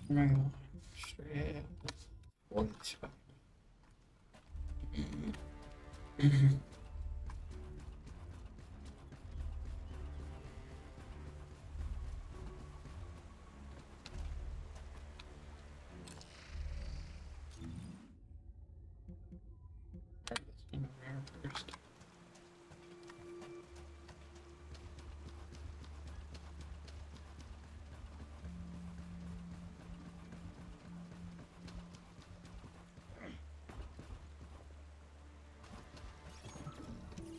분명히 쉐 원치가 first.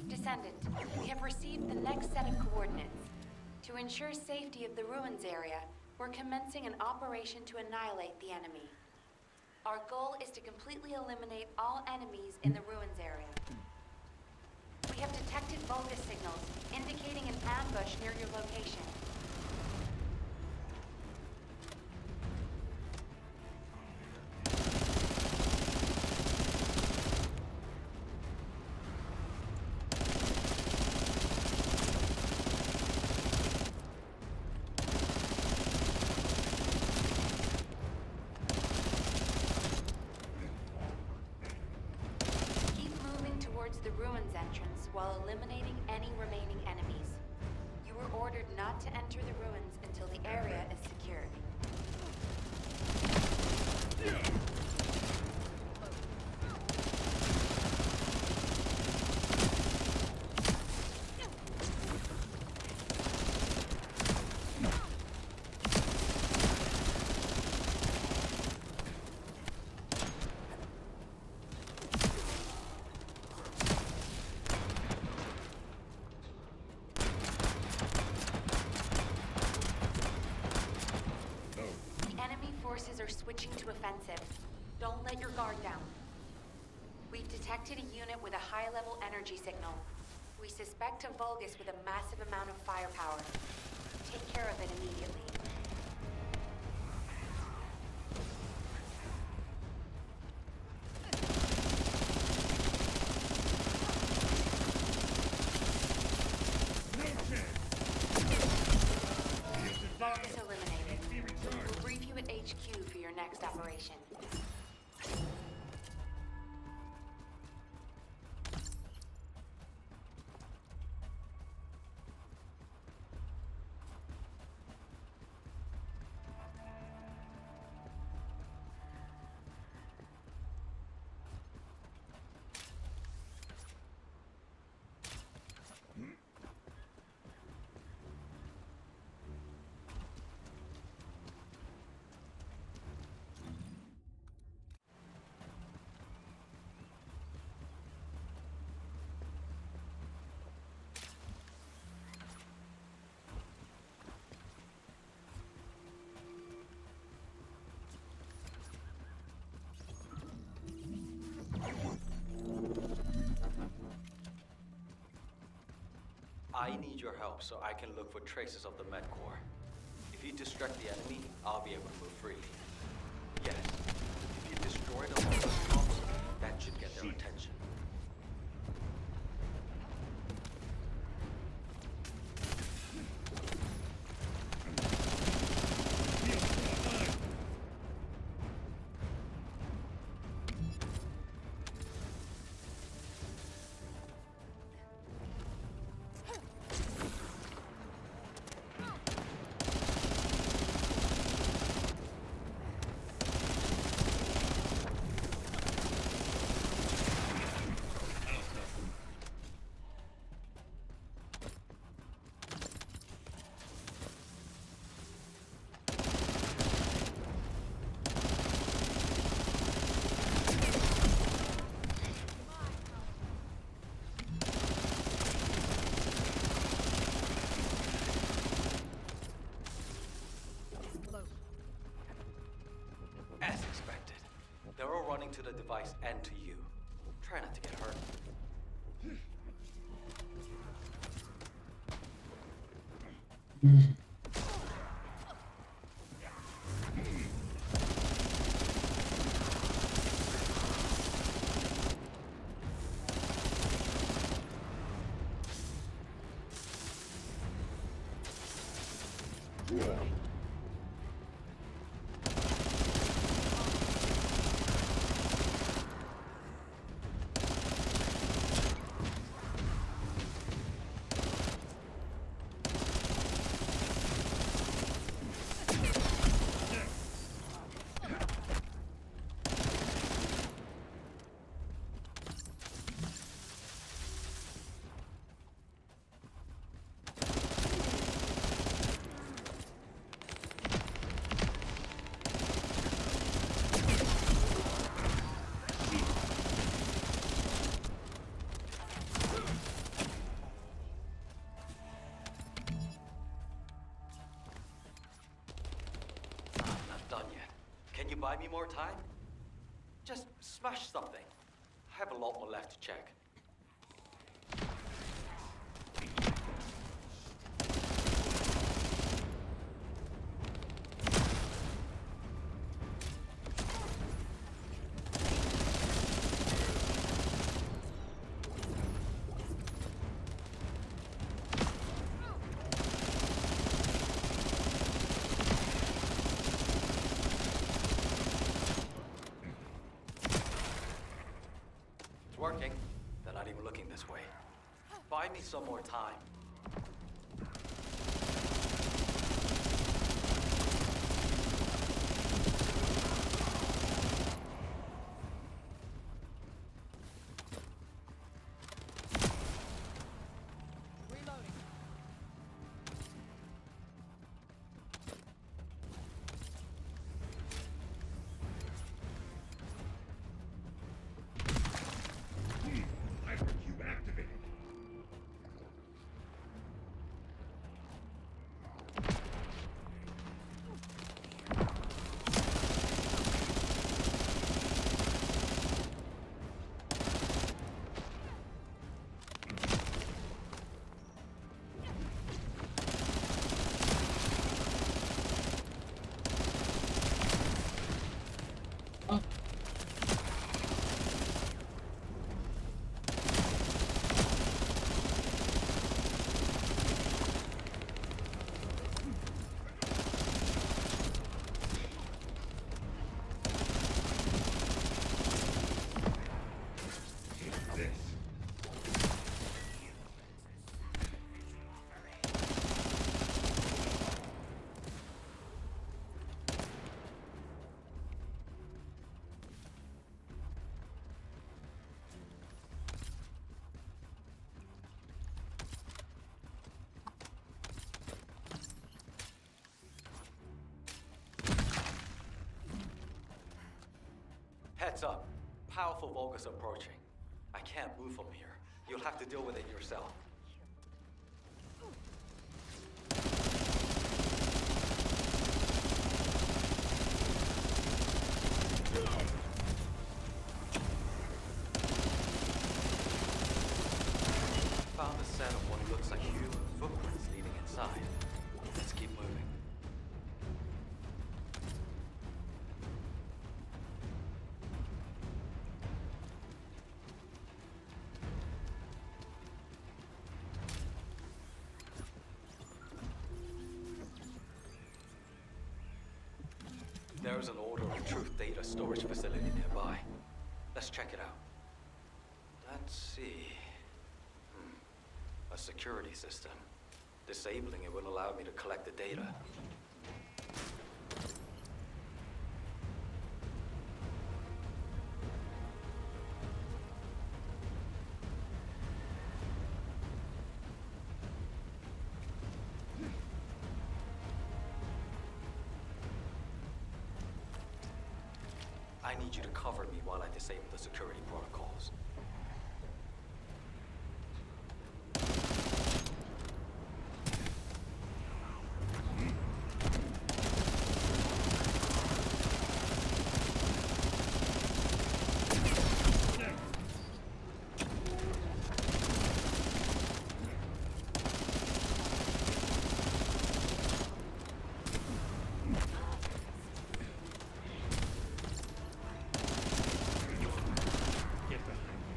Descendant, we have received the next set of coordinates. To ensure safety of the ruins area, we're commencing an operation to annihilate the enemy. Our goal is to completely eliminate all enemies in the ruins area. We have detected Vulgus signals, indicating an ambush near your location. Keep moving towards the ruins entrance while eliminating any remaining enemies. You were ordered not to enter the ruins until the area is secured. The enemy forces are switching to offensive. Don't let your guard down. We've detected a unit with a high-level energy signal. We suspect a Vulgus with a massive amount of firepower. Take care of it immediately. Vulgus eliminated. We'll brief you at HQ for your next operation. I need your help so I can look for traces of the MedCore. If you distract the enemy, I'll be able to move freely. Yes, if you destroy the Vulgus pumps, that should get their attention. As expected. They're all running to the device and to you. Try not to get hurt. buy me more time? Just smash something. I have a lot more left to check. It's working. They're not even looking this way. Buy me some more time. Hypercube activated. 아, Take this. Heads up. Powerful Vulgus approaching. I can't move from here. You'll have to deal with it yourself. Found a set of what looks like human footprints leading inside. Let's keep moving. There's an Order of Truth data storage facility nearby. Let's check it out. Let's see. A security system. Disabling it will allow me to collect the data. I need you to cover me while I disable the security protocols. Get behind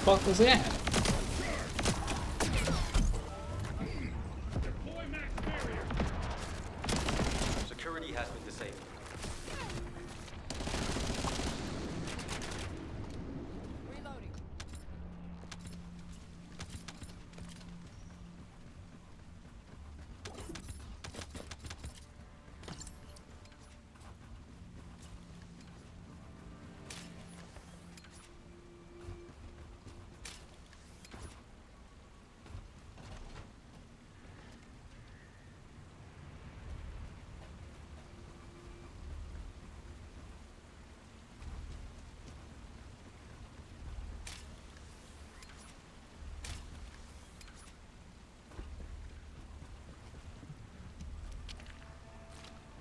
fuck was that? Deploy max barrier. Security has been disabled.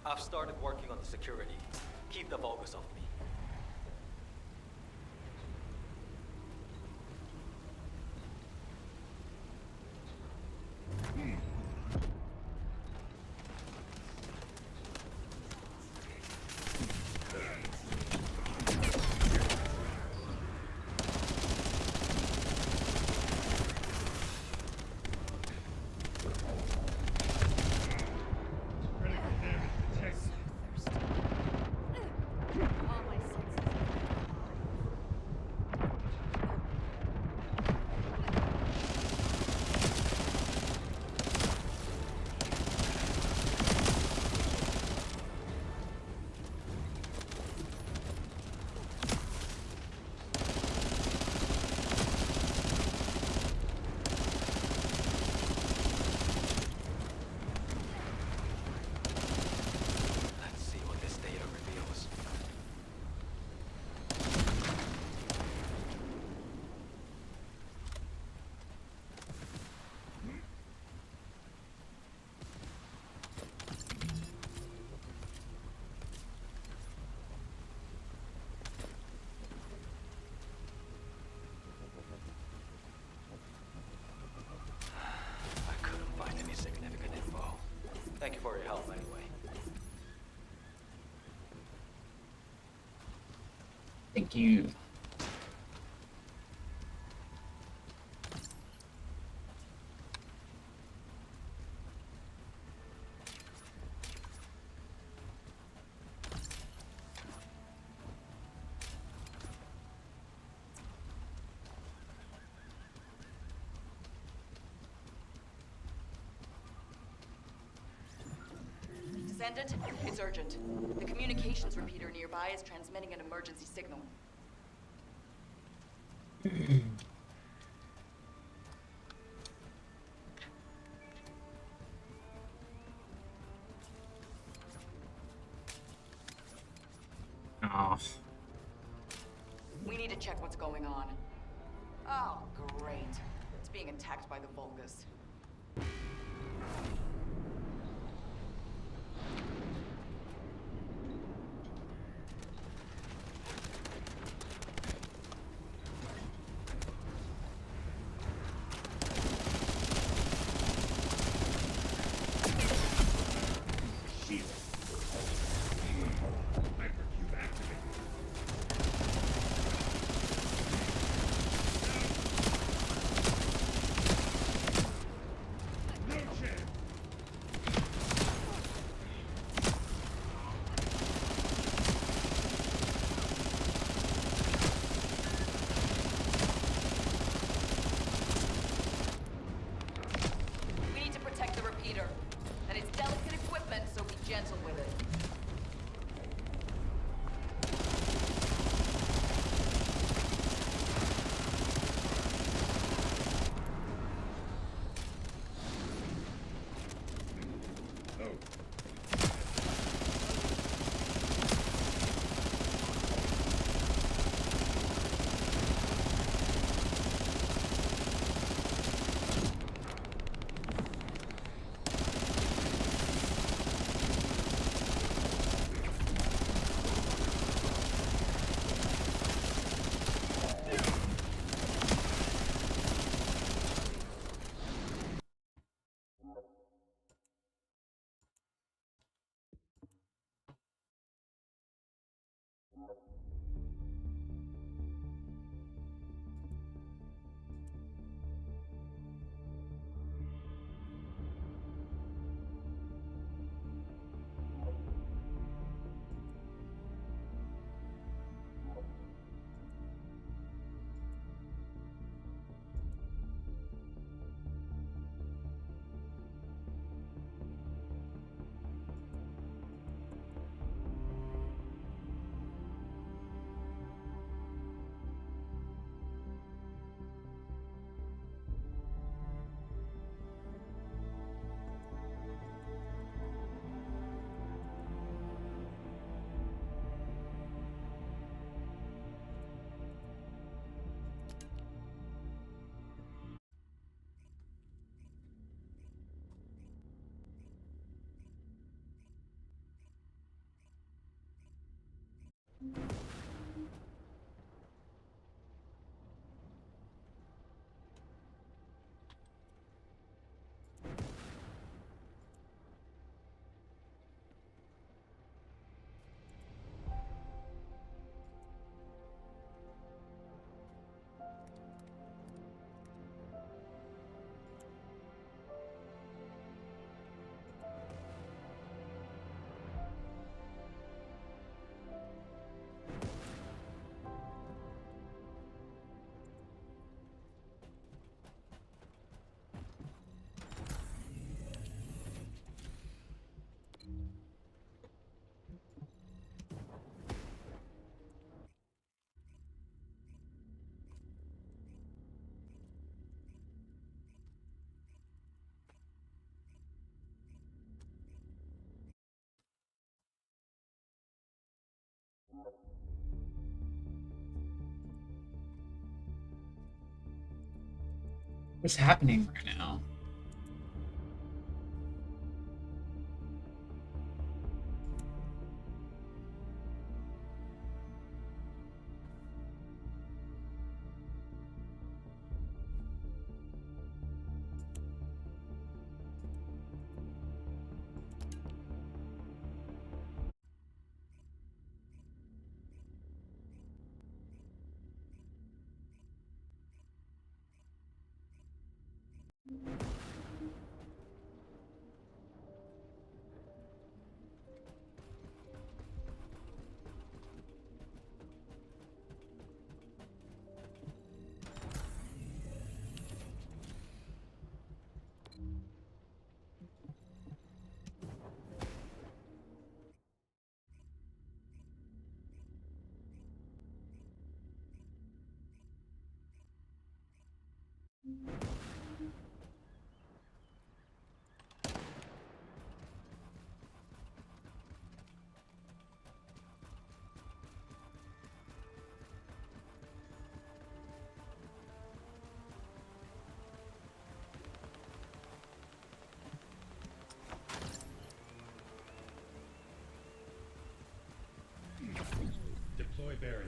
I've started working on the security. Keep the Vulgus off me. Critical damage detected. All my senses. Let's see what this data reveals. I couldn't find any significant info. Thank you for your help anyway. Thank you. Descendant, it's urgent. The communications repeater nearby is transmitting an emergency signal. Oh, We need to check what's going on. Oh, great. It's being attacked by the Vulgus. Shield. Hypercube activated. No chance. We need to protect the repeater. And it's delicate equipment, so be gentle with it. Oh. What's happening right now? Deploy barrier.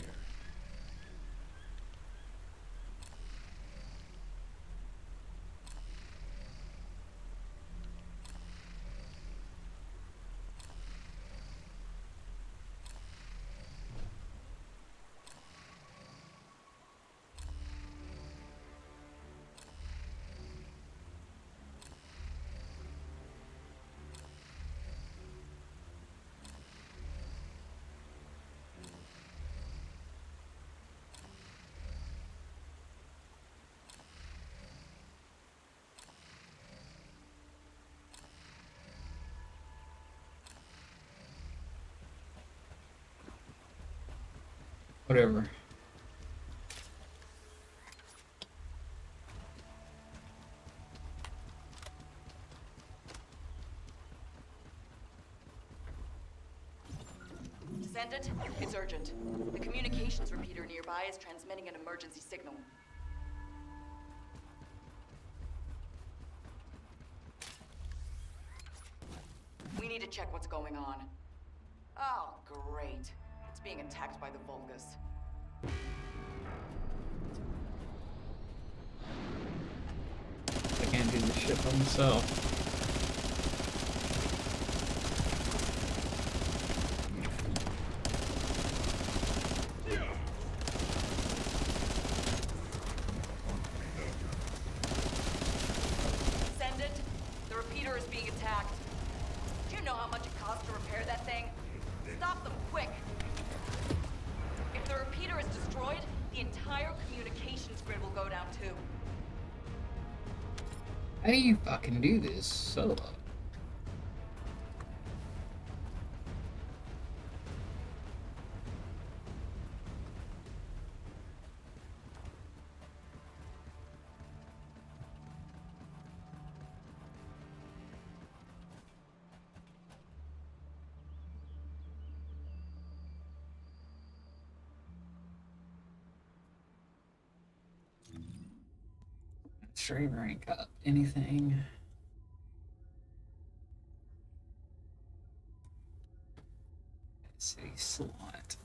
Whatever. Send it. It's urgent. The communications repeater nearby is transmitting an emergency signal. We need to check what's going on. Oh, great. It's being attacked by the Vulgus. I can't do this shit by myself. Send it. The repeater is being attacked. Do you know how much it costs to repair that thing? Stop them, quick! If the repeater is destroyed, the entire communications grid will go down too. How do you fucking do this solo? Stream rank up. Anything? City slot.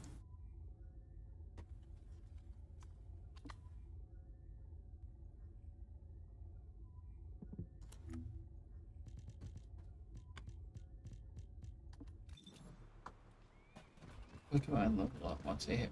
What do I level up once I hit?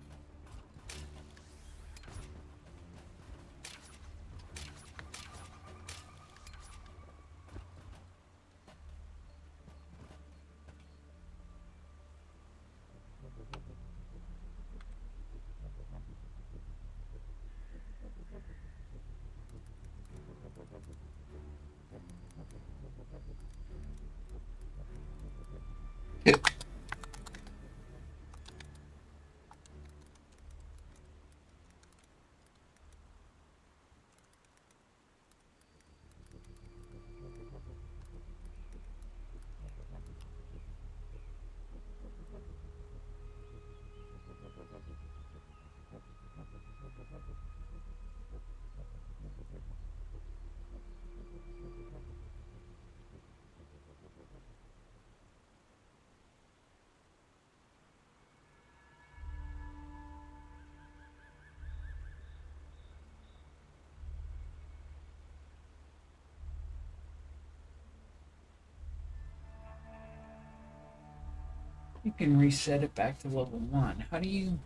You can reset it back to level 1. How do you...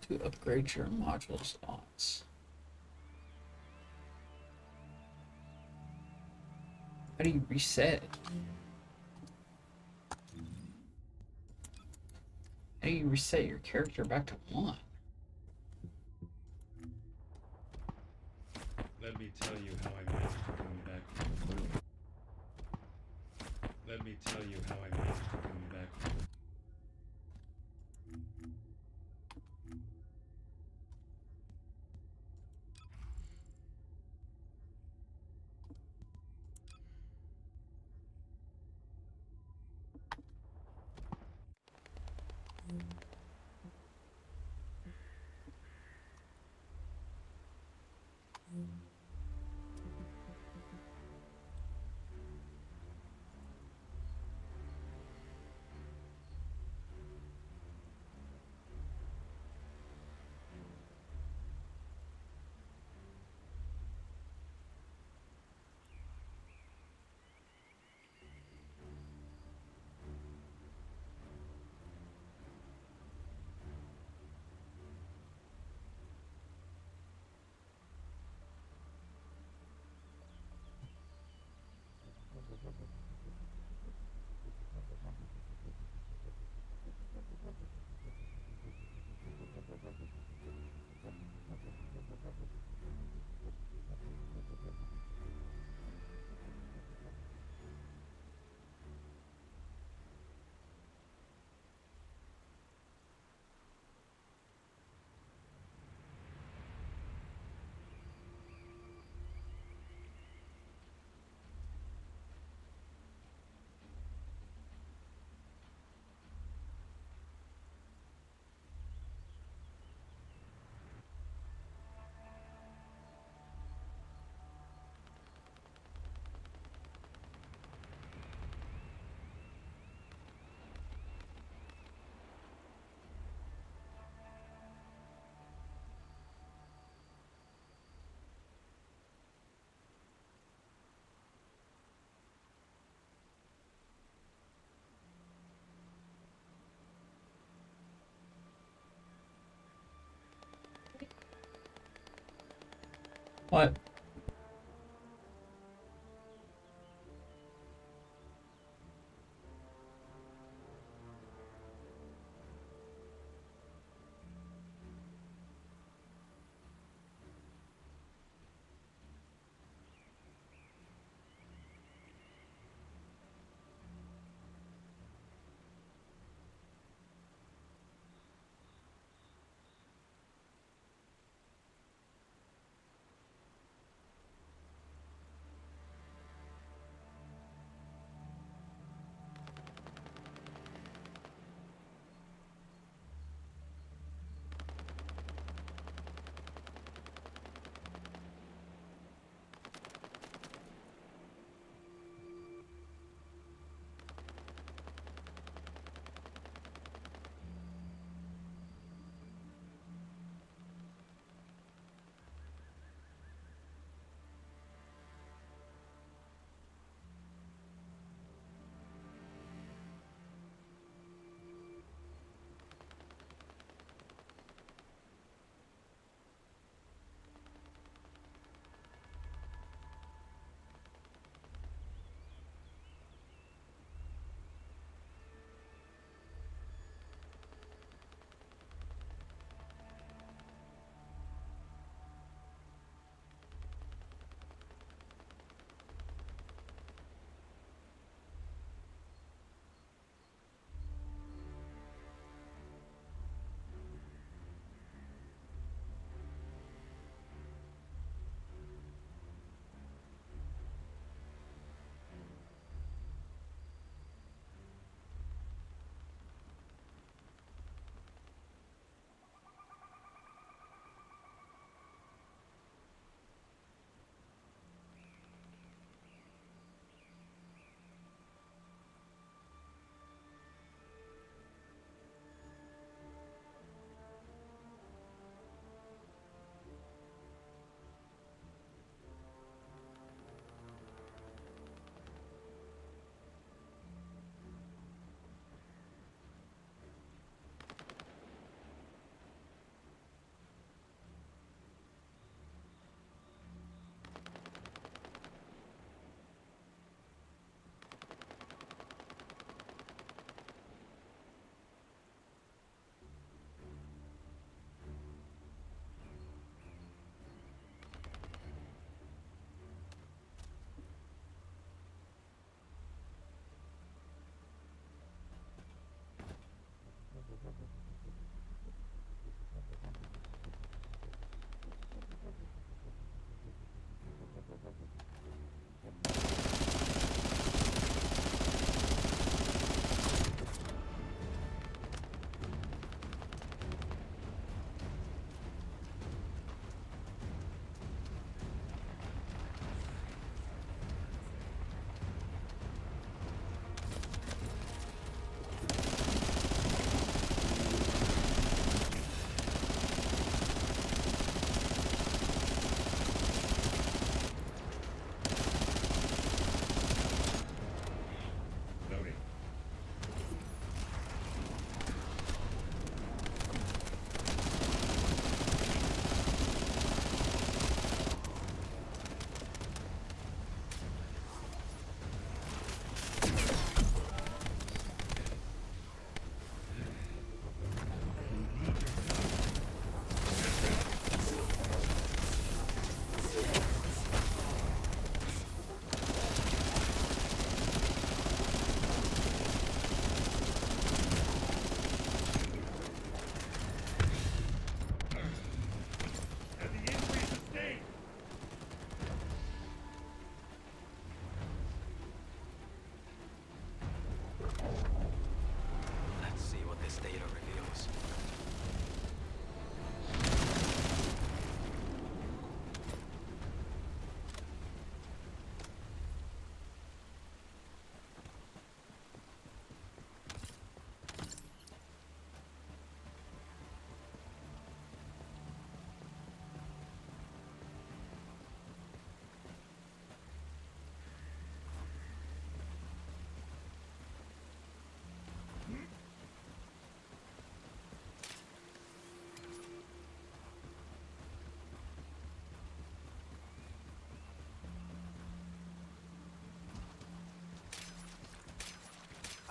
To upgrade your module slots? How do you reset? How do you reset your character back to 1? Let me tell you how I managed to come back from the moon. Let me tell you how I managed to come back from the What?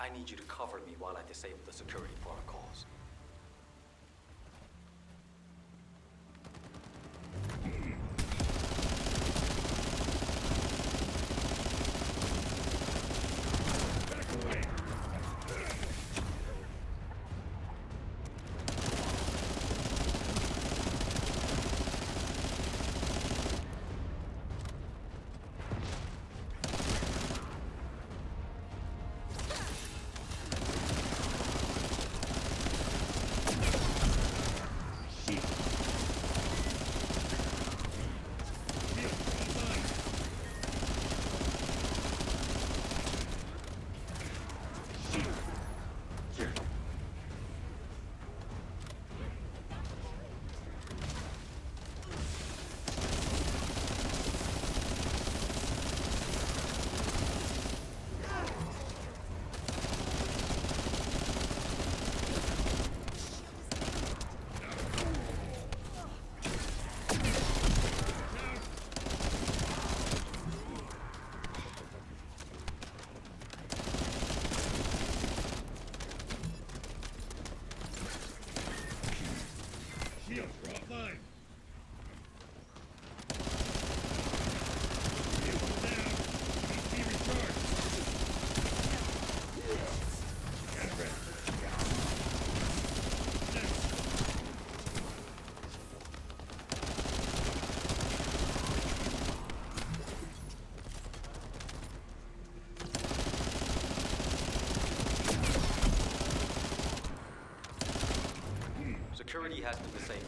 I need you to cover me while I disable the security protocols. Shields are offline. Security has been disabled.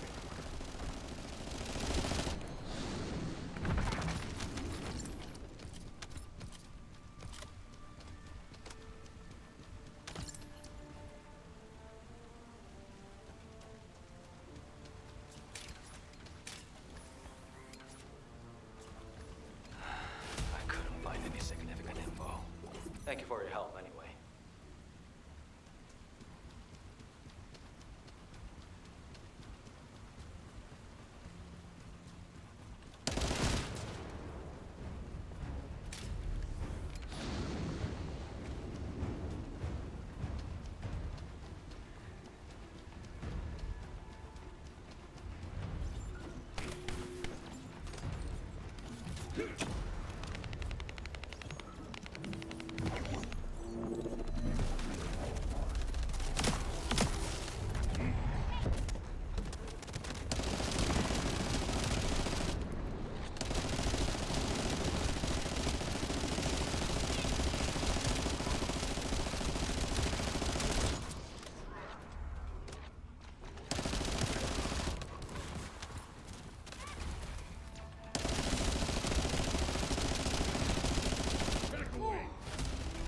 I couldn't find any significant info. Thank you for your help anyway.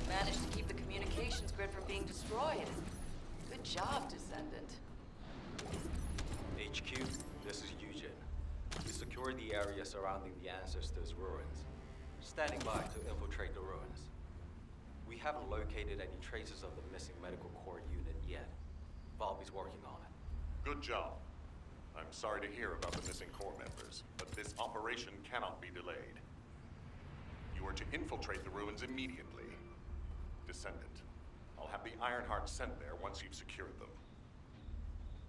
Managed to keep the communications grid from being destroyed. Good job, Descendant. HQ, this is Eugen. We secured the area surrounding the Ancestors' ruins. Standing by to infiltrate the ruins. We haven't located any traces of the missing Medical Corps unit yet. Valby's working on it. Good job. I'm sorry to hear about the missing Corps members, but this operation cannot be delayed. You are to infiltrate the ruins immediately. Descendant, I'll have the Ironheart sent there once you've secured them.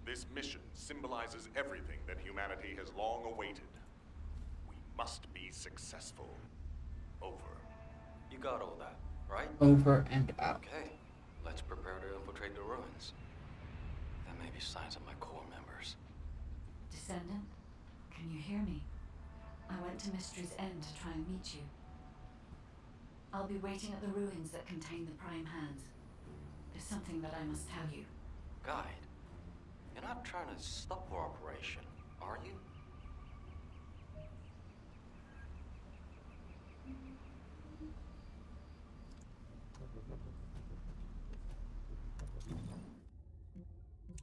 This mission symbolizes everything that humanity has long awaited. We must be successful. Over. You got all that, right? Over and out. Okay, let's prepare to infiltrate the ruins. There may be signs of my Corps members. Descendant, can you hear me? I went to Mystery's End to try and meet you. I'll be waiting at the ruins that contain the Prime Hands. There's something that I must tell you. Guide, you're not trying to stop our operation, are you?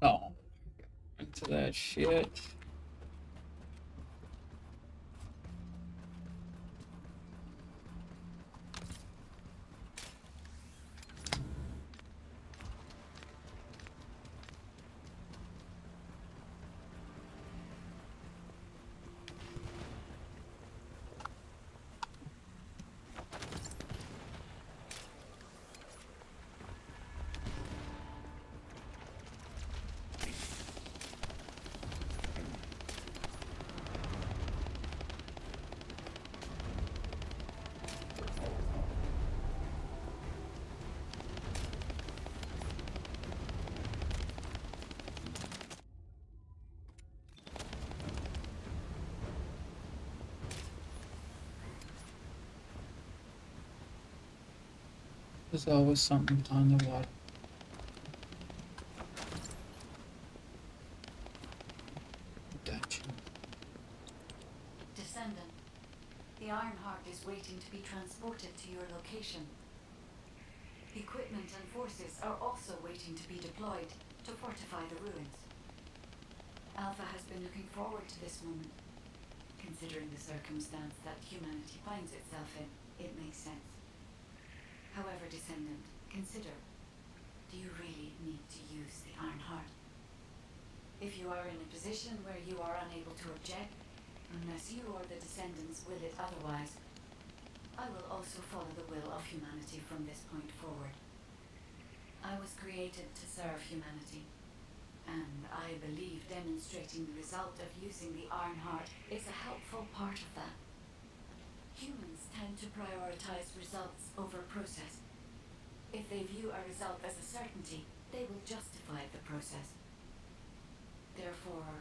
Oh, into that shit. There's always something on the water. Dungeon. Descendant, the Ironheart is waiting to be transported to your location. Equipment and forces are also waiting to be deployed to fortify the ruins. Alpha has been looking forward to this moment. Considering the circumstance that humanity finds itself in, it makes sense. However, Descendant, consider, do you really need to use the Ironheart? If you are in a position where you are unable to object, unless you or the Descendants will it otherwise, I will also follow the will of humanity from this point forward. I was created to serve humanity, and I believe demonstrating the result of using the Ironheart is a helpful part of that. Humans tend to prioritize results over process. If they view a result as a certainty, they will justify the process. Therefore,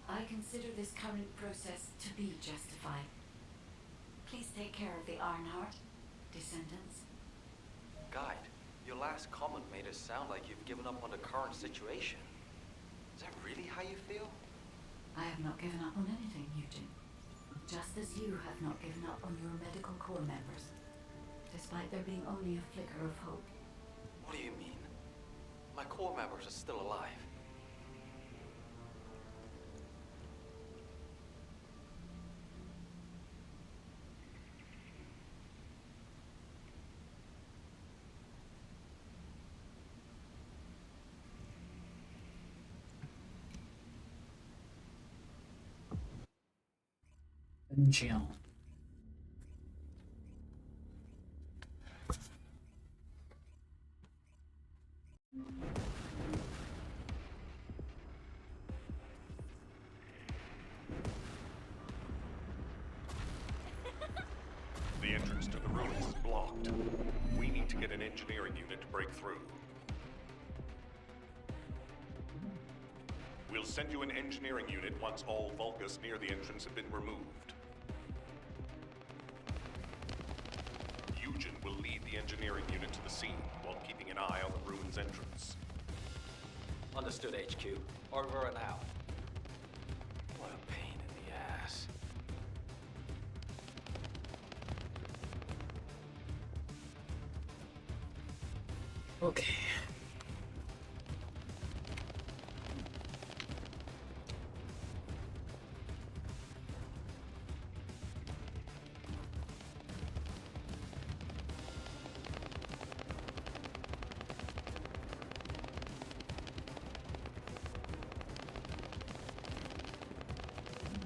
I consider this current process to be justified. Please take care of the Ironheart, Descendants. Guide, your last comment made it sound like you've given up on the current situation. Is that really how you feel? I have not given up on anything, Eugen. Just as you have not given up on your medical corps members, despite there being only a flicker of hope. What do you mean? My core members are still alive. Dungeon. The entrance to the ruins is blocked. We need to get an engineering unit to break through. We'll send you an engineering unit once all Vulgus near the entrance have been removed. Eugen will lead the engineering unit to the scene while keeping an eye on the ruins entrance. Understood, HQ. Over and out. What a pain in the ass. Okay.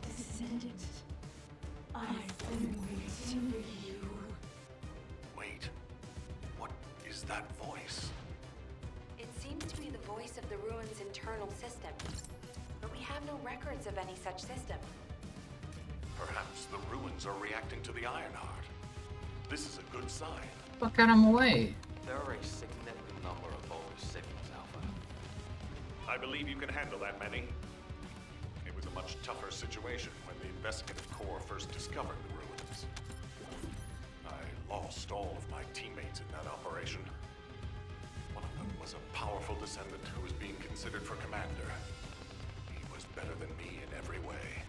Descendant, I've been waiting for you. Wait, what is that voice? It seems to be the voice of the ruins' internal system, but we have no records of any such system. Perhaps the ruins are reacting to the Ironheart. This is a good sign. Fuck out of my way. There are a significant number of Vulgus signals, Alpha. I believe you can handle that many. It was a much tougher situation when the investigative corps first discovered the ruins. I lost all of my teammates in that operation. One of them was a powerful descendant who was being considered for commander. He was better than me in every way.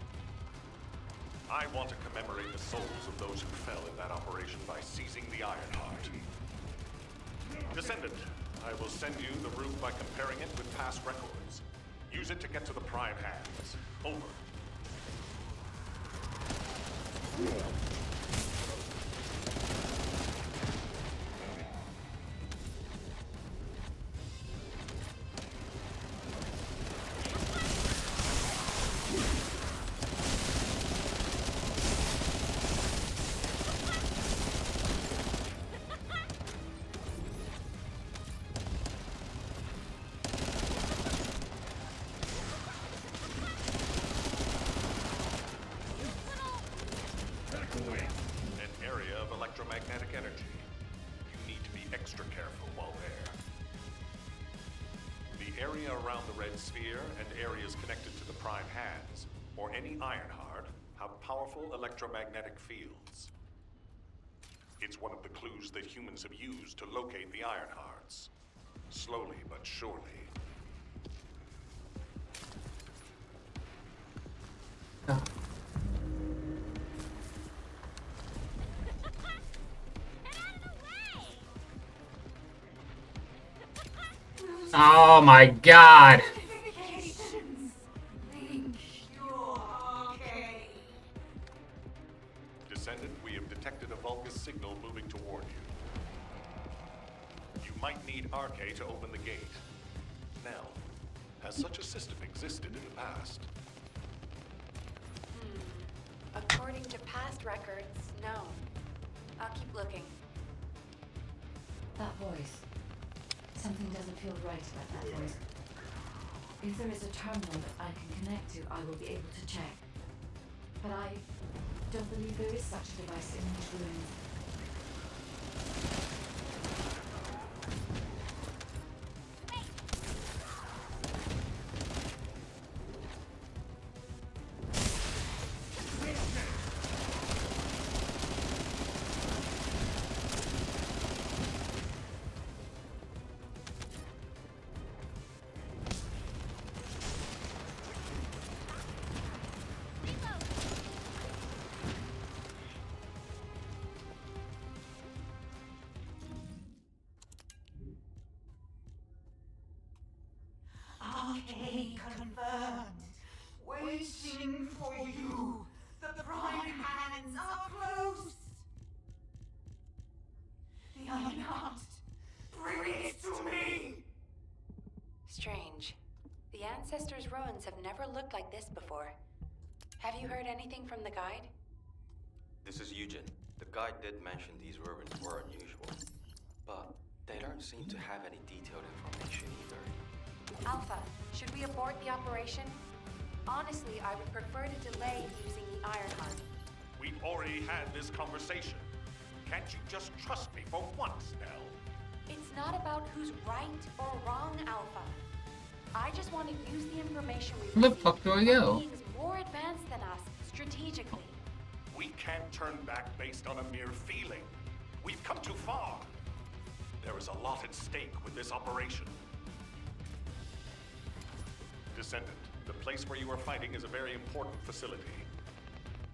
I want to commemorate the souls of those who fell in that operation by seizing the Ironheart. Descendant, I will send you the route by comparing it with past records. Use it to get to the Prime Hands. Over. An area of electromagnetic energy. You need to be extra careful while there. The area around the Red Sphere and areas connected to the Prime Hands, or any Ironheart, have powerful electromagnetic fields. It's one of the clues that humans have used to locate the Ironhearts. Slowly but surely. Ah. Oh my god! Descendant, we have detected a Vulgus signal moving toward you. You might need Arche to open the gate. Now, has such a system existed in the past? According to past records, no. I'll keep looking. That voice. Something doesn't feel right about that voice. If there is a terminal that I can connect to, I will be able to check. But I don't believe there is such a device in these ruins. Okay, confirmed. Waiting for you. The prime hands are close. The Ironheart. Bring it to me. Strange. The Ancestors' ruins have never looked like this before. Have you heard anything from the guide? This is Eugen. The guide did mention these ruins were unusual, but they don't seem to have any detailed information either. Alpha, should we abort the operation? Honestly, I would prefer to delay using the Ironheart. We've already had this conversation. Can't you just trust me for once, Nell? It's not about who's right or wrong, Alpha. I just want to use the information we Where the fuck do I go? beings more advanced than us, strategically. We can't turn back based on a mere feeling. We've come too far. There is a lot at stake with this operation. Descendant, the place where you are fighting is a very important facility.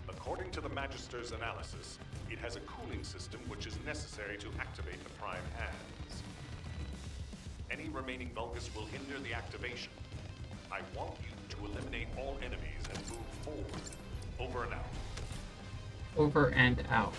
According to the Magister's analysis, it has a cooling system which is necessary to activate the Prime Hands. Any remaining Vulgus will hinder the activation. I want you to eliminate all enemies and move forward. Over and out. Over and out.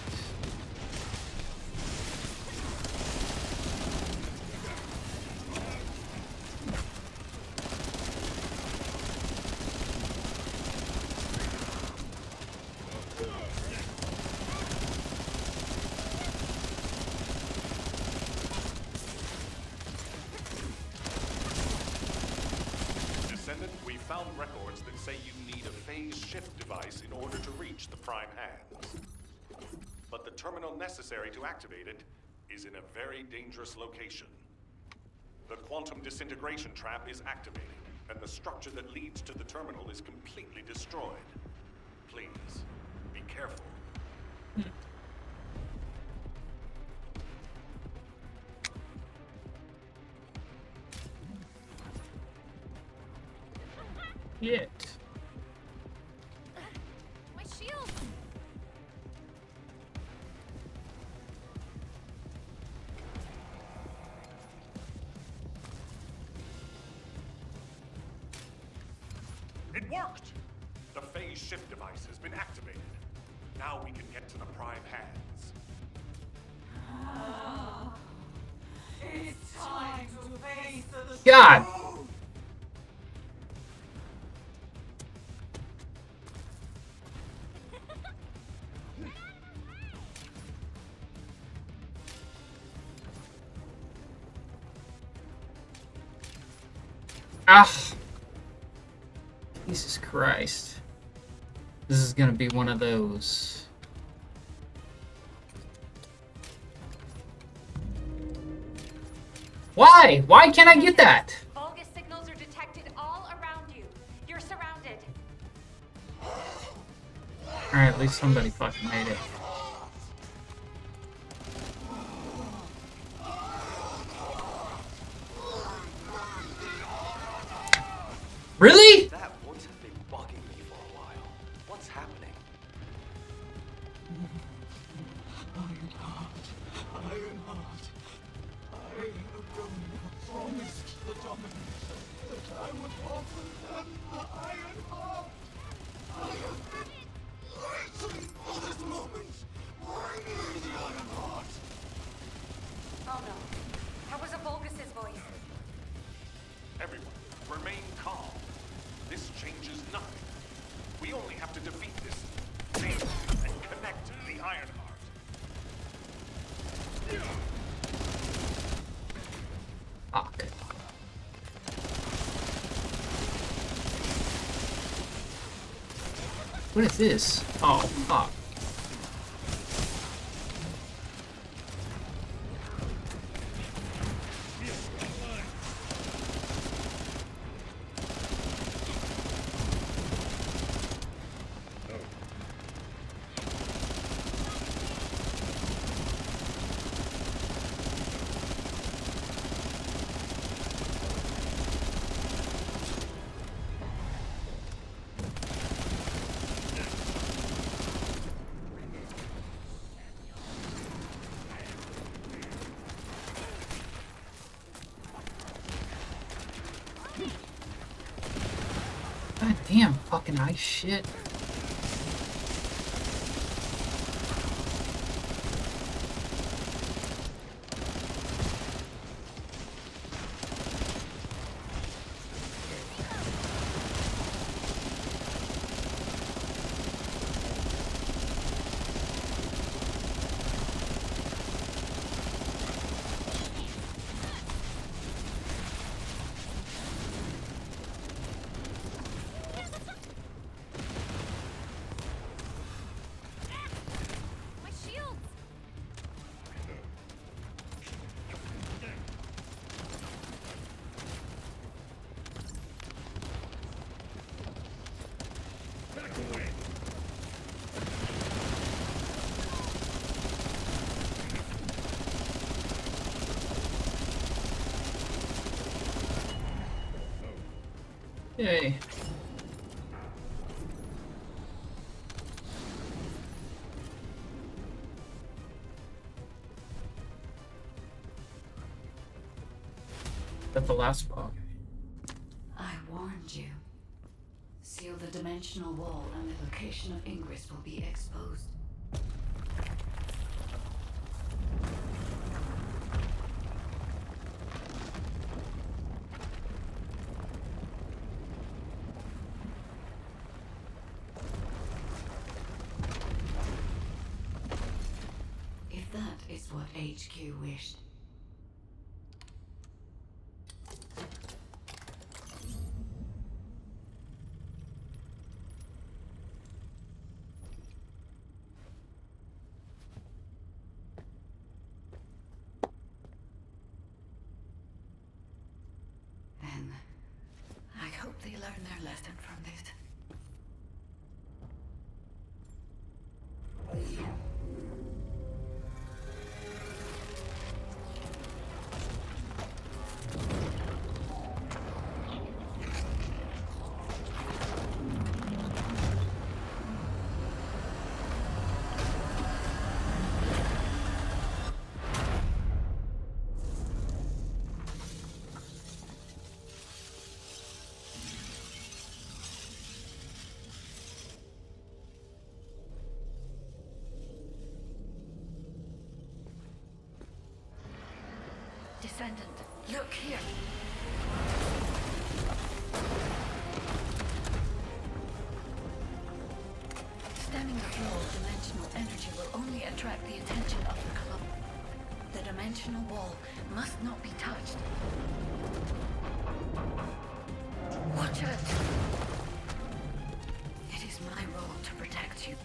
Descendant, we found records that say you need a phase shift device in order to reach the Prime Hands. But the terminal necessary to activate it is in a very dangerous location. The quantum disintegration trap is activated, and the structure that leads to the terminal is completely destroyed. Please, be careful. Shit. My shield! It worked! The phase shift device has been activated. Now we can get to the Prime Hands. It's time to face the God! truth. Ah! Jesus Christ. This is gonna be one of those. Why? Why can't I get that? Vulgus signals are detected all around you. You're surrounded. Alright, at least somebody fucking made it. Really? That voice has been bugging me for a while. What's happening? Oh no. That was a Vulgus' voice. Everyone, remain calm. This changes nothing. We only have to defeat this thing and connect to the Ironheart. Fuck. What is this? Oh, fuck. God damn fucking ice shit. My shields! Yay. That's the last part. I warned you. Seal the dimensional wall and the location of Ingress will be exposed. If that is what HQ wished. Then I hope they learn their lesson from this. Descendant, look here. Stemming the flow of dimensional energy will only attract the attention of the club. The dimensional wall must not be touched. Watch out! It is my role to protect you.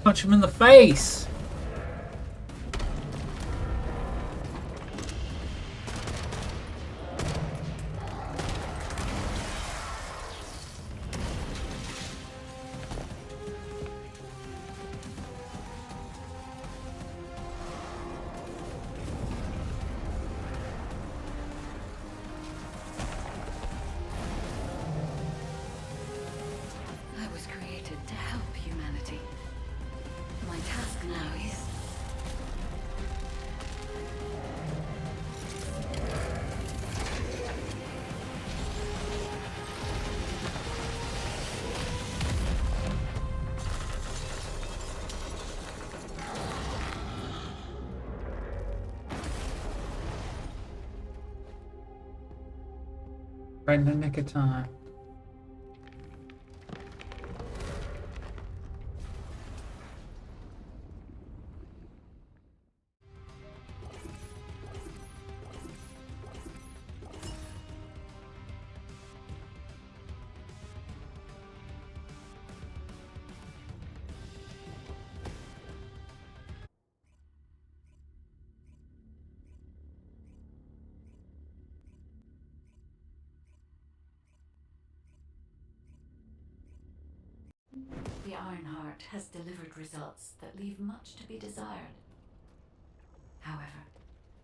Punch him in the face! Right in the nick of time. The Ironheart has delivered results that leave much to be desired. However,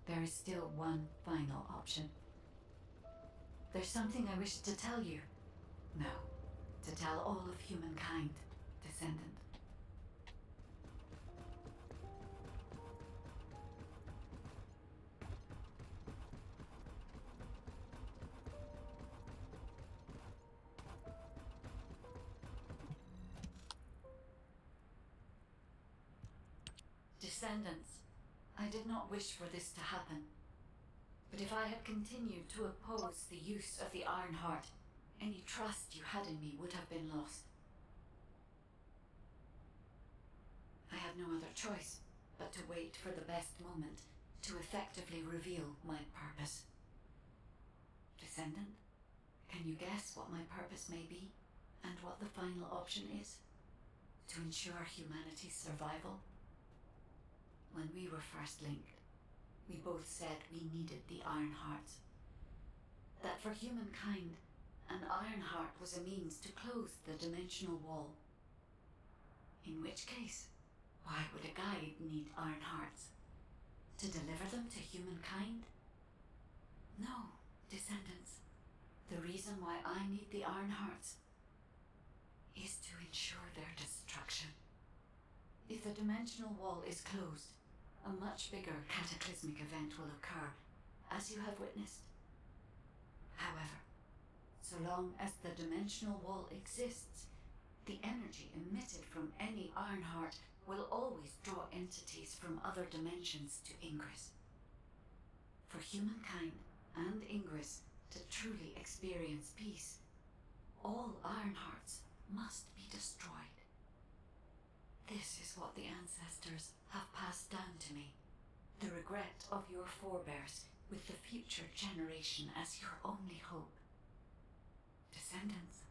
there is still one final option. There's something I wish to tell you. No, to tell all of humankind, Descendant. Descendants, I did not wish for this to happen. But if I had continued to oppose the use of the Ironheart, any trust you had in me would have been lost. I had no other choice but to wait for the best moment to effectively reveal my purpose. Descendant, can you guess what my purpose may be, and what the final option is? To ensure humanity's survival? When we were first linked, we both said we needed the Ironheart. That for humankind, an Ironheart was a means to close the dimensional wall. In which case, why would a guide need Ironhearts? To deliver them to humankind? No, Descendants. The reason why I need the Ironhearts is to ensure their destruction. If the dimensional wall is closed, a much bigger cataclysmic event will occur, as you have witnessed. However, so long as the dimensional wall exists, the energy emitted from any Ironheart will always draw entities from other dimensions to Ingress. For humankind and Ingress to truly experience peace, all Ironhearts must be destroyed. This is what the ancestors have passed down to me. The regret of your forebears with the future generation as your only hope. Descendants,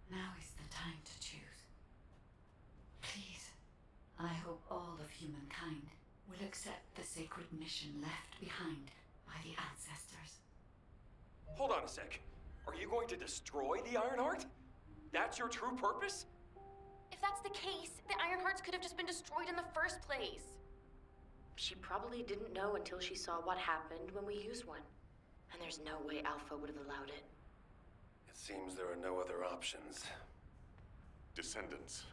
now is the time to choose. Please, I hope all of humankind will accept the sacred mission left behind by the ancestors. Hold on a sec. Are you going to destroy the Ironheart? That's your true purpose? If that's the case, the Ironhearts could have just been destroyed in the first place. She probably didn't know until she saw what happened when we used one. And there's no way Alpha would have allowed it. It seems there are no other options. Descendants,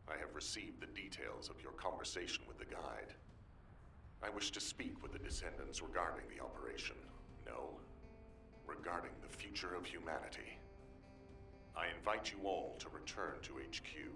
I have received the details of your conversation with the guide. I wish to speak with the Descendants regarding the operation. No, regarding the future of humanity. I invite you all to return to HQ.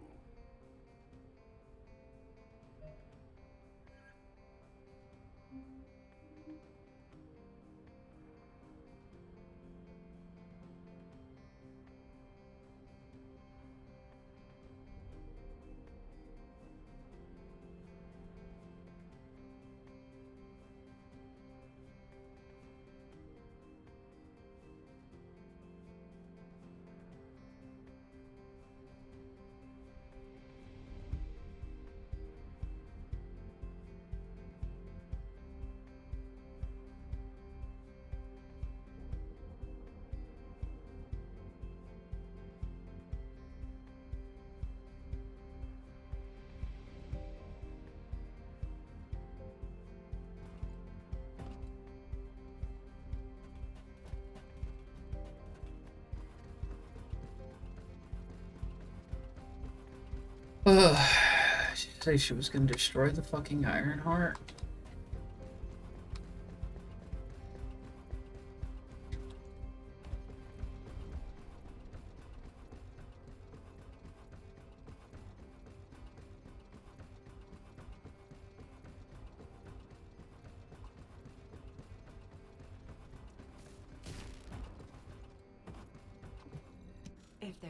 Ugh. She said she was gonna destroy the fucking Ironheart.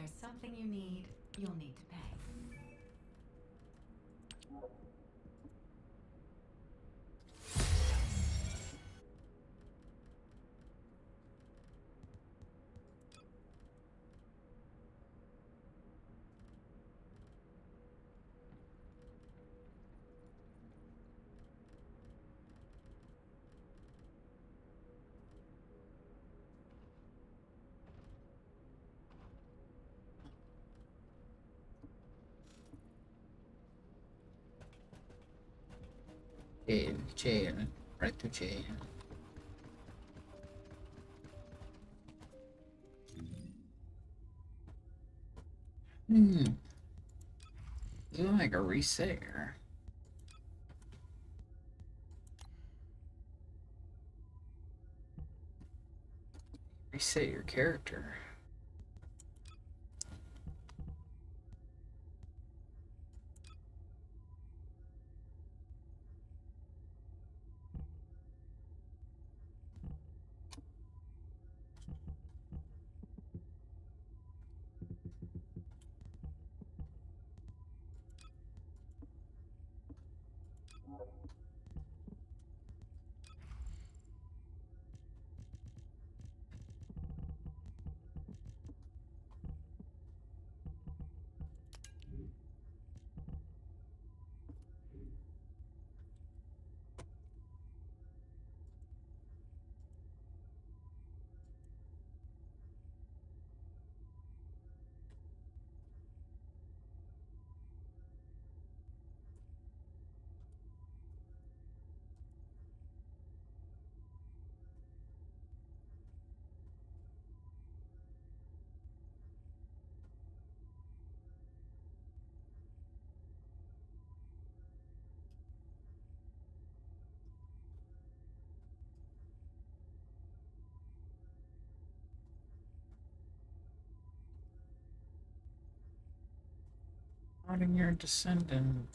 there's something you need, you'll need to pay. Jail. Right to jail. Looking like a reset here. Reset your character. Starting your descendant.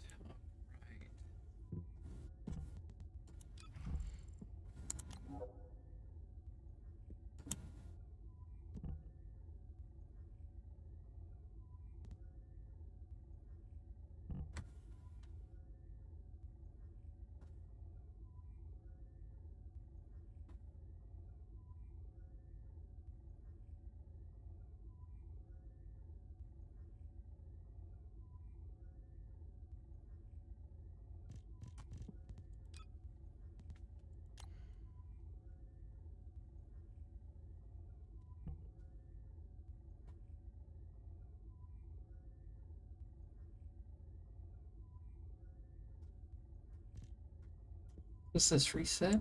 Does this reset?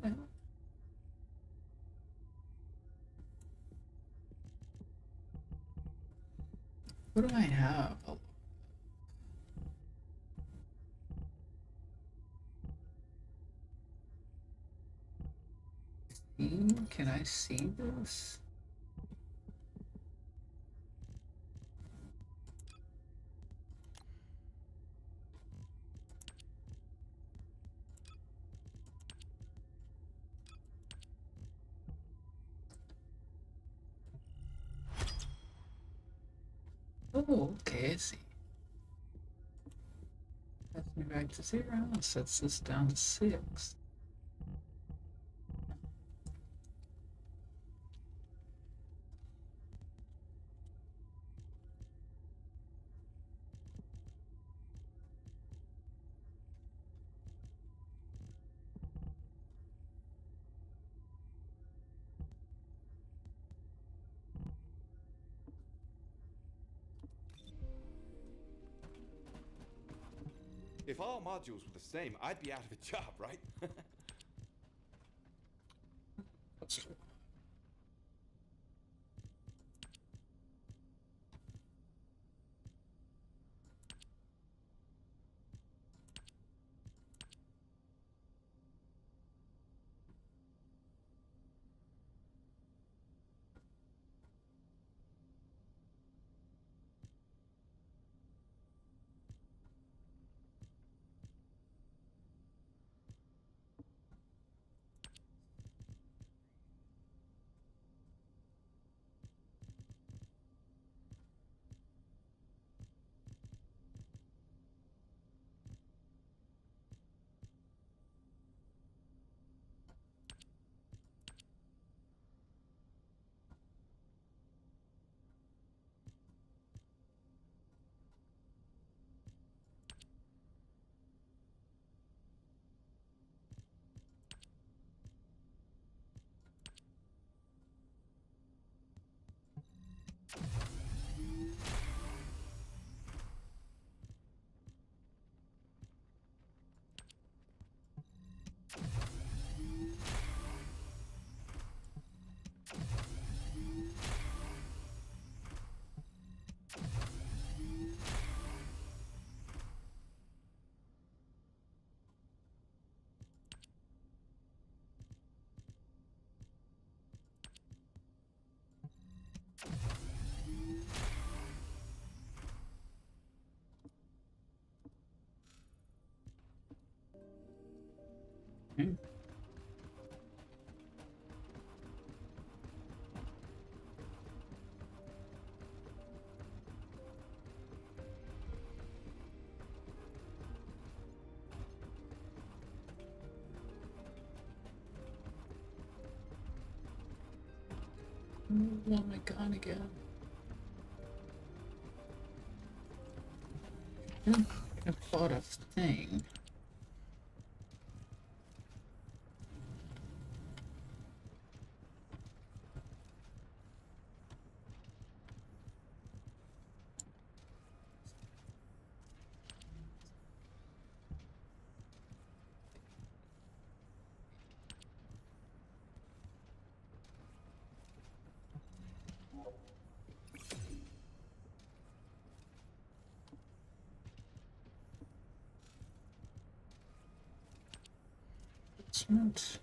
What do I have? Can I see this? Oh, okay, I see. That's me back to 0. Sets this down to 6. If all modules were the same, I'd be out of a job, right? Hmm. Oh my god, again. I bought a thing. It's not.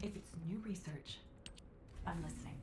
If it's new research, I'm listening.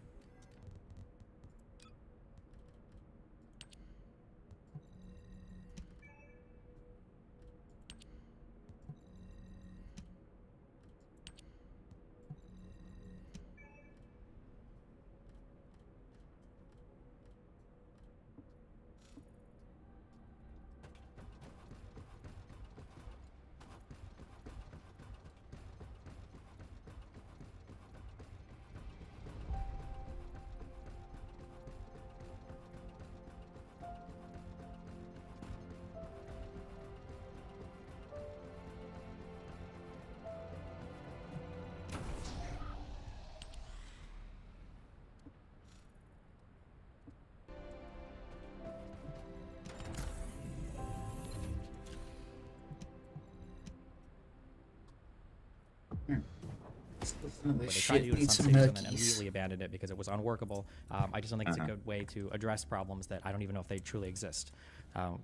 Where they tried to do it in some cities and then immediately abandoned it because it was unworkable. I just don't think it's a good way to address problems that I don't even know if they truly exist.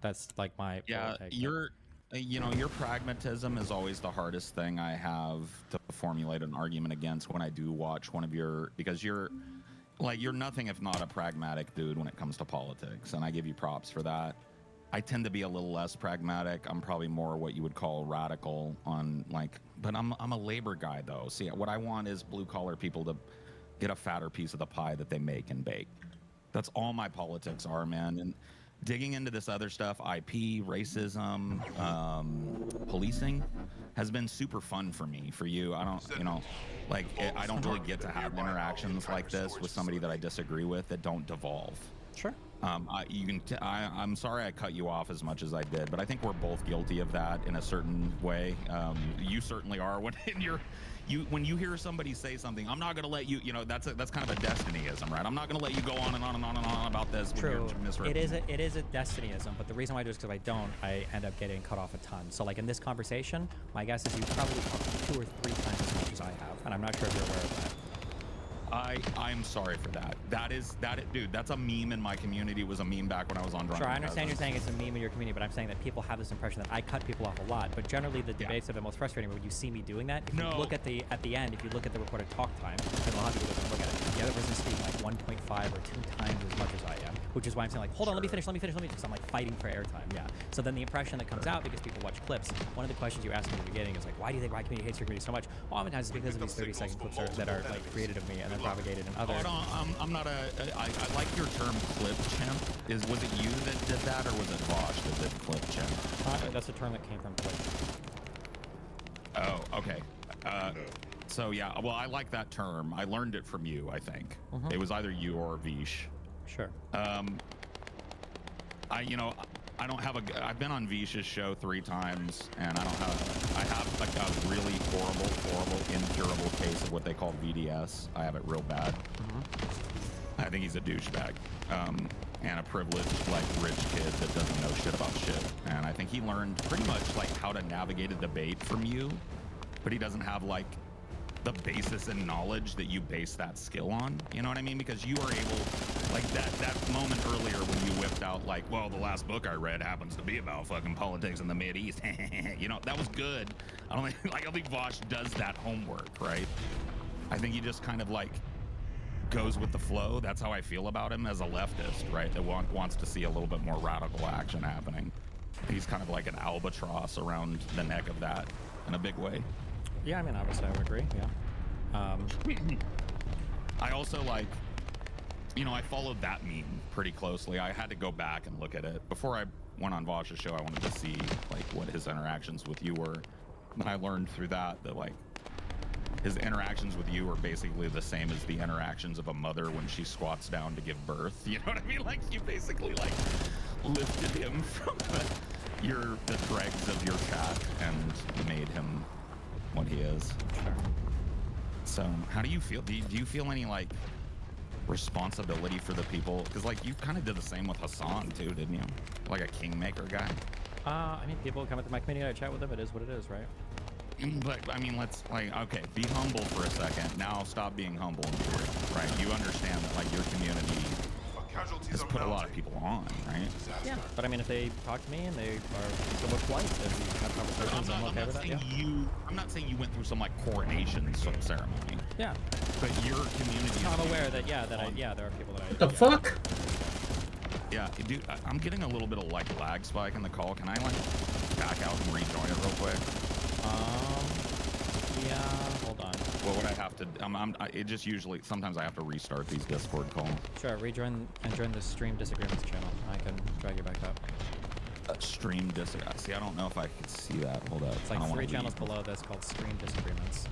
That's like my take. Your pragmatism is always the hardest thing I have to formulate an argument against when I do watch one of your, because you're nothing if not a pragmatic dude when it comes to politics, and I give you props for that. I tend to be a little less pragmatic. I'm probably more what you would call radical on but I'm a labor guy though. See, what I want is blue collar people to get a fatter piece of the pie that they make and bake. That's all my politics are, man. And digging into this other stuff, IP, racism, policing, has been super fun for me. For you, I don't, I don't really get to have interactions like this with somebody that I disagree with that don't devolve. Sure. I'm sorry I cut you off as much as I did, but I think we're both guilty of that in a certain way. You certainly are when you hear somebody say something, I'm not going to let you, that's kind of a destinyism, right? I'm not going to let you go on and on and on and on about this. True. It is a destinyism, but the reason why I do is because if I don't, I end up getting cut off a ton. So like in this conversation, my guess is you probably talked 2 or 3 times as much as I have, and I'm not sure if you're aware of that. I'm sorry for that. Dude, that's a meme in my community. It was a meme back when I was on Drunk. Sure, I understand you're saying it's a meme in your community, but I'm saying that people have this impression that I cut people off a lot. But generally, the debates have been most frustrating when you see me doing that. If you look at the end, if you look at the recorded talk time, and a lot of people don't look at it, the other person's speaking like 1.5 or 2 times as much as I am, which is why I'm saying like, hold on, let me finish, because I'm like fighting for airtime. Yeah. So then the impression that comes out because people watch clips. One of the questions you asked me in the beginning is like, why community hates your community so much? Oftentimes it's because of these 30-second clips that are like created of me and then propagated in other. I'm not I like your term clip chimp. Was it you that did that, or was it Bosch that did clip chimp? That's a term that came from clip. Oh, okay. So yeah, well, I like that term. I learned it from you, I think. It was either you or Vish. Sure. I don't have a. I've been on Vish's show 3 times, and I have like a really horrible, incurable case of what they call VDS. I have it real bad. I think he's a douchebag, and a privileged, like, rich kid that doesn't know shit about shit. And I think he learned pretty much like how to navigate a debate from you, but he doesn't have like the basis and knowledge that you base that skill on. You know what I mean? Because you are able, like that moment earlier when you whipped out like, well, the last book I read happens to be about fucking politics in the Mideast. You know, that was good. I don't think Vosh does that homework, right? I think he just kind of like goes with the flow. That's how I feel about him as a leftist, right? That wants to see a little bit more radical action happening. He's kind of like an albatross around the neck of that in a big way. Yeah, I mean, obviously I would agree, yeah. I also like, you know, I followed that meme pretty closely. I had to go back and look at it. Before I went on Vosh's show, I wanted to see like what his interactions with you were. And I learned through that like his interactions with you are basically the same as the interactions of a mother when she squats down to give birth. You know what I mean? Like you basically like lifted him from the dregs of your chat and made him what he is. Sure. So how do you feel? Do you feel any like responsibility for the people? Because like you kind of did the same with Hassan too, didn't you? Like a kingmaker guy. I mean, people come into my community, I chat with them. It is what it is, right? But I mean, let's like, okay, be humble for a second. Now stop being humble and be real, right? You understand that like your community has put a lot of people on, right? Yeah. But I mean, if they talk to me and they are somewhat polite and we have conversations, I'm okay with that. Yeah. I'm not saying you went through some like coronation ceremony. Yeah. But your community. I'm aware that there are people that I. What the fuck? Yeah, dude, I'm getting a little bit of like lag spike in the call. Can I like back out and rejoin it real quick? Yeah, hold on. What would I have to? It just usually sometimes I have to restart these Discord calls. Sure, rejoin and join the Stream Disagreements channel. I can drag you back up. Stream Disagreements. See, I don't know if I can see that. Hold up. It's like 3 channels below this called Stream Disagreements.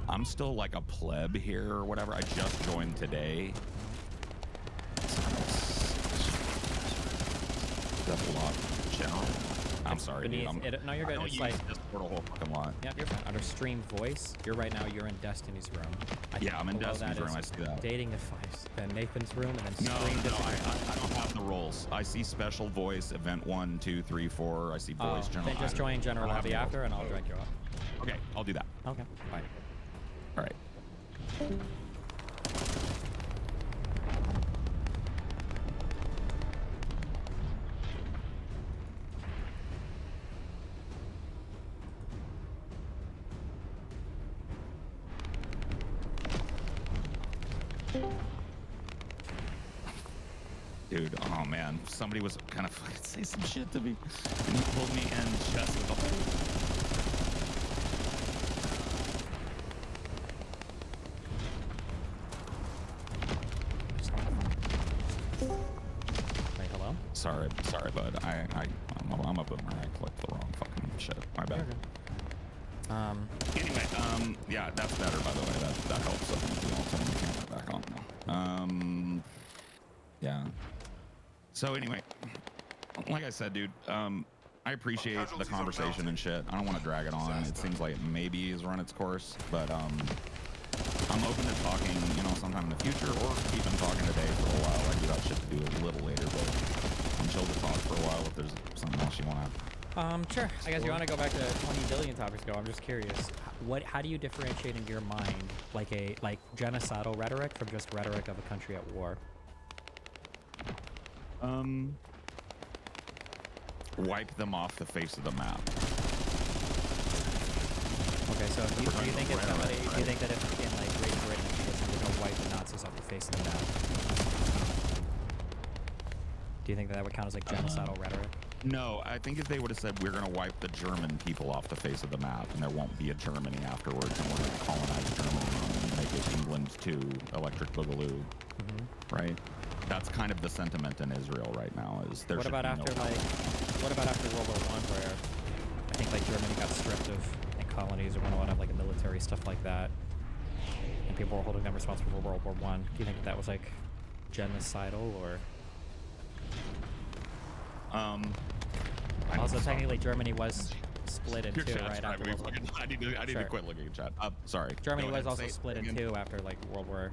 I'm still like a pleb here or whatever. I just joined today. Double up channel. I'm sorry, dude. No, you're good. I It's use like Discord a whole fucking lot. Yeah, you're fine. Under Stream Voice, right now you're in Destiny's room. I'm in Destiny's room. I see that. Dating Advice, then Nathan's room, and then Stream No, Disagreements. I don't have the roles. I see Special Voice, Event 1, 2, 3, 4. I see Voice, General. Then just join General Lobby after, and I'll drag you up. Okay, I'll do that. Okay, bye. All right. Dude, oh man, somebody was kind of fucking say some shit to me, and he pulled me in just with Hey, hello? Sorry, bud. I'm a boomer. I clicked the wrong fucking shit. My bad. Anyway, yeah, that's better, by the way. That helps. I'll turn the camera back on now. Yeah. So anyway, like I said, dude, I appreciate the conversation and shit. I don't want to drag it on. It seems like it maybe has run its course, but I'm open to talking, you know, sometime in the future, or even talking today for a while. I do have shit to do a little later, but I'm chill to talk for a while if there's something else you want to. Sure. I guess you want to go back to 20 billion topics ago. I'm just curious. How do you differentiate in your mind like genocidal rhetoric from just rhetoric of a country at war? Wipe them off the face of the map. Okay, so do you think it's somebody? Do you think that if in like Great Britain, we're gonna wipe the Nazis off the face of the map? Do you think that would count as like genocidal rhetoric? No, I think if they would have said we're going to wipe the German people off the face of the map and there won't be a Germany afterwards and we're going to colonize Germany and make it England too, Electric Boogaloo, right? That's kind of the sentiment in Israel right now. Is there? What about after what about after World War I, where I think like Germany got stripped of colonies or went on like a military stuff like that, and people were holding them responsible for World War I? Do you think that was like genocidal or? Also, technically, Germany was split in Your two chat's right after driving me World War. fucking- I need to quit looking at chat. Sorry. Germany Go was ahead, also say it split in again. two after like World War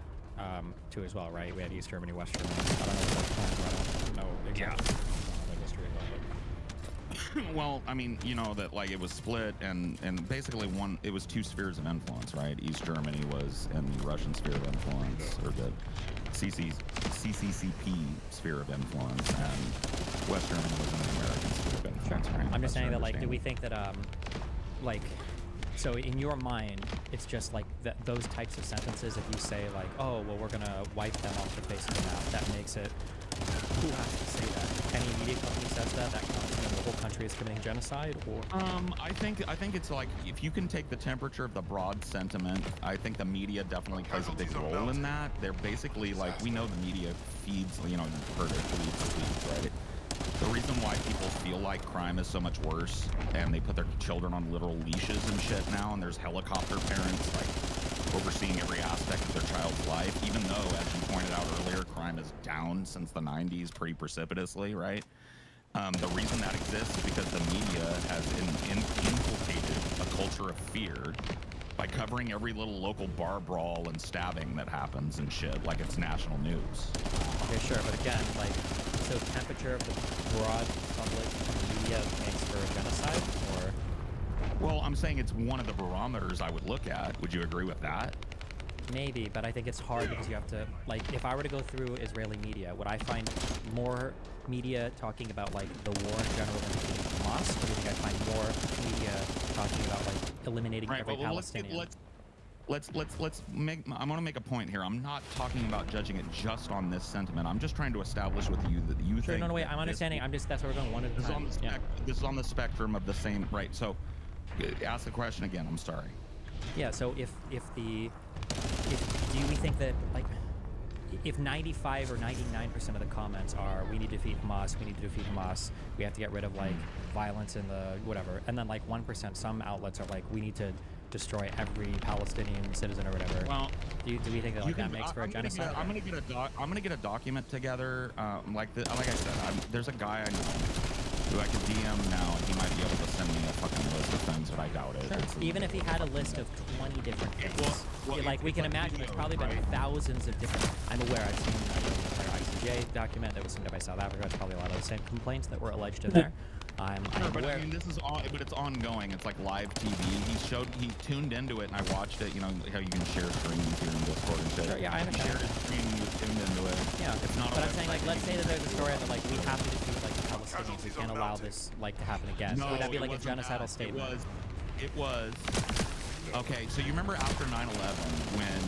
II as well, right? We had East Germany, West Germany. I don't know what that's planned, but I don't know exactly the history of that. Well, I mean, you know that like it was split and basically it was two spheres of influence, right? East Germany was in the Russian sphere of influence, or the CCCP sphere of influence, and West Germany was in the American sphere of influence. Right? I'm just That's saying your that, like, do we understanding. think that, like, so in your mind, it's just like those types of sentences, if you say, like, oh, well, we're going to wipe them off the face of the map, that makes it, who has to say that? Any media company says that counts, and the whole country is committing genocide, or? I think it's like, if you can take the temperature of the broad sentiment, I think the media definitely plays a big role in that. They're basically like, we know the media feeds, you know, you've heard it, feeds, right? The reason why people feel like crime is so much worse, and they put their children on literal leashes and shit now, and there's helicopter parents like overseeing every aspect of their child's life, even though, as you pointed out earlier, crime is down since the 90s pretty precipitously, right? The reason that exists is because the media has inculcated a culture of fear by covering every little local bar brawl and stabbing that happens and shit like it's national news. Okay, sure, but again, like, so temperature of the broad public media makes for a genocide, or? Well, I'm saying it's one of the barometers I would look at. Would you agree with that? Maybe, but I think it's hard because you have to, like, if I were to go through Israeli media, would I find more media talking about, like, the war in general than defeating Hamas, or do you think I'd find more media talking about, like, eliminating every Palestinian? I want to make a point here. I'm not talking about judging it just on this sentiment. I'm just trying to establish with you that you think. No, wait, that I'm understanding. That's where we're going one at a time. This is on the spectrum of the same, right? So, ask the question again. I'm sorry. Yeah. So if do we think that, like, if 95 or 99% of the comments are we need to defeat Hamas, we have to get rid of, like, violence in the whatever, and then, like, 1%, some outlets are like, we need to destroy every Palestinian citizen or whatever. Well, do we think that, like, that makes for a genocide? I'm gonna get a document together. Like I said, there's a guy I know who I can DM now, and he might be able to send me a fucking list of things, but I doubt it. Sure. Even if he had a list of 20 different things, like, we can imagine there's probably been thousands of different. I'm aware. I've seen the entire ICJ document that was submitted by South Africa. It's probably a lot of the same complaints that were alleged in there. I'm but aware. I mean, this is all, but it's ongoing. It's like live TV. He tuned into it, and I watched it. You know how you can share screens here in Discord and shit. Sure, yeah, I understand. Shared his screen, he was tuned into it. Yeah, it's not. But I'm saying, like, let's say that there's a story that, like, we have to defeat, like, the Palestinians. We can't allow this, like, to happen again. No, Would that be like a wasn't genocidal that. statement? It was. Okay, so you remember after 9/11 when,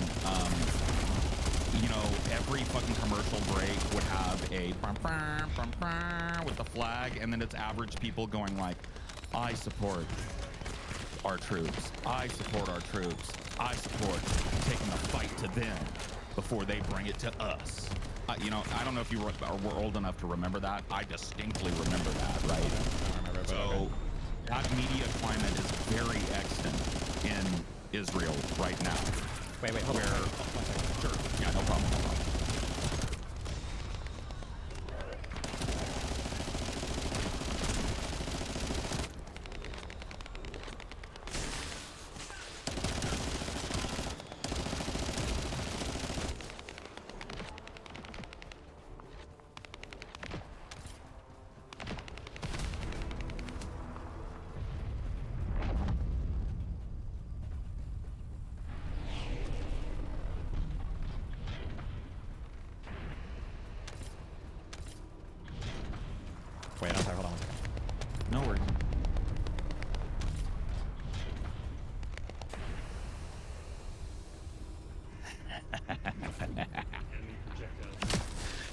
you know, every fucking commercial break would have a with the flag, and then it's average people going like, I support our troops. I support our troops. I support taking the fight to them before they bring it to us. You know, I don't know if you were old enough to remember that. I distinctly remember that, right? I don't remember, so that media climate is very extant in Israel right now. Wait, hold on. Sure. Yeah, no problem. Wait, I'm sorry, hold on 1 second. No worries.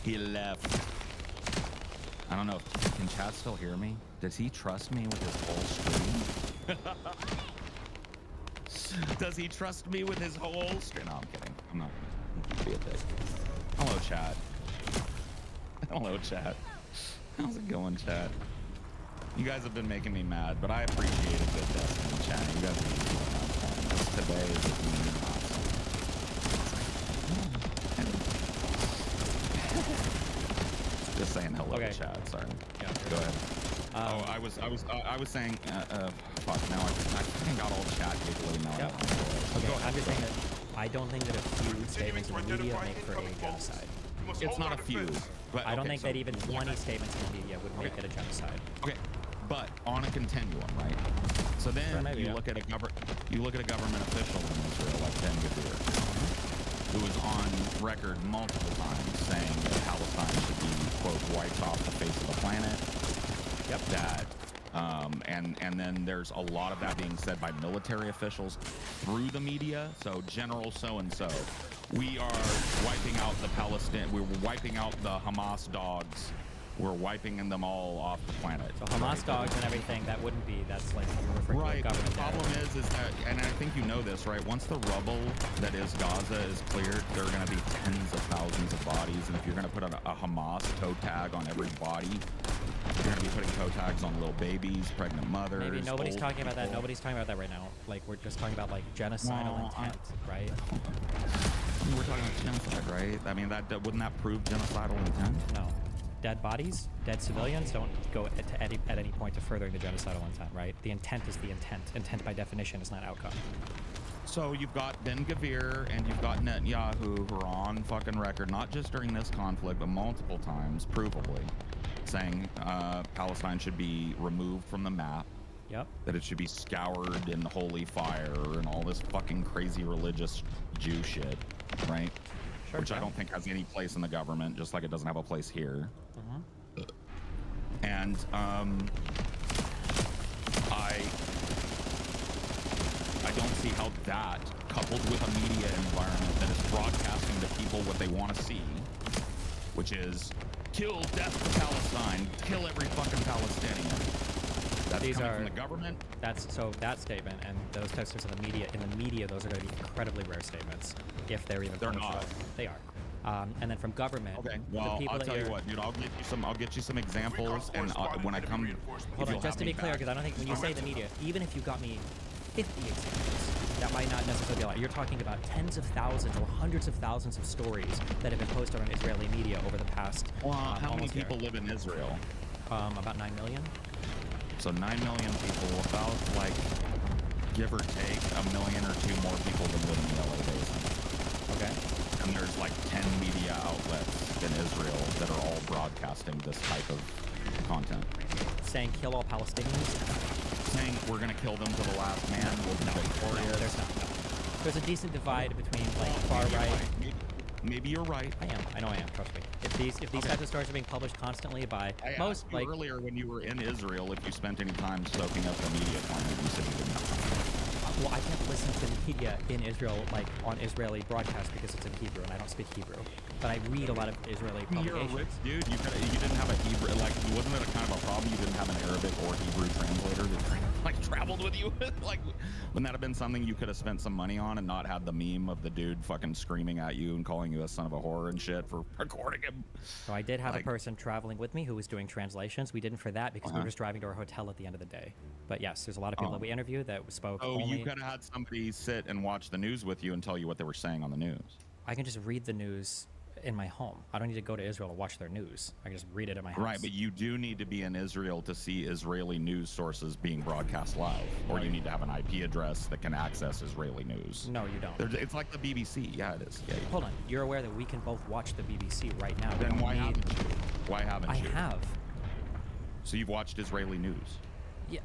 He left. I don't know. Can Chad still hear me? Does he trust me with his whole stream? Does he trust me with his whole stream? No, I'm kidding. I'm not gonna be a dick. Hello, Chad. Hello, Chad. How's it going, Chad? You guys have been making me mad, but I appreciate a good Destiny chat. You guys are doing that. Today is awesome. Just saying hello. about Okay. the chat. Sorry. Yeah. Go ahead. I was saying. Fuck. Now I fucking got all chat giggly now. Yep. Okay. I'm just saying that I don't think that a few statements in the media make for a genocide. It's not a few. But I don't okay, think that even 20 statements in the media would make it a genocide. Okay. But on a continuum, right? So then Sure, maybe, you yeah. look at a government official in Israel like Ben Gvir, who was on record multiple times saying that Palestine should be, quote, wiped off the face of the planet. Yep. That, and then there's a lot of that being said by military officials through the media. So General so-and-so, we are wiping out we're wiping out the Hamas dogs. We're wiping them all off the planet. So Hamas dogs and everything, that wouldn't be, that's like you're referring Right. to a government. The problem is that, and I think you know this, right? Once the rubble that is Gaza is cleared, there are going to be tens of thousands of bodies. And if you're going to put a Hamas toe tag on every body, you're going to be putting toe tags on little babies, pregnant mothers. Maybe nobody's old talking about that. people. Nobody's talking about that right now. Like, we're just talking about, like, genocidal intent, right? We're talking about genocide, right? I mean, that wouldn't that prove genocidal intent? No. Dead bodies, dead civilians don't go at any point to furthering the genocidal intent, right? The intent is the intent. Intent by definition is not outcome. So you've got Ben Gvir and you've got Netanyahu who are on fucking record, not just during this conflict, but multiple times, provably, saying Palestine should be removed from the map. Yep. That it should be scoured in holy fire and all this fucking crazy religious Jew shit, right? Sure, Which I yeah. don't think has any place in the government, just like it doesn't have a place here. Mm-hmm. And I don't see how that, coupled with a media environment that is broadcasting to people what they want to see, which is kill, death to Palestine, kill every fucking Palestinian. That's These coming are from the government. That's so that statement and those types of things in the media, those are going to be incredibly rare statements, if they're even. They're published at not. all. They are. And then from government. Okay. the Well, people I'll that tell you you're- what, dude. I'll get you some examples, and when I come, Hold on, just to be clear, because I don't think when you say the media, even if you got me 50 examples, that might not necessarily be a lot. You're talking about tens of thousands or hundreds of thousands of stories that have been posted on Israeli media over the past. Well, how many almost year. people live in Israel? About 9 million. So 9 million people, about like, give or take, 1 million or two more people than live in the LA basin. Okay. And there's like 10 media outlets in Israel that are all broadcasting this type of content. Saying kill all Palestinians? Saying we're gonna kill them to the last man, we'll be victorious. No, there's not. No. There's a decent divide between like far right. Maybe you're right. I am. I know I am. Trust me. If these types of stories are being published constantly by I most, asked you like earlier when you were in Israel, if you spent any time soaking up the media climate, you said you didn't. well, I can't listen to the media in Israel, like on Israeli broadcast, because it's in Hebrew and I don't speak Hebrew. But I read a lot of Israeli You're a publications. rich dude. You didn't have a Hebrew, like, wasn't it a kind of a problem? You didn't have an Arabic or Hebrew translator that like traveled with you. Like, wouldn't that have been something you could have spent some money on and not had the meme of the dude fucking screaming at you and calling you a son of a whore and shit for recording him? So I did have Like- a person traveling with me who was doing translations. We didn't for that because we were Uh-huh. just driving to our hotel at the end of the day. But yes, there's a lot of people that we interviewed that spoke Oh, only. you could have had somebody sit and watch the news with you and tell you what they were saying on the news. I can just read the news in my home. I don't need to go to Israel to watch their news. I can just read it at my house. Right, but you do need to be in Israel to see Israeli news sources being broadcast live, or you need to have an IP address that can access Israeli news. No, you don't. It's like the BBC. Yeah, it is. Yeah, Hold on. You're aware that we can both watch the BBC right now. We Then don't why need- haven't you? Why haven't I you? have. So you've watched Israeli news? Yeah.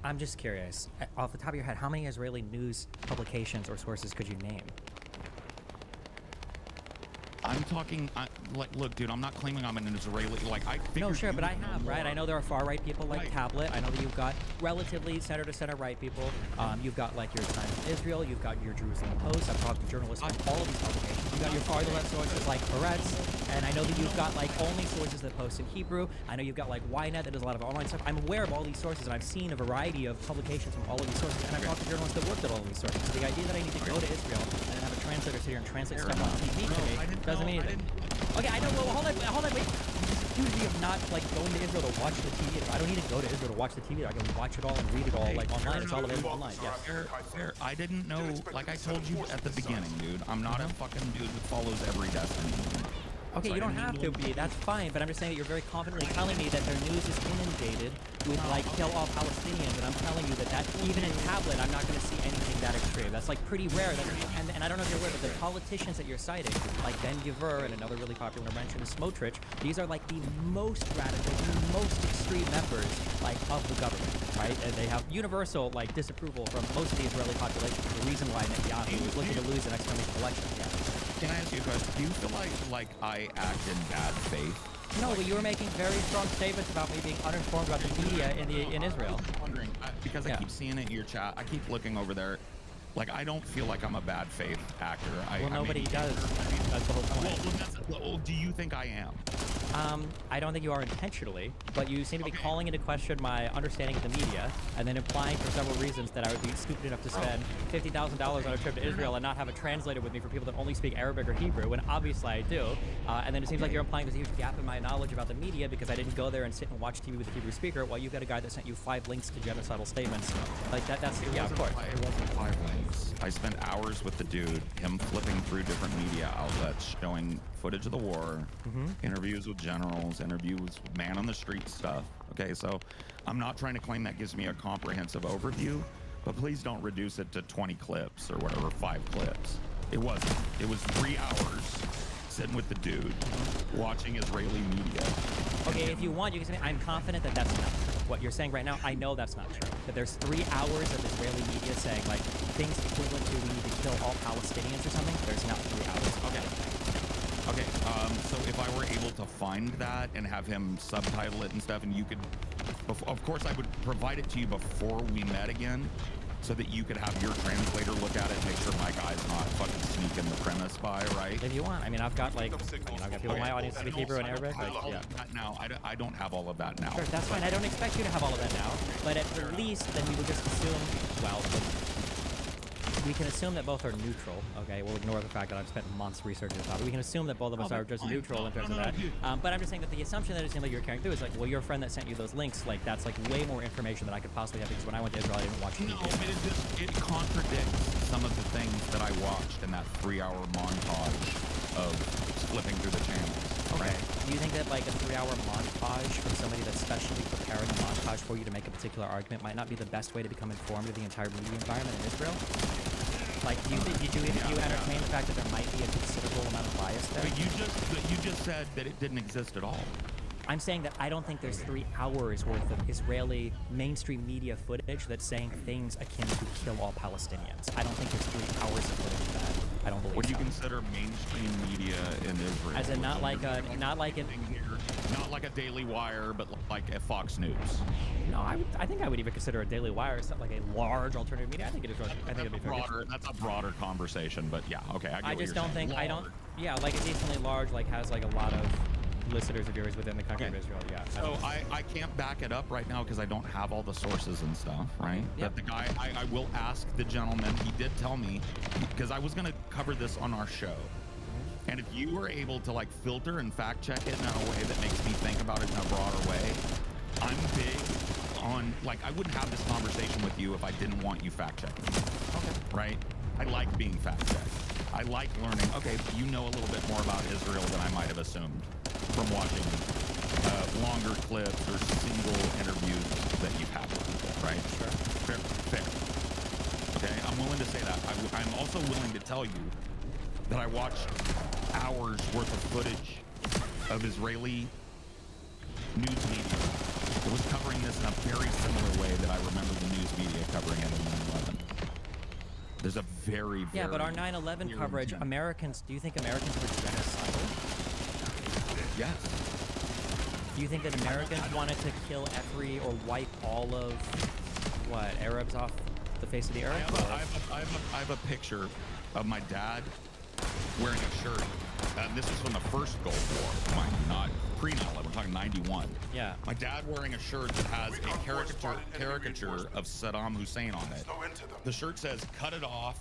I'm just curious. Off the top of your head, how many Israeli news publications or sources could you name? I'm talking, like, look, dude, I'm not claiming I'm an Israeli, like, I figured No, sure, you but I would know have, right? more. I know there are far-right people like Right. Tablet. I know that you've got relatively center-to-center right people. You've got, like, your Times of Israel. You've got your Jerusalem Post. I've talked to journalists from all of these publications. You've got your farther-left sources like Haaretz. And I know that you've got, like, only sources that post in Hebrew. I know you've got, like, Ynet that does a lot of online stuff. I'm aware of all these sources, and I've seen a variety of publications from all of these sources. And I've talked to journalists that worked at all of these sources. So the idea that I need to go to Israel and then have a translator sit here and translate Fair stuff on enough. TV No, to I me didn't doesn't know- mean I anything. didn't- Okay, I know. Well, hold on, wait. This beauty of not like going to Israel to watch the TV. I don't need to go to Israel to watch the TV. I can watch it all and read it all like online. It's all available online. Yes. Fair. I didn't know, like I told you at the beginning, dude, I'm not a fucking dude that follows every destiny. Okay, So you I don't didn't have mean to be. That's fine. But I'm just saying that you're very confidently telling me that their news is inundated with like kill all Palestinians, and I'm telling you that even in tablet, I'm not going to see anything that extreme. That's like pretty rare. And I don't know if you're aware, but the politicians that you're citing, like Ben Gvir and another really popular mention is Smotrich, these are like the most radical, the most extreme members like of the government, right? And they have universal like disapproval from most of the Israeli population. The reason why Netanyahu is looking to lose the next coming election. Yeah. Can I ask you a question? Do you feel like I act in bad faith? No, but you were making very strong statements about me being uninformed about the media in Israel. I'm just wondering, because I keep seeing it in your chat. I keep looking over there. Like, I don't feel like I'm a bad faith actor. Nobody does. That's the whole point. Well, do you think I am? I don't think you are intentionally, but you seem to be calling into question my understanding of the media, and then implying for several reasons that I would be stupid enough to spend $50,000 on a trip to Israel and not have it translated with me for people that only speak Arabic or Hebrew, when obviously I do. And then it seems like you're implying there's a huge gap in my knowledge about the media because I didn't go there and sit and watch TV with a Hebrew speaker, while you've got a guy that sent you 5 links to genocidal statements. Like, that's yeah, of course. It wasn't 5 links. I spent hours with the dude, him flipping through different media outlets, showing footage of the war, interviews with generals, interviews with man on the street stuff. Okay, so I'm not trying to claim that gives me a comprehensive overview, but please don't reduce it to 20 clips or whatever, 5 clips. It wasn't. It was 3 hours sitting with the dude, watching Israeli media. Okay, if you want, you can say, I'm confident that that's not true. What you're saying right now, I know that's not true. That there's 3 hours of Israeli media saying, like, things equivalent to we need to kill all Palestinians or something. There's not 3 hours. Okay, so if I were able to find that and have him subtitle it and stuff, and you could, of course I would provide it to you before we met again, so that you could have your translator look at it, make sure my guy's not fucking sneaking the premise by, right? If you want. I mean, I've got like, I've got people in my audience speak Hebrew and Arabic. Like, yeah. Now, I don't have all of that now. Sure, that's fine. I don't expect you to have all of that now, but at the least, then we would just assume, well, we can assume that both are neutral. Okay, we'll ignore the fact that I've spent months researching the topic. We can assume that both of us are just neutral in terms of that. But I'm just saying that the assumption that it seems like you're carrying through is like, well, your friend that sent you those links, like that's like way more information than I could possibly have, because when I went to Israel, I didn't watch TV. No, it contradicts some of the things that I watched in that 3-hour montage of flipping through the channels. Okay. Right? Do you think that like a 3-hour montage from somebody that's specially preparing a montage for you to make a particular argument might not be the best way to become informed of the entire media environment in Israel? Like, do you entertain the fact that there might be a considerable amount of bias there? But you just said that it didn't exist at all. I'm saying that I don't think there's 3 hours worth of Israeli mainstream media footage that's saying things akin to kill all Palestinians. I don't think there's 3 hours of footage of that. I don't believe. What do you consider mainstream media in Israel? As in not like a Daily Wire, but like a Fox News. No, I think I would even consider a Daily Wire like a large alternative media. I think it is. I think it'd be fair. That's a broader conversation, but yeah, okay. I just don't think Yeah, like a decently large, like has like a lot of listeners of yours within the country of Israel. Yeah. So I can't back it up right now because I don't have all the sources and stuff, right? Yep. But the guy, I will ask the gentleman. He did tell me, because I was gonna cover this on our show. And if you were able to like filter and fact check it in a way that makes me think about it in a broader way, I'm big on, like, I wouldn't have this conversation with you if I didn't want you fact checking. Okay. Right? I like being fact checked. I like learning, okay, you know a little bit more about Israel than I might have assumed from watching longer clips or single interviews that you've had with people, right? Sure. Fair. Okay, I'm willing to say that. I'm also willing to tell you that I watched hours worth of footage of Israeli news media that was covering this in a very similar way that I remember the news media covering it in 9/11. There's a very yeah, but our 9/11 coverage, Americans, do you think Americans were genocidal? Yes. Do you think that Americans wanted to kill every or wipe all of what, Arabs off the face of the earth? I have a picture of my dad wearing a shirt. This is from the first Gulf War, mind you, not pre-9/11. We're talking 91. Yeah. My dad wearing a shirt that has a caricature of Saddam Hussein on it. The shirt says, "Cut it off,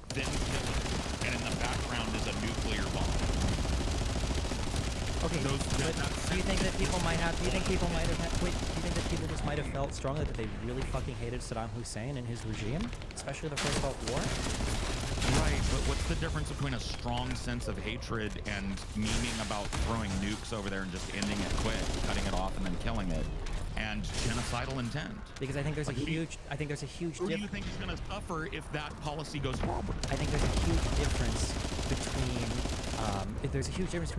then kill it," and in the background is a nuclear bomb. Okay. Do you think that people might have? Do you think people might have? Do you think that people just might have felt strongly that they really fucking hated Saddam Hussein and his regime, especially the first Gulf War? Right, but what's the difference between a strong sense of hatred and memeing about throwing nukes over there and just ending it quick, cutting it off and then killing it, and genocidal intent? Because I think there's a huge Who do you think is going to suffer if that policy goes forward? I think there's a huge difference between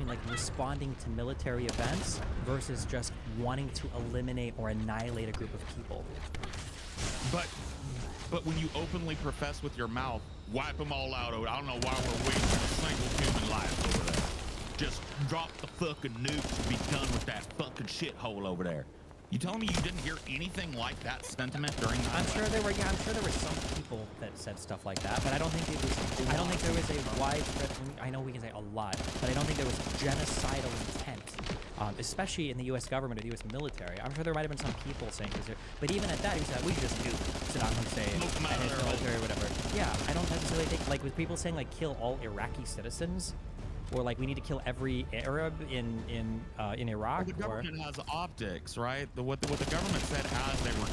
like responding to military events versus just wanting to eliminate or annihilate a group of people. But when you openly profess with your mouth, wipe them all out, I don't know why we're wasting a single human life over there. Just drop the fucking nukes and be done with that fucking shithole over there. You telling me you didn't hear anything like that sentiment during the I'm sure there were some people that said stuff like that, but I don't think there was a widespread. I know we can say a lot, but I don't think there was genocidal intent, especially in the U.S. government or the U.S. military. I'm sure there might have been some people saying this, but even at that, he said we should just do Saddam Hussein and his military or whatever. Yeah, I don't necessarily think like with people saying like kill all Iraqi citizens. Or like we need to kill every Arab in Iraq. Well, the government has optics, right? What the government said as they were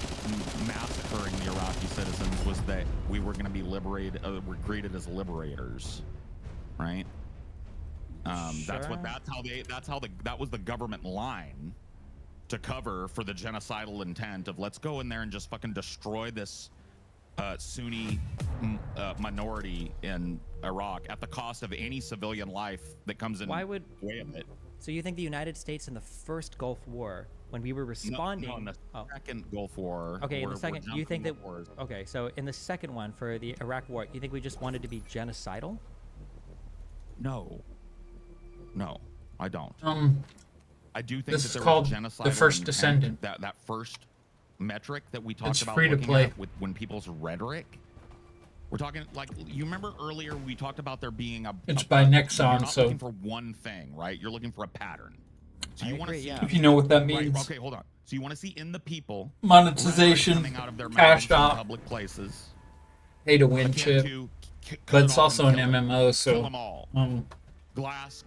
massacring the Iraqi citizens was that we were going to be liberated, we're greeted as liberators, right? Sure. That was the government line to cover for the genocidal intent of let's go in there and just fucking destroy this Sunni minority in Iraq at the cost of any civilian life that comes in the way of it. So you think the United States in the first Gulf War, when we were responding... No, in the second Gulf War... Okay, in the second, you think that... Okay, so in the second one, for the Iraq War, you think we just wanted to be genocidal? No, I don't. I do think This that is there called was genocidal The First intent. Descendant. That first metric that we talked It's about free to looking play. at when people's rhetoric. We're talking like you remember earlier we talked about there being It's by Nexon, you're not so looking for one thing, right? You're looking for a pattern. So you want to see if you know what that means. Right, okay, hold on. So you want to see in the people Monetization, coming out of their cash mouths in out, public places. pay to win akin chip. to But cut it's off also an and kill MMO, kill so them all. Glass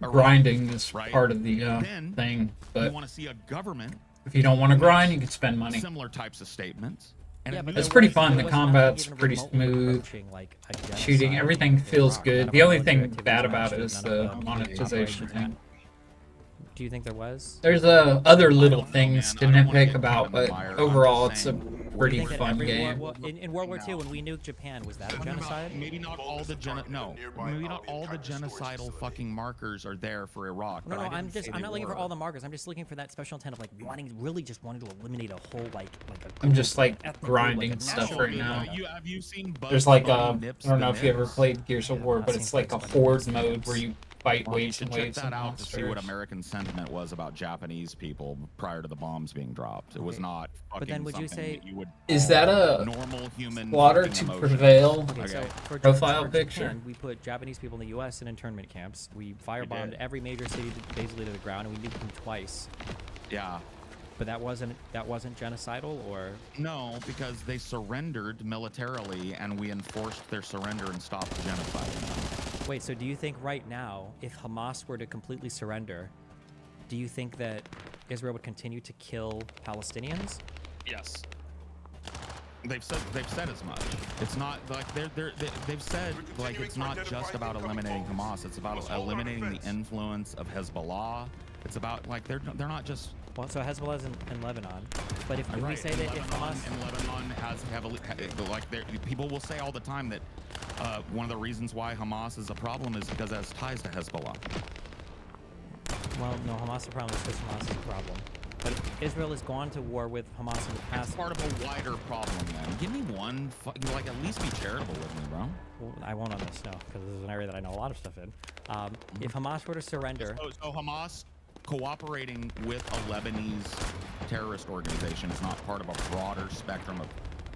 grinding is right? part of the Then thing. you But want to see a government if you don't want to grind, you can spend money. similar types of statements. And It's pretty fun. The combat's pretty smooth. Shooting, everything feels good. The only thing bad about it is the monetization thing. Do you think there was? There's other little things to nitpick about, but overall, it's a pretty You think that fun every game. in World War II, when we nuked Japan, was that a genocide? Maybe not all the genocidal fucking markers are there for Iraq. No, but I I'm didn't say not they looking for were. all the markers. I'm just looking for that special intent of like just wanting to eliminate a whole like a I'm just like ethnic group, grinding like a stuff national right group. now. Have you seen There's like Buddy I Nips don't know the if you ever Nips? played Gears of War, but it's like a horde mode where you fight Well, you waves should and check waves that of out to see what monsters. American sentiment was about Japanese people prior to the bombs being dropped. It was not fucking then would you something say- that you would Is that call a normal human slaughter fucking to emotion. prevail Okay, so for profile for picture? Japan, we put Japanese people in the U.S. in internment camps. We firebombed every major city basically to the ground, and we nuked them twice. Yeah. But that wasn't genocidal, or No, because they surrendered militarily, and we enforced their surrender and stopped genociding them. wait. So do you think right now, if Hamas were to completely surrender, do you think that Israel would continue to kill Palestinians? Yes. They've said as much. It's not like they've said like it's not just about eliminating Hamas. It's about eliminating the influence of Hezbollah. It's about like they're not just. Well, so Hezbollah's in Lebanon, but if we Right, say and that if Lebanon, Hamas and Lebanon has heavily like people will say all the time that one of the reasons why Hamas is a problem is because it has ties to Hezbollah. Well, no, Hamas is a problem because Hamas is a problem. But Israel has gone to war with Hamas in the past. It's part of a wider problem, man. Give me one, like at least be charitable with me, bro. Well, I won't on this, no, because this is an area that I know a lot of stuff in. If Hamas were to surrender... So Hamas cooperating with a Lebanese terrorist organization is not part of a broader spectrum of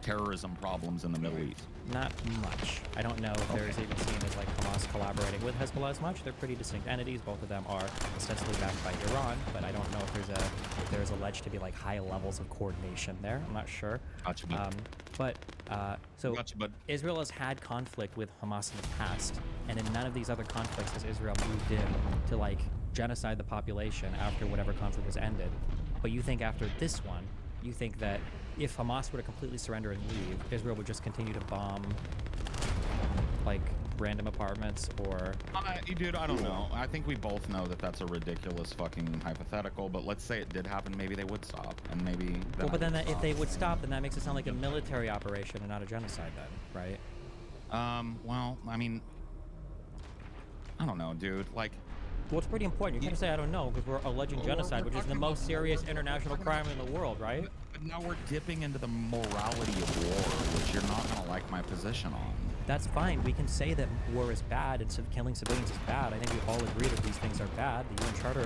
terrorism problems in the Middle East. Not much. I don't know if there's even seen as like Hamas collaborating with Hezbollah as much. They're pretty distinct entities. Both of them are ostensibly backed by Iran, but I don't know if there's alleged to be like high levels of coordination there. I'm not sure. Gotcha. So Gotcha, bud. Israel has had conflict with Hamas in the past, and in none of these other conflicts has Israel moved in to like genocide the population after whatever conflict was ended. But you think after this one, you think that if Hamas were to completely surrender and leave, Israel would just continue to bomb like random apartments or? Dude, I don't know. I think we both know that that's a ridiculous fucking hypothetical. But let's say it did happen, maybe they would stop, and maybe. Well, but then if they would stop, then that makes it sound like a military operation and not a genocide, then, right? Well, I mean, I don't know, dude. Like. Well, it's pretty important. You can't say I don't know because we're alleging genocide, which is the most serious international crime in the world, right? But now we're dipping into the morality of war, which you're not gonna like my position on. That's fine. We can say that war is bad and killing civilians is bad. I think we all agree that these things are bad. The UN Charter,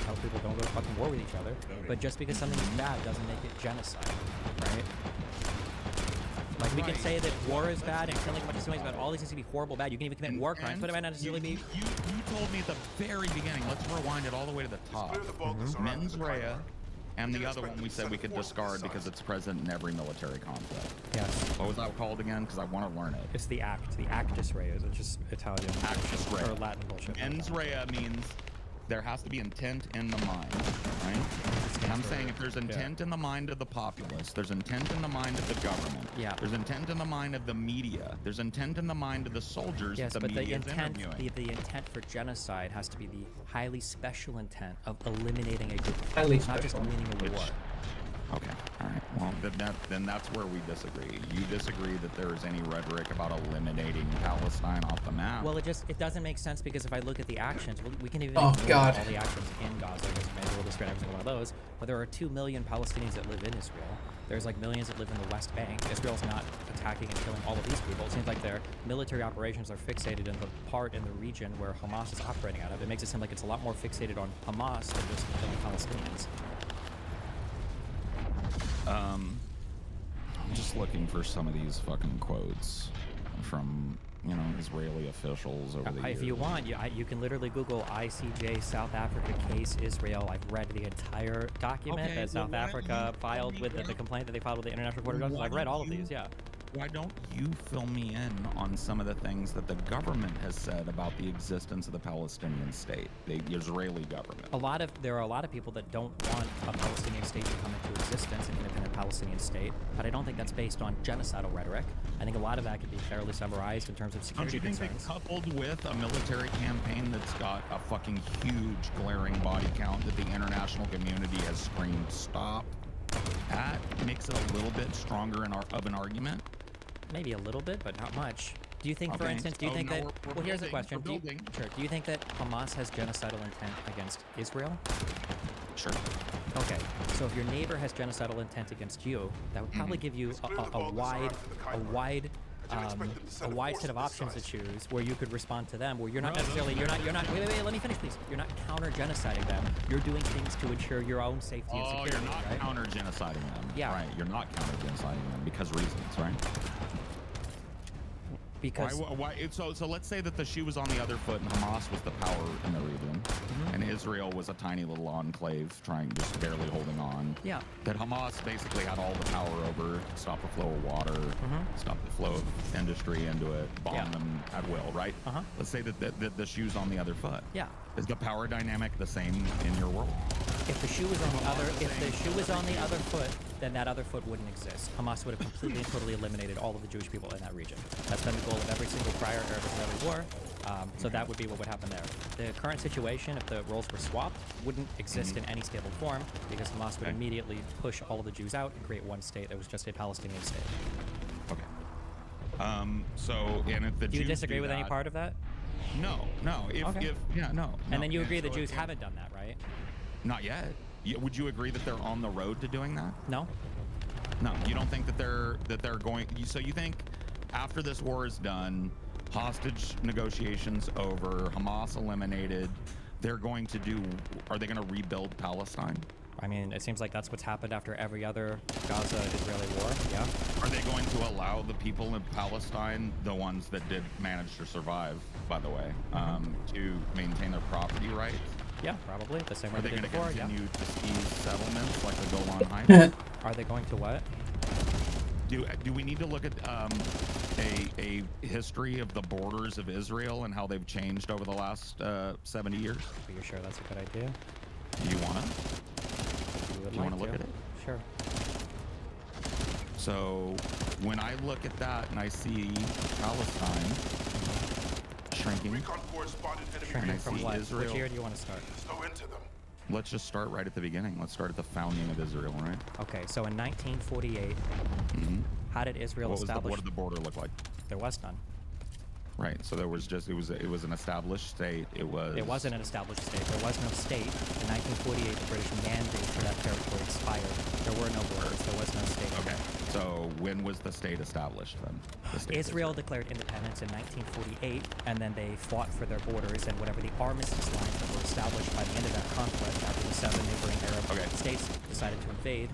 tells people don't go to fucking war with each other. But just because something is bad doesn't make it genocide, right? Like, we can say that war is bad and killing a bunch of civilians is bad. All these things can be horrible bad. You can even commit war crimes, but it might not necessarily be... You told me at the very beginning, let's rewind it all the way to the top. Mens rea, and the other one we said we could discard because it's present in every military conflict. Yes. What was that called again? Because I want to learn it. It's the act. The actus reus. It's just Italian. Actus rea. Or Latin bullshit. Mens rea means there has to be intent in the mind, right? I'm saying if there's intent in the mind of the populace, there's intent in the mind of the government, there's intent in the mind of the media, there's intent in the mind of the soldiers. Yes, that but the intent, interviewing. the intent for genocide has to be the highly special intent of eliminating a group, not just winning a war. Okay, all right. Well, then that's where we disagree. You disagree that there is any rhetoric about eliminating Palestine off the map. Well, it doesn't make sense because if I look at the actions, we can even ignore all the actions in Gaza. I guess maybe we'll discredit every single one of those. But there are 2 million Palestinians that live in Israel. There's like millions that live in the West Bank. Israel's not attacking and killing all of these people. It seems like their military operations are fixated in the part in the region where Hamas is operating out of. It makes it seem like it's a lot more fixated on Hamas than just killing Palestinians. I'm just looking for some of these fucking quotes from, Israeli officials over the years. If you want, you can literally Google ICJ South Africa case Israel. I've read the entire document that South Africa filed with the complaint that they filed with the International Court of Justice. I've read all of these, yeah. Why don't you fill me in on some of the things that the government has said about the existence of the Palestinian state, the Israeli government? There are a lot of people that don't want a Palestinian state to come into existence, an independent Palestinian state, but I don't think that's based on genocidal rhetoric. I think a lot of that could be fairly summarized in terms of security concerns. Don't you think that coupled with a military campaign that's got a fucking huge glaring body count that the international community has screamed stop, that makes it a little bit stronger of an argument? Maybe a little bit, but not much. Do you think, for instance, do you think that... Well, here's the question. Do you think that Hamas has genocidal intent against Israel? Sure. Okay, so if your neighbor has genocidal intent against you, that would probably give you a wide set of options to choose where you could respond to them, where you're not necessarily, wait, let me finish, please. You're not counter-genociding them. You're doing things to ensure your own safety and security, you're not counter-genociding them. Yeah. Right, you're not counter-genociding them because reasons, right? Because so let's say that the shoe was on the other foot and Hamas was the power in the region, and Israel was a tiny little enclave just barely holding on. Yeah. That Hamas basically had all the power over, stop the flow of water, stop the flow of industry into it, bomb them at will, right? Let's say that the shoe's on the other foot. Yeah. Is the power dynamic the same in your world? If the shoe was on the other foot, then that other foot wouldn't exist. Hamas would have completely and totally eliminated all of the Jewish people in that region. That's been the goal of every single prior Arab-Israeli war. So that would be what would happen there. The current situation, if the roles were swapped, wouldn't exist in any stable form because Hamas would immediately push all of the Jews out and create one state that was just a Palestinian state. Okay. And if the Do you disagree with any part of that? No. And then you agree the Jews haven't done that, right? Not yet. Would you agree that they're on the road to doing that? No. No, you don't think that they're going. So you think after this war is done, hostage negotiations over, Hamas eliminated, are they going to rebuild Palestine? I mean, it seems like that's what's happened after every other Gaza-Israeli war, yeah. Are they going to allow the people in Palestine, the ones that did manage to survive, by the way, to maintain their property rights? Yeah, probably. The same way they did before, yeah. Are they going to continue to seize settlements like the Golan Heights? Are they going to what? Do we need to look at a history of the borders of Israel and how they've changed over the last 70 years? Are you sure that's a good idea? Do you want to? Do you want to look at it? Sure. So, when I look at that and I see Palestine shrinking, Shrinking from what? Israel. Which year do you want to start? Let's just start right at the beginning. Let's start at the founding of Israel, right? Okay, so in 1948, how did Israel establish? What did the border look like? There was none. Right. So there was just it was an established state. It wasn't an established state. There was no state. In 1948, the British mandate for that territory expired. There were no borders. There was no state. Okay. So when was the state established then? The state Israel declared independence in 1948, and then they fought for their borders and whatever the armistice lines that were established by the end of that conflict after the 7 neighboring Arab states decided to invade.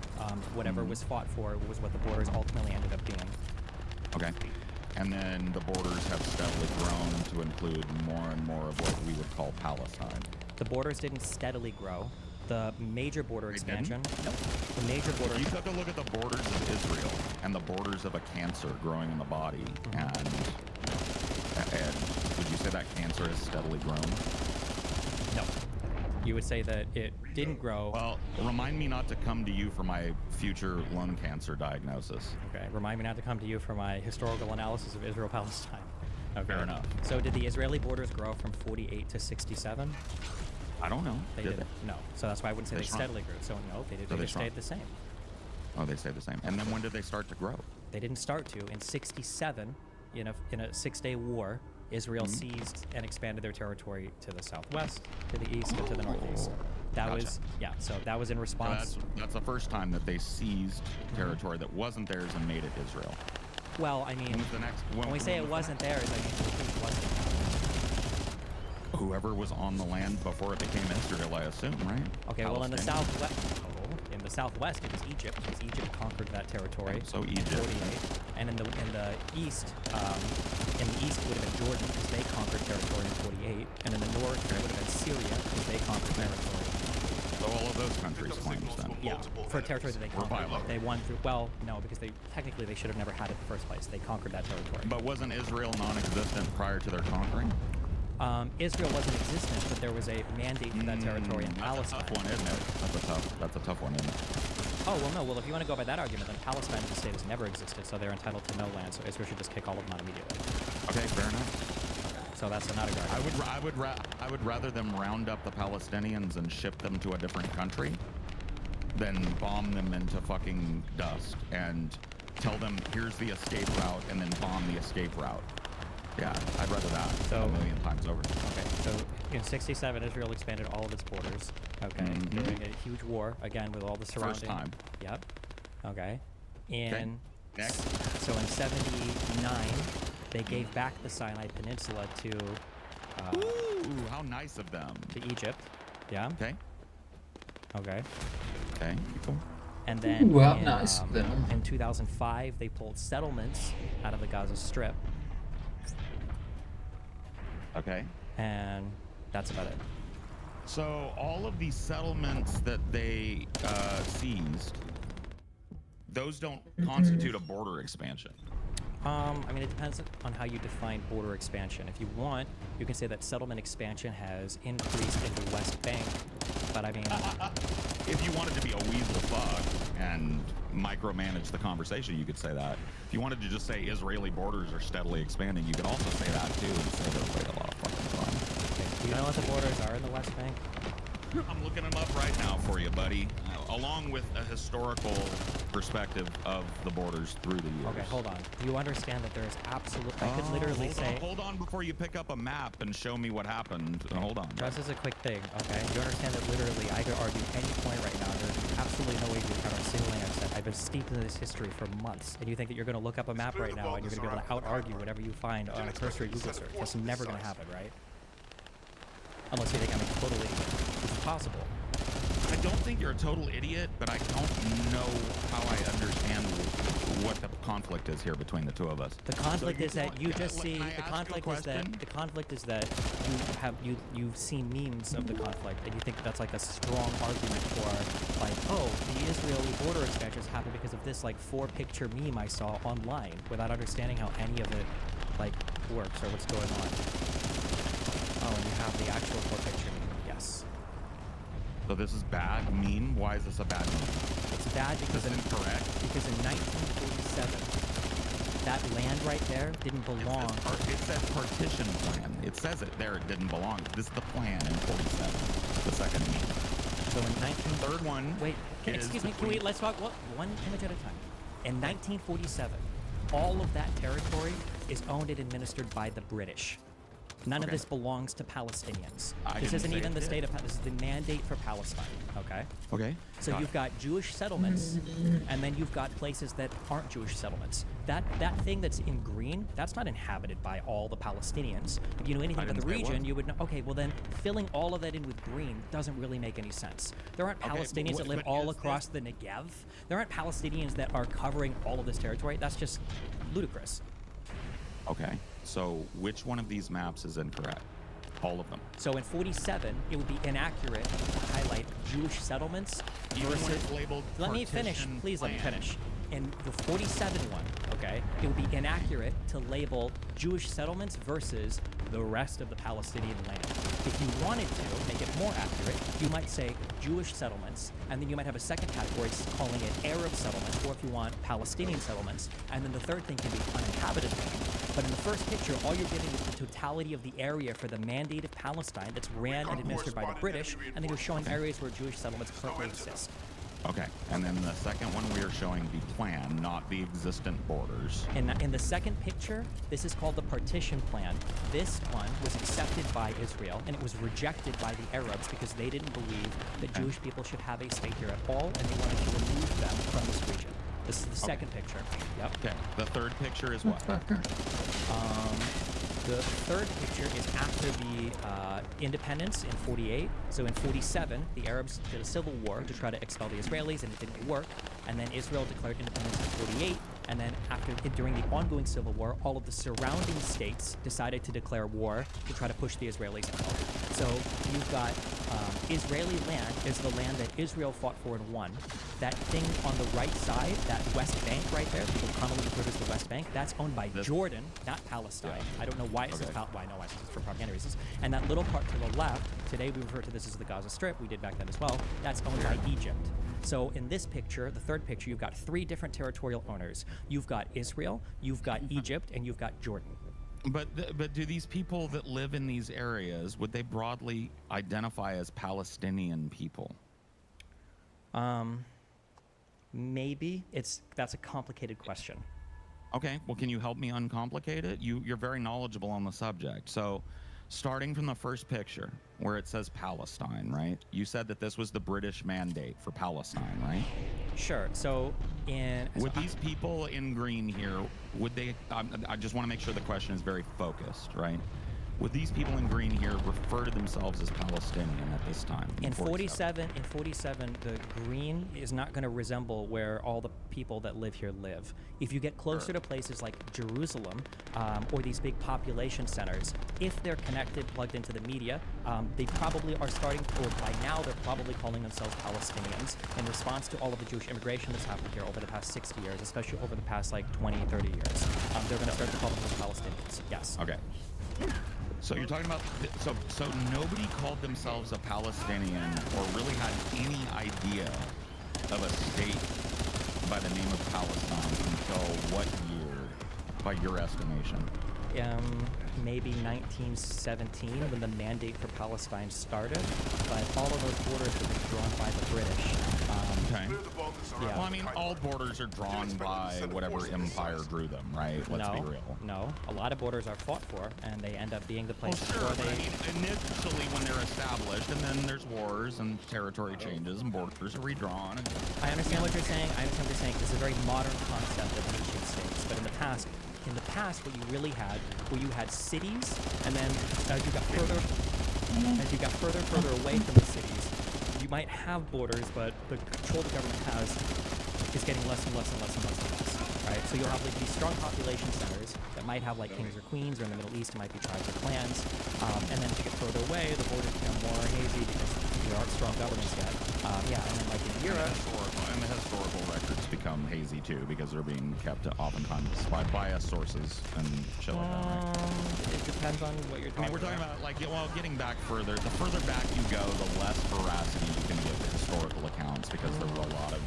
Whatever was fought for was what the borders ultimately ended up being. Okay. And then the borders have steadily grown to include more and more of what we would call Palestine. The borders didn't steadily grow. The major border expansion. Nope. The major border. You took a look at the borders of Israel and the borders of a cancer growing in the body, and would you say that cancer has steadily grown? No. You would say that it didn't grow. Well, remind me not to come to you for my future lung cancer diagnosis. Okay. Remind me not to come to you for my historical analysis of Israel-Palestine. Okay. Fair enough. So did the Israeli borders grow from 48 to 67? I don't know. They didn't. No. So that's why I wouldn't say they steadily grew. So no, they didn't. They stayed the same. Oh, they stayed the same. And then when did they start to grow? They didn't start to. In 67, in a 6-day war, Israel seized and expanded their territory to the southwest, to the east, and to the northeast. That was, so that was in response. So that's the first time that they seized territory that wasn't theirs and made it Israel. Well, I mean, when we say it wasn't theirs, I mean it wasn't. Whoever was on the land before it became Israel, I assume, right? Okay, well, in the southwest, it was Egypt, because Egypt conquered that territory. So Egypt. 48. And in the east, would have been Jordan, because they conquered territory in 48. And in the north, it would have been Syria, because they conquered territory. So all of those countries claims then? Yeah, for territory that they conquered. They won through, well, no, because they should have never had it in the first place. They conquered that territory. But wasn't Israel non-existent prior to their conquering? Israel wasn't existent, but there was a mandate for that territory in Palestine. That's a tough one, isn't it? That's a tough one, isn't it? Oh, well, no. Well, if you want to go by that argument, then Palestine as a state has never existed, so they're entitled to no land, so Israel should just kick all of them out immediately. Okay, fair enough. Okay, so that's not a good argument. I would rather them round up the Palestinians and ship them to a different country than bomb them into fucking dust and tell them, here's the escape route, and then bomb the escape route. Yeah, I'd rather that a million times over. Okay, so in 67, Israel expanded all of its borders. Okay, during a huge war, again, with all the surrounding. First time. Yep. Okay. In Next. So in 79, they gave back the Sinai Peninsula to. Ooh, how nice of them. To Egypt. Yeah. Okay. Okay. Okay. Cool. And then nice of them. In 2005, they pulled settlements out of the Gaza Strip. Okay. And that's about it. So all of these settlements that they seized, those don't constitute a border expansion. I mean, it depends on how you define border expansion. If you want, you can say that settlement expansion has increased in the West Bank. But I mean, if you wanted to be a weasel fuck and micromanage the conversation, you could say that. If you wanted to just say Israeli borders are steadily expanding, you could also say that too and say there's way a lot of fucking fun. Okay. Do you know what the borders are in the West Bank? I'm looking them up right now for you, buddy, along with a historical perspective of the borders through the years. Okay, hold on. Do you understand that there's absolute... I could literally say... Hold on before you pick up a map and show me what happened. Hold on. This is a quick thing, okay? You understand that literally I could argue any point right now. There's absolutely no way to recover a single thing I've said. I've been steeped in this history for months, and you think that you're going to look up a map right now and you're going to be able to out-argue whatever you find on a cursory Google search. That's never going to happen, right? Unless you think I'm totally... It's possible. I don't think you're a total idiot, but I don't know how I understand what the conflict is here between the two of us. The conflict is that you just see. The conflict is that you've seen memes of the conflict, and you think that's like a strong argument for, like, oh, the Israeli border expansions happened because of this like 4-picture meme I saw online, without understanding how any of it like works or what's going on. Oh, and you have the actual 4-picture meme. Yes. So this is bad meme? Why is this a bad meme? It's bad because incorrect. Because in 1947, that land right there didn't belong. It says partition plan. It says it there. It didn't belong. This is the plan in 47. The second meeting. So in 19... Third one. Wait, excuse me. Let's talk one image at a time. In 1947, all of that territory is owned and administered by the British. None of this belongs to Palestinians. This isn't even the state of Palestine. This is the mandate for Palestine, okay? Okay. So you've got Jewish settlements, and then you've got places that aren't Jewish settlements. That thing that's in green, that's not inhabited by all the Palestinians. If you know anything about the region, you would know, okay, well then filling all of that in with green doesn't really make any sense. There aren't Palestinians that live all across the Negev. There aren't Palestinians that are covering all of this territory. That's just ludicrous. Okay. So which one of these maps is incorrect? All of them. So in 47, it would be inaccurate to highlight Jewish settlements versus... labeled Let me finish. Please let me finish. In the 47 one, okay, it would be inaccurate to label Jewish settlements versus the rest of the Palestinian land. If you wanted to make it more accurate, you might say Jewish settlements, and then you might have a second category calling it Arab settlements, or if you want Palestinian settlements, and then the third thing can be uninhabited land. But in the first picture, all you're getting is the totality of the area for the Mandate of Palestine that's ran and administered by the British, and then you're showing areas where Jewish settlements currently exist. Okay, and then the second one we are showing the plan, not the existent borders. In the second picture, this is called the partition plan. This one was accepted by Israel, and it was rejected by the Arabs because they didn't believe that Jewish people should have a state here at all, and they wanted to remove them from this region. This is the second picture. Yep. Okay, the third picture is what? The third picture is after the independence in 48. So in 47, the Arabs did a civil war to try to expel the Israelis, and it didn't work. And then Israel declared independence in 48. And then during the ongoing civil war, all of the surrounding states decided to declare war to try to push the Israelis out. So you've got Israeli land is the land that Israel fought for and won. That thing on the right side, that West Bank right there, people commonly refer to as the West Bank, that's owned by Jordan, not Palestine. I don't know why it says Palestine. Why? No, it's for propaganda reasons. And that little part to the left, today we refer to this as the Gaza Strip. We did back then as well. That's owned by Egypt. So in this picture, the third picture, you've got three different territorial owners. You've got Israel, you've got Egypt, and you've got Jordan. But do these people that live in these areas, would they broadly identify as Palestinian people? Maybe. That's a complicated question. Okay, well, can you help me uncomplicate it? You're very knowledgeable on the subject. So, starting from the first picture, where it says Palestine, right? You said that this was the British mandate for Palestine, right? Sure. So, would these people in green here, would they, I just want to make sure the question is very focused, right? Would these people in green here refer to themselves as Palestinian at this time? In 47, the green is not going to resemble where all the people that live here live. If you get closer to places like Jerusalem or these big population centers, if they're connected, plugged into the media, they probably are starting, or by now they're probably calling themselves Palestinians in response to all of the Jewish immigration that's happened here over the past 60 years, especially over the past like 20, 30 years. They're going to start to call themselves Palestinians. Yes. Okay. So you're talking about, so nobody called themselves a Palestinian or really had any idea of a state by the name of Palestine until what year, by your estimation? Maybe 1917 when the mandate for Palestine started, but all of those borders were drawn by the British. Okay. Yeah. Well, I mean, all borders are drawn by whatever empire drew them, right? Let's be real. No, a lot of borders are fought for, and they end up being the places well, sure, where they... I mean, initially when they're established, and then there's wars, and territory changes, and borders are redrawn. And... I understand what you're saying. This is a very modern concept of nation states, but in the past, what you really had, where you had cities, and then as you got further away from the cities, you might have borders, but the control the government has is getting less and less and less and less and less, right? So you'll have like these strong population centers that might have like kings or queens, or in the Middle East it might be tribes or clans, and then as you get further away, the borders become more hazy because there aren't strong governments yet. And then like in Europe... And the historical records become hazy too because they're being kept oftentimes by biased sources and shit like that, right? It depends on what you're talking about. I mean, we're talking about, like, well, getting back further, the further back you go, the less veracity you can give to historical accounts because there were a lot of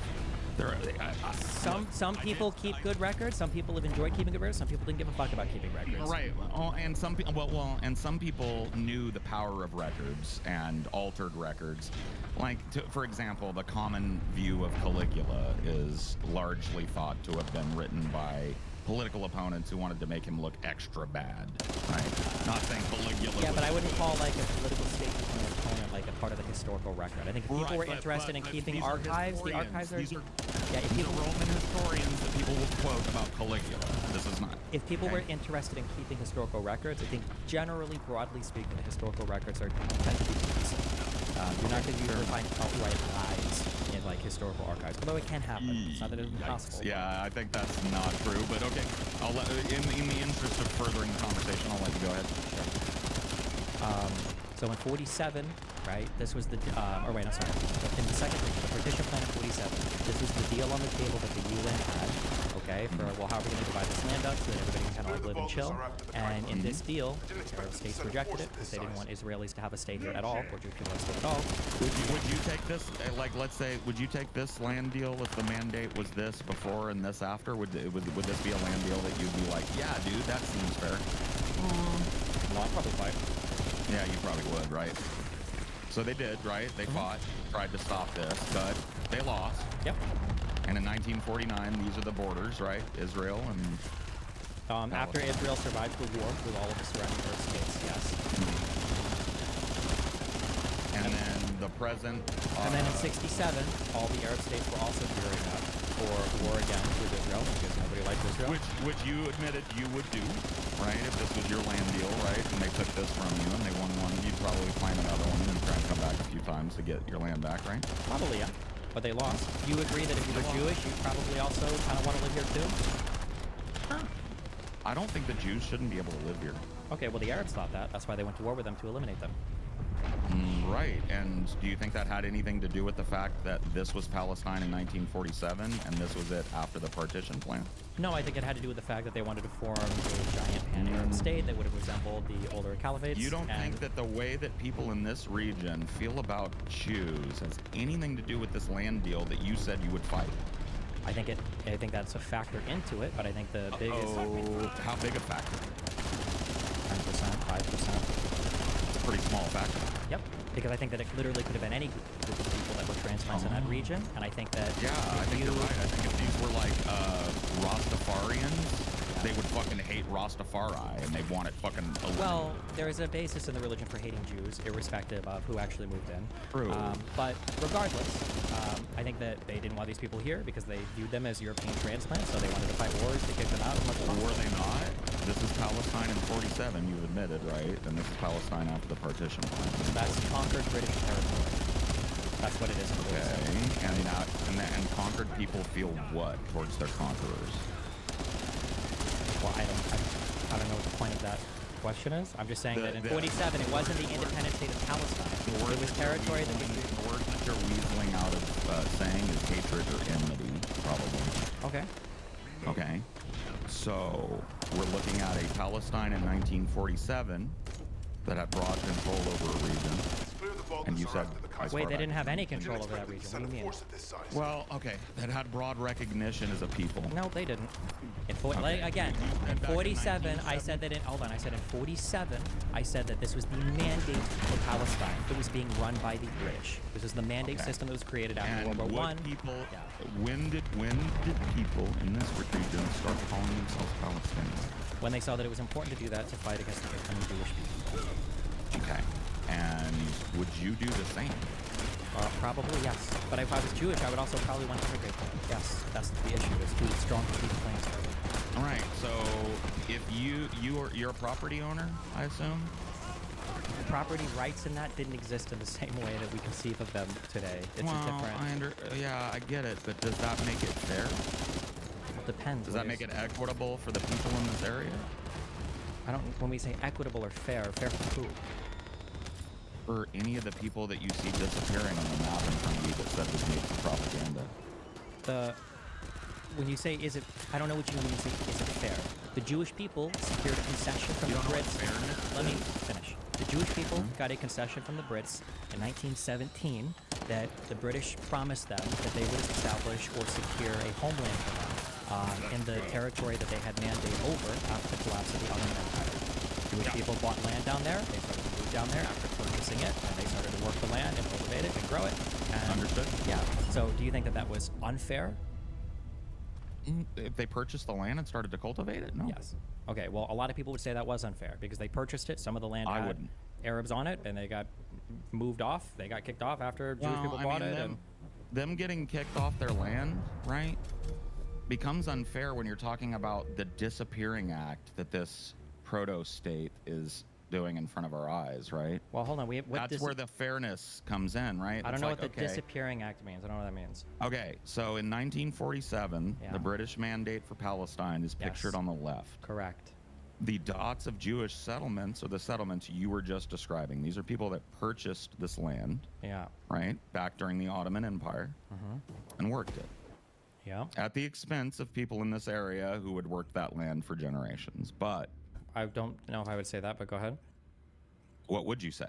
Some people keep good records. Some people have enjoyed keeping good records. Some people didn't give a fuck about keeping records. Right. And some people, and some people knew the power of records and altered records. Like, for example, the common view of Caligula is largely thought to have been written by political opponents who wanted to make him look extra bad. Right. Not saying Caligula. Yeah, but I wouldn't call like a political statement from an opponent like a part of the historical record. I think if people were interested in keeping archives, the archives are. Yeah, if people Roman historians that people will quote about Caligula. This is not. If people were interested in keeping historical records, I think generally, broadly speaking, the historical records are tend to be decent. You're not going to usually find outright lies in like historical archives, although it can happen. It's not that it's impossible. Yeah, I think that's not true, but okay. I'll let, in the interest of furthering the conversation, I'll let you go ahead. Sure. So in 47, right, this was the, or wait, no, sorry. In the second, the partition plan of 47, this was the deal on the table that the UN had, okay, for, well, how are we going to divide this land up so that everybody can kind of like live and chill? And in this deal, the Arab states rejected it because they didn't want Israelis to have a state here at all, or Jewish people to have a state at all. Would you take this, like, let's say, would you take this land deal if the mandate was this before and this after? Would this be a land deal that you'd be like, yeah, dude, that seems fair? No, I'd probably fight. Yeah, you probably would, right? So they did, right? They fought, tried to stop this, but they lost. Yep. And in 1949, these are the borders, right? Israel and... after Israel survived the war with all of the surrounding Arab states, yes. And then the present... and then in 67, all the Arab states were also gearing up for war again with Israel, because nobody liked Israel. Which you admitted you would do, right? If this was your land deal, right? And they took this from you and they won one, you'd probably find another one and try and come back a few times to get your land back, right? Probably, yeah. But they lost. You agree that if you were Jewish, you'd probably also kind of want to live here too? I don't think the Jews shouldn't be able to live here. Okay, well the Arabs thought that. That's why they went to war with them, to eliminate them. Right, and do you think that had anything to do with the fact that this was Palestine in 1947 and this was it after the partition plan? No, I think it had to do with the fact that they wanted to form a giant pan-Arab state that would have resembled the older caliphates. You don't think that the way that people in this region feel about Jews has anything to do with this land deal that you said you would fight? I think that's a factor into it, but I think the biggest... How big a factor? 10%, 5%. It's a pretty small factor. Yep, because I think that it literally could have been any group of people that were transplants in that region, and I think that... Yeah, I think you're right. I think if these were like Rastafarians, they would fucking hate Rastafari, and they want it fucking... Well, there is a basis in the religion for hating Jews, irrespective of who actually moved in. True. But regardless, I think that they didn't want these people here because they viewed them as European transplants, so they wanted to fight wars to kick them out as much as possible. Were they not? This is Palestine in 47, you've admitted, right? And this is Palestine after the partition plan. That's conquered British territory. That's what it is. Okay, and conquered people feel what towards their conquerors? Well, I don't know what the point of that question is. I'm just saying that in 47, it wasn't the independent state of Palestine. It was territory that was... The word that you're weaseling out of saying is hatred or enmity, probably. Okay. Okay. So, we're looking at a Palestine in 1947 that had broad control over a region. And you said... Wait, they didn't have any control over that region. What do you mean? Well, okay. That had broad recognition as a people. No, they didn't. In 47, I said that I said in 47, I said that this was the mandate for Palestine. It was being run by the British. This is the mandate system that was created after World War I. When did people in this region start calling themselves Palestinians? When they saw that it was important to do that to fight against the incoming Jewish people. Okay. And would you do the same? Probably, yes. But if I was Jewish, I would also probably want to integrate them. Yes, that's the issue. Is who strong to keep claims. All right. So if you're a property owner, I assume. Property rights in that didn't exist in the same way that we conceive of them today. It's a different. Yeah, I get it, but does that make it fair? It depends. Does that make it equitable for the people in this area? I don't. When we say equitable or fair for who? For any of the people that you see disappearing on the map in front of you that said was made for propaganda. When you say is it, I don't know what you mean. Is it fair? The Jewish people secured a concession from the Brits. Let me finish. The Jewish people got a concession from the Brits in 1917 that the British promised them that they would establish or secure a homeland for them in the territory that they had mandate over after the collapse of the Ottoman Empire. Jewish people bought land down there. They started to move down there after purchasing it, and they started to work the land and cultivate it and grow it. And Understood. Yeah. So do you think that that was unfair? If they purchased the land and started to cultivate it, no. Yes. Okay, well, a lot of people would say that was unfair because they purchased it. Some of the land I had wouldn't. Arabs on it, and they got moved off. They got kicked off after Jewish people bought it. Them getting kicked off their land, right, becomes unfair when you're talking about the disappearing act that this proto-state is doing in front of our eyes, right? Well, hold on. That's where the fairness comes in, right? I don't It's know like, what the disappearing act means. I don't know what that means. Okay, so in 1947, Yeah. the British mandate for Palestine is pictured on the left. Correct. The dots of Jewish settlements are the settlements you were just describing. These are people that purchased this land, Yeah. right, back during the Ottoman Empire and worked it. Yeah. At the expense of people in this area who would work that land for generations. But I don't know if I would say that, but go ahead. what would you say?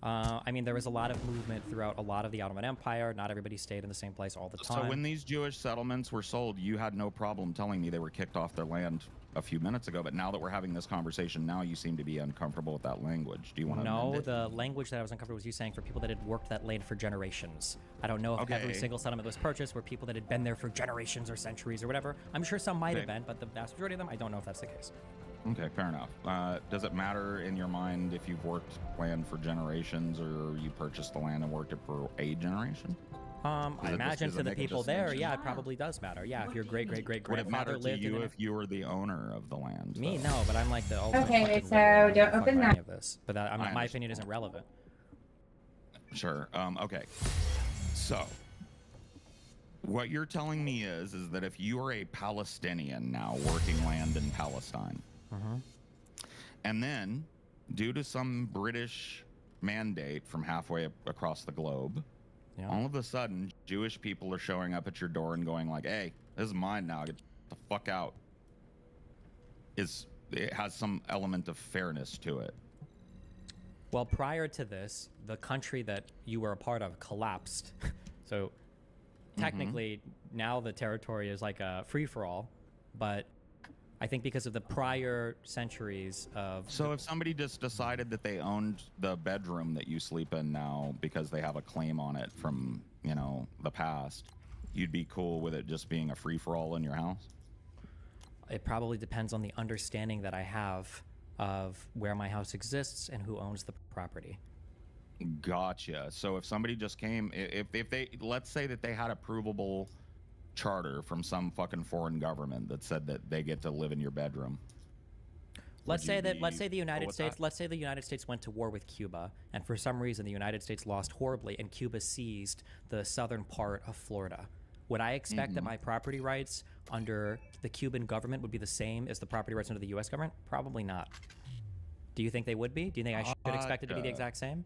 I mean, there was a lot of movement throughout a lot of the Ottoman Empire. Not everybody stayed in the same place all the time. So when these Jewish settlements were sold, you had no problem telling me they were kicked off their land a few minutes ago. But now that we're having this conversation, now you seem to be uncomfortable with that language. Do you want to No, amend it? the language that I was uncomfortable with you saying for people that had worked that land for generations. I don't know if every Okay. single settlement that was purchased were people that had been there for generations or centuries or whatever. I'm sure some might have Okay. been, but the vast majority of them, I don't know if that's the case. Okay, fair enough. Does it matter in your mind if you've worked land for generations or you purchased the land and worked it for a generation? I imagine to the people there, mentioned? yeah, it probably does matter. Yeah, if your great great great Would it matter grandfather to lived in you an if you were the owner of the land? Me, though? no, but I'm like the ultimate Okay, fucking so liberal. I don't fuck open about that. any of this. But that, I my understand. opinion isn't relevant. Sure. Okay. So, what you're telling me is that if you are a Palestinian now working land in Palestine, and then due to some British mandate from halfway across the globe, all of a sudden Jewish people are showing up at your door and going like, "Hey, this is mine now. Get the fuck out." It has some element of fairness to it. Well, prior to this, the country that you were a part of collapsed. So technically, now the territory is like a free-for-all, but I think because of the prior centuries of... So if somebody just decided that they owned the bedroom that you sleep in now because they have a claim on it from, you know, the past, you'd be cool with it just being a free-for-all in your house? It probably depends on the understanding that I have of where my house exists and who owns the property. Gotcha. So if somebody just came, if they, let's say that they had a provable charter from some fucking foreign government that said that they get to live in your bedroom. Let's say the United with States. that? Let's say the United States went to war with Cuba, and for some reason the United States lost horribly, and Cuba seized the southern part of Florida. Would I expect that my property rights under the Cuban government would be the same as the property rights under the U.S. government? Probably not. Do you think they would be? Do you think I should expect it to be the exact same?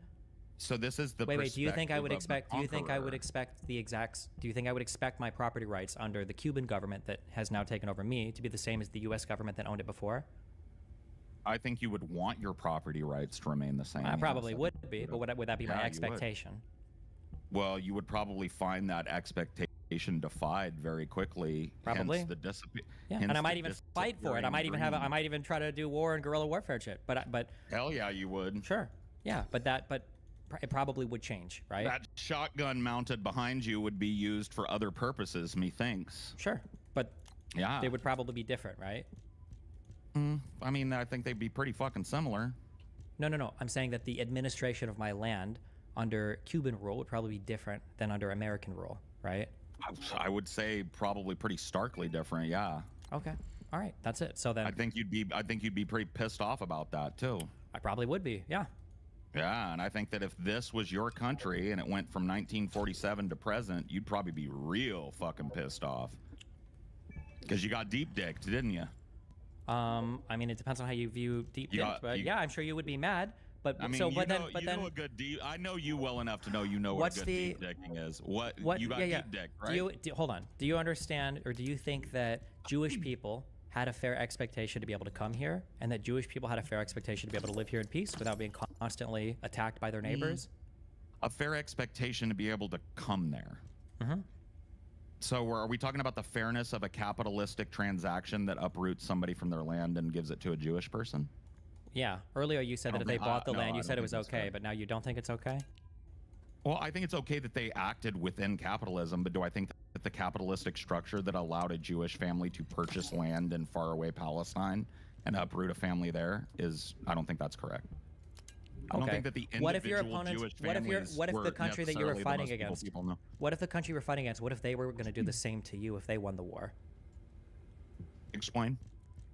So this is the Wait. Do you think I would perspective expect? of Do the you think I would conqueror. expect the exact? Do you think I would expect my property rights under the Cuban government that has now taken over me to be the same as the U.S. government that owned it before? I think you would want your property rights to remain the same. I yes. probably would be, but would that be Yeah, my you would. expectation? Well, you would probably find that expectation defied very quickly. Probably. Hence the disappear. Yeah, and I might even fight for it. I might even I might even try to do war and guerrilla warfare and shit. But hell yeah, you would. Sure. Yeah, but it probably would change, right? That shotgun mounted behind you would be used for other purposes, methinks. Sure, but yeah, they would probably be different, right? I mean, I think they'd be pretty fucking similar. No. I'm saying that the administration of my land under Cuban rule would probably be different than under American rule, right? I would say probably pretty starkly different. Yeah. Okay. All right. That's it. So then I think you'd be pretty pissed off about that too. I probably would be. Yeah. Yeah, and I think that if this was your country and it went from 1947 to present, you'd probably be real fucking pissed off. Because you got deep dicked, didn't you? I mean, it depends on how you view deep dick, but yeah, I'm sure you would be mad. But I mean, so, you but know, then, know a good deep. I know you well enough to know you know what What's a good the- deep dicking is. What you got yeah. deep dick, right? Hold on. Do you understand, or do you think that Jewish people had a fair expectation to be able to come here, and that Jewish people had a fair expectation to be able to live here in peace without being constantly attacked by their neighbors? A fair expectation to be able to come there. So are we talking about the fairness of a capitalistic transaction that uproots somebody from their land and gives it to a Jewish person? Yeah. Earlier you said that if they bought the land, you said it was okay, fair. but now you don't think it's okay? Well, I think it's okay that they acted within capitalism, but do I think that the capitalistic structure that allowed a Jewish family to purchase land in faraway Palestine and uproot a family there is, I don't think that's correct. I don't think that the individual what if your opponents, Jewish what if families the country that you were necessarily the fighting most against, people know. what if the country you were fighting against, what if they were going to do the same to you if they won the war? Explain.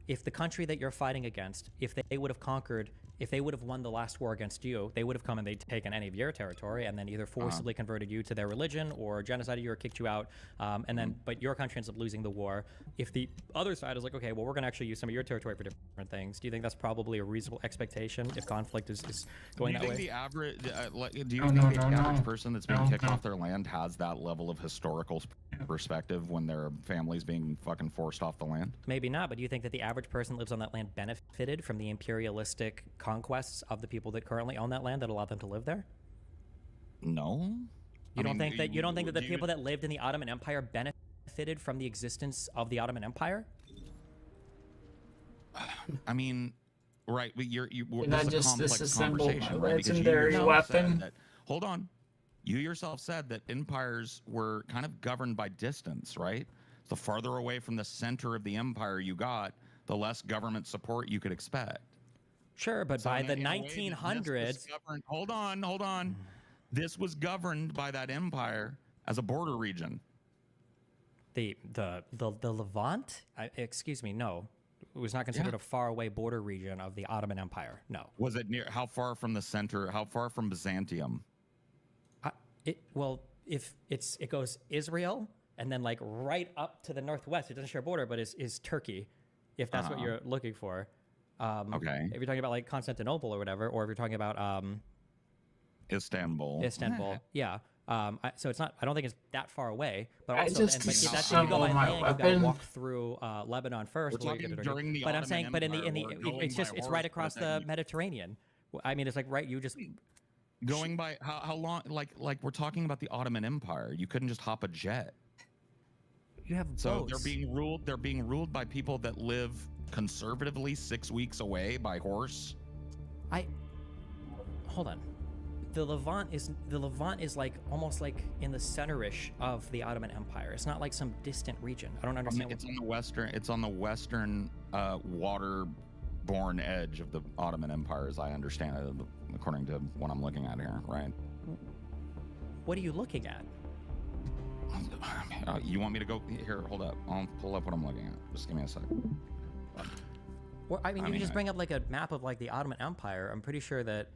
If the country that you're fighting against, if they would have conquered, if they would have won the last war against you, they would have come and they'd taken any of your territory and then either forcibly converted you to their religion or genocided you or kicked you out. And then, but your country ends up losing the war. If the other side is like, okay, well, we're going to actually use some of your territory for different things, do you think that's probably a reasonable expectation if conflict is going that way? Do you think the average person that's being kicked off their land has that level of historical perspective when their family's being fucking forced off the land? Maybe not, but do you think that the average person that lives on that land benefited from the imperialistic conquests of the people that currently own that land that allowed them to live there? No. You don't think that the people that lived in the Ottoman Empire benefited from the existence of the Ottoman Empire? I mean, right, but Can I just disassemble my right? legendary weapon? Hold on. You yourself said that empires were kind of governed by distance, right? The farther away from the center of the empire you got, the less government support you could expect. Sure, but so by the 1900s... Hold on. This was governed by that empire as a border region. The Levant? Excuse me, no. It was not considered a faraway border region of the Ottoman Empire, no. Was it near, how far from the center, how far from Byzantium? Well, if it goes Israel, and then like right up to the northwest, it doesn't share a border, but is Turkey, if that's what you're looking for. Okay. If you're talking about like Constantinople or whatever, or if you're talking about Istanbul. Yeah. So it's not. I don't think it's that far away. But I also, just disassemble my you weapon. gotta walk through Lebanon first. We're talking during the but I'm saying, Ottoman but in the Empire, it's right across the Mediterranean. I mean, it's like right. You just going by how long? Like we're talking about the Ottoman Empire. You couldn't just hop a jet. You have so boats. They're being ruled by people that live conservatively 6 weeks away by horse. Hold on. The Levant is like almost like in the center-ish of the Ottoman Empire. It's not like some distant region. I don't understand. It's on the western waterborne edge of the Ottoman Empire, as I understand it, according to what I'm looking at here. Right. What are you looking at? You want me to go here? Hold up. I'll pull up what I'm looking at. Just give me a second. Well, I mean, you just bring up like a map of like the Ottoman Empire. I'm pretty sure that.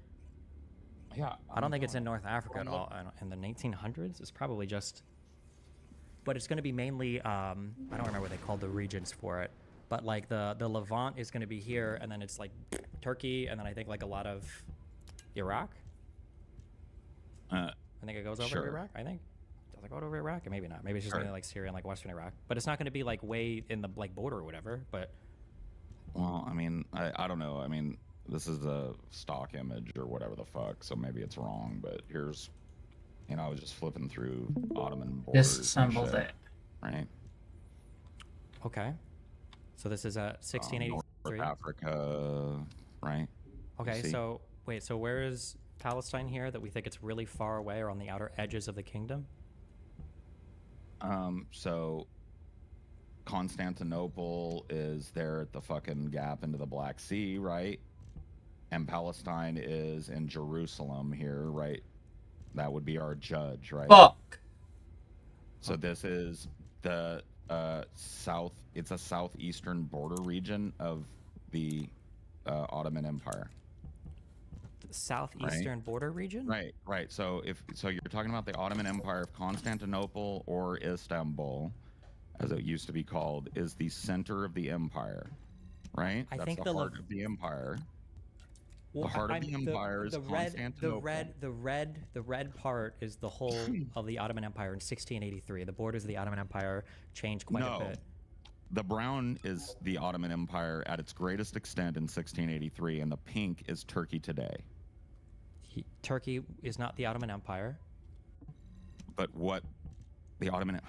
Yeah. I don't think it's in North Africa at all. In the 1900s, it's probably just. But it's going to be mainly. I don't remember what they called the regions for it, but like the Levant is going to be here, and then it's like Turkey, and then I think like a lot of Iraq. I think it goes over to Iraq. I think. Does it go over Iraq? Or maybe not. Maybe it's just mainly like Syria and like Western Iraq. But it's not going to be like way in the like border or whatever. But. Well, I mean, I don't know. I mean, this is a stock image or whatever the fuck, so maybe it's wrong. But here's, I was just flipping through Ottoman borders. Disassembled it. Right. Okay. So this is 1683. North Africa, right? Okay. So wait. So where is Palestine here? That we think it's really far away or on the outer edges of the kingdom? So Constantinople is there at the fucking gap into the Black Sea, right? And Palestine is in Jerusalem here, right? That would be our judge, right? Fuck. So this is the south. It's a southeastern border region of the Ottoman Empire. Southeastern border region? Right. So you're talking about the Ottoman Empire of Constantinople or Istanbul, as it used to be called, is the center of the empire, right? I That's think the heart of the empire. Well, the heart of the empire is Constantinople. The red part is the whole of the Ottoman Empire in 1683. The borders of the Ottoman Empire changed quite a bit. The brown is the Ottoman Empire at its greatest extent in 1683, and the pink is Turkey today. Turkey is not the Ottoman Empire. But what the Ottoman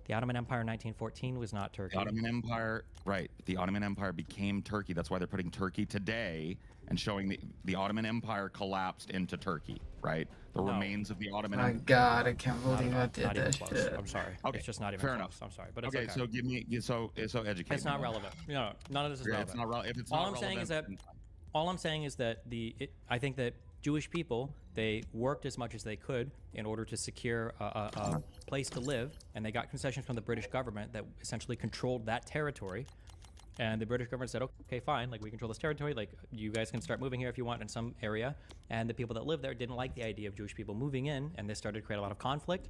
Empire in 1914 was not Turkey. The Ottoman Empire, right? The Ottoman Empire became Turkey. That's why they're putting Turkey today and showing the Ottoman Empire collapsed into Turkey, right? The remains of the Ottoman Empire. My God, I can't believe I did not even that close. shit. I'm sorry. Okay, It's just not even fair close. enough. I'm sorry, but it's Okay, okay. so give me so educate. It's not relevant. No, none of this is relevant. It's not relevant. If it's all not I'm saying is that relevant, all I'm saying is that I think that Jewish people, they worked as much as they could in order to secure a place to live, and they got concessions from the British government that essentially controlled that territory. And the British government said, okay, fine, like we control this territory, like you guys can start moving here if you want in some area. And the people that lived there didn't like the idea of Jewish people moving in, and this started to create a lot of conflict.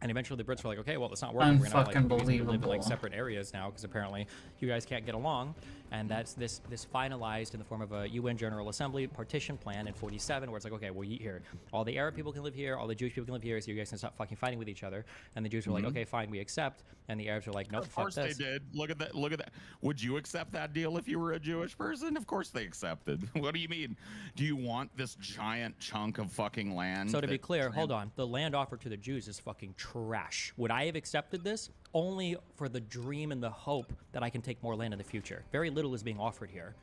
And eventually the Brits were like, okay, well, it's not working. We're gonna live in like separate areas now because apparently you guys can't get along. And that's this finalized in the form of a UN General Assembly partition plan in 47, where it's like, okay, well, here, all the Arab people can live here, all the Jewish people can live here, so you guys can stop fucking fighting with each other. And the Jews were like, okay, fine, we accept. And the Arabs were like, nope, of course fuck this. they did. Look at that. Look at that. Would you accept that deal if you were a Jewish person? Of course they accepted. What do you mean? Do you want this giant chunk of fucking land? So to be clear, hold on. The land offered to the Jews is fucking trash. Would I have accepted this? Only for the dream and the hope that I can take more land in the future. Very little is being offered here.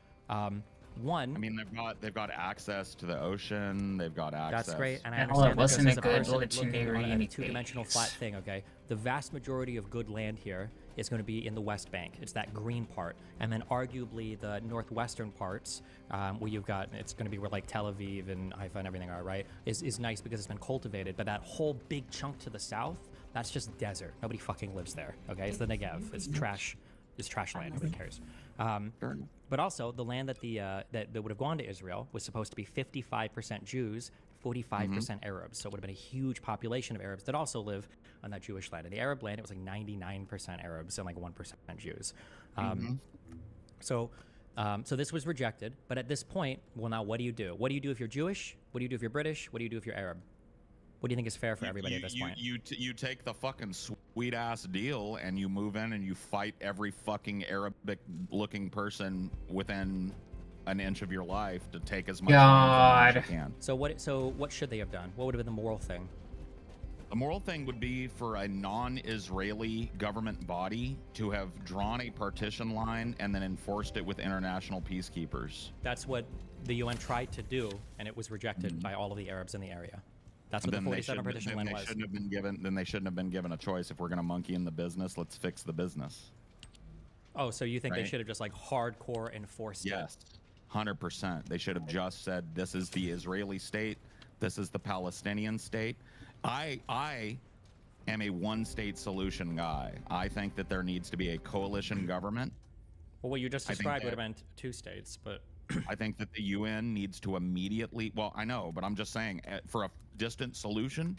One. I mean, they've got access to the ocean. They've got access. That's great, and I Hold on, understand that wasn't just it as a good person watching looking you on a read two-dimensional flat thing. Okay, the vast majority of good land here is going to be in the West Bank. It's that green part, and then arguably the northwestern parts, where you've got it's going to be where like Tel Aviv and Haifa and everything are, right? Is nice because it's been cultivated, but that whole big chunk to the south, that's just desert. Nobody fucking lives there. Okay, it's the Negev. It's trash. It's trash land. Nobody cares. But also, the land that that would have gone to Israel was supposed to be 55% Jews, 45% Arabs. So it would have been a huge population of Arabs that also live on that Jewish land. In the Arab land, it was like 99% Arabs and like 1% Jews. So this was rejected. But at this point, well, now what do you do? What do you do if you're Jewish? What do you do if you're British? What do you do if you're Arab? What do you think is fair for everybody at this point? You take the fucking sweet ass deal and you move in and you fight every fucking Arabic looking person within an inch of your life to take as much as you can. So what should they have done? What would have been the moral thing? The moral thing would be for a non-Israeli government body to have drawn a partition line and then enforced it with international peacekeepers. That's what the UN tried to do, and it was rejected by all of the Arabs in the area. That's what the 47 partition line was. Then they shouldn't have been given a choice. If we're going to monkey in the business, let's fix the business. Oh, so you think they should have just like hardcore enforced it? Yes, 100%. They should have just said, this is the Israeli state, this is the Palestinian state. I am a one-state solution guy. I think that there needs to be a coalition government. Well, what you just described would have been 2 states, but... I think that the UN needs to immediately, well, I know, but I'm just saying, for a distant solution,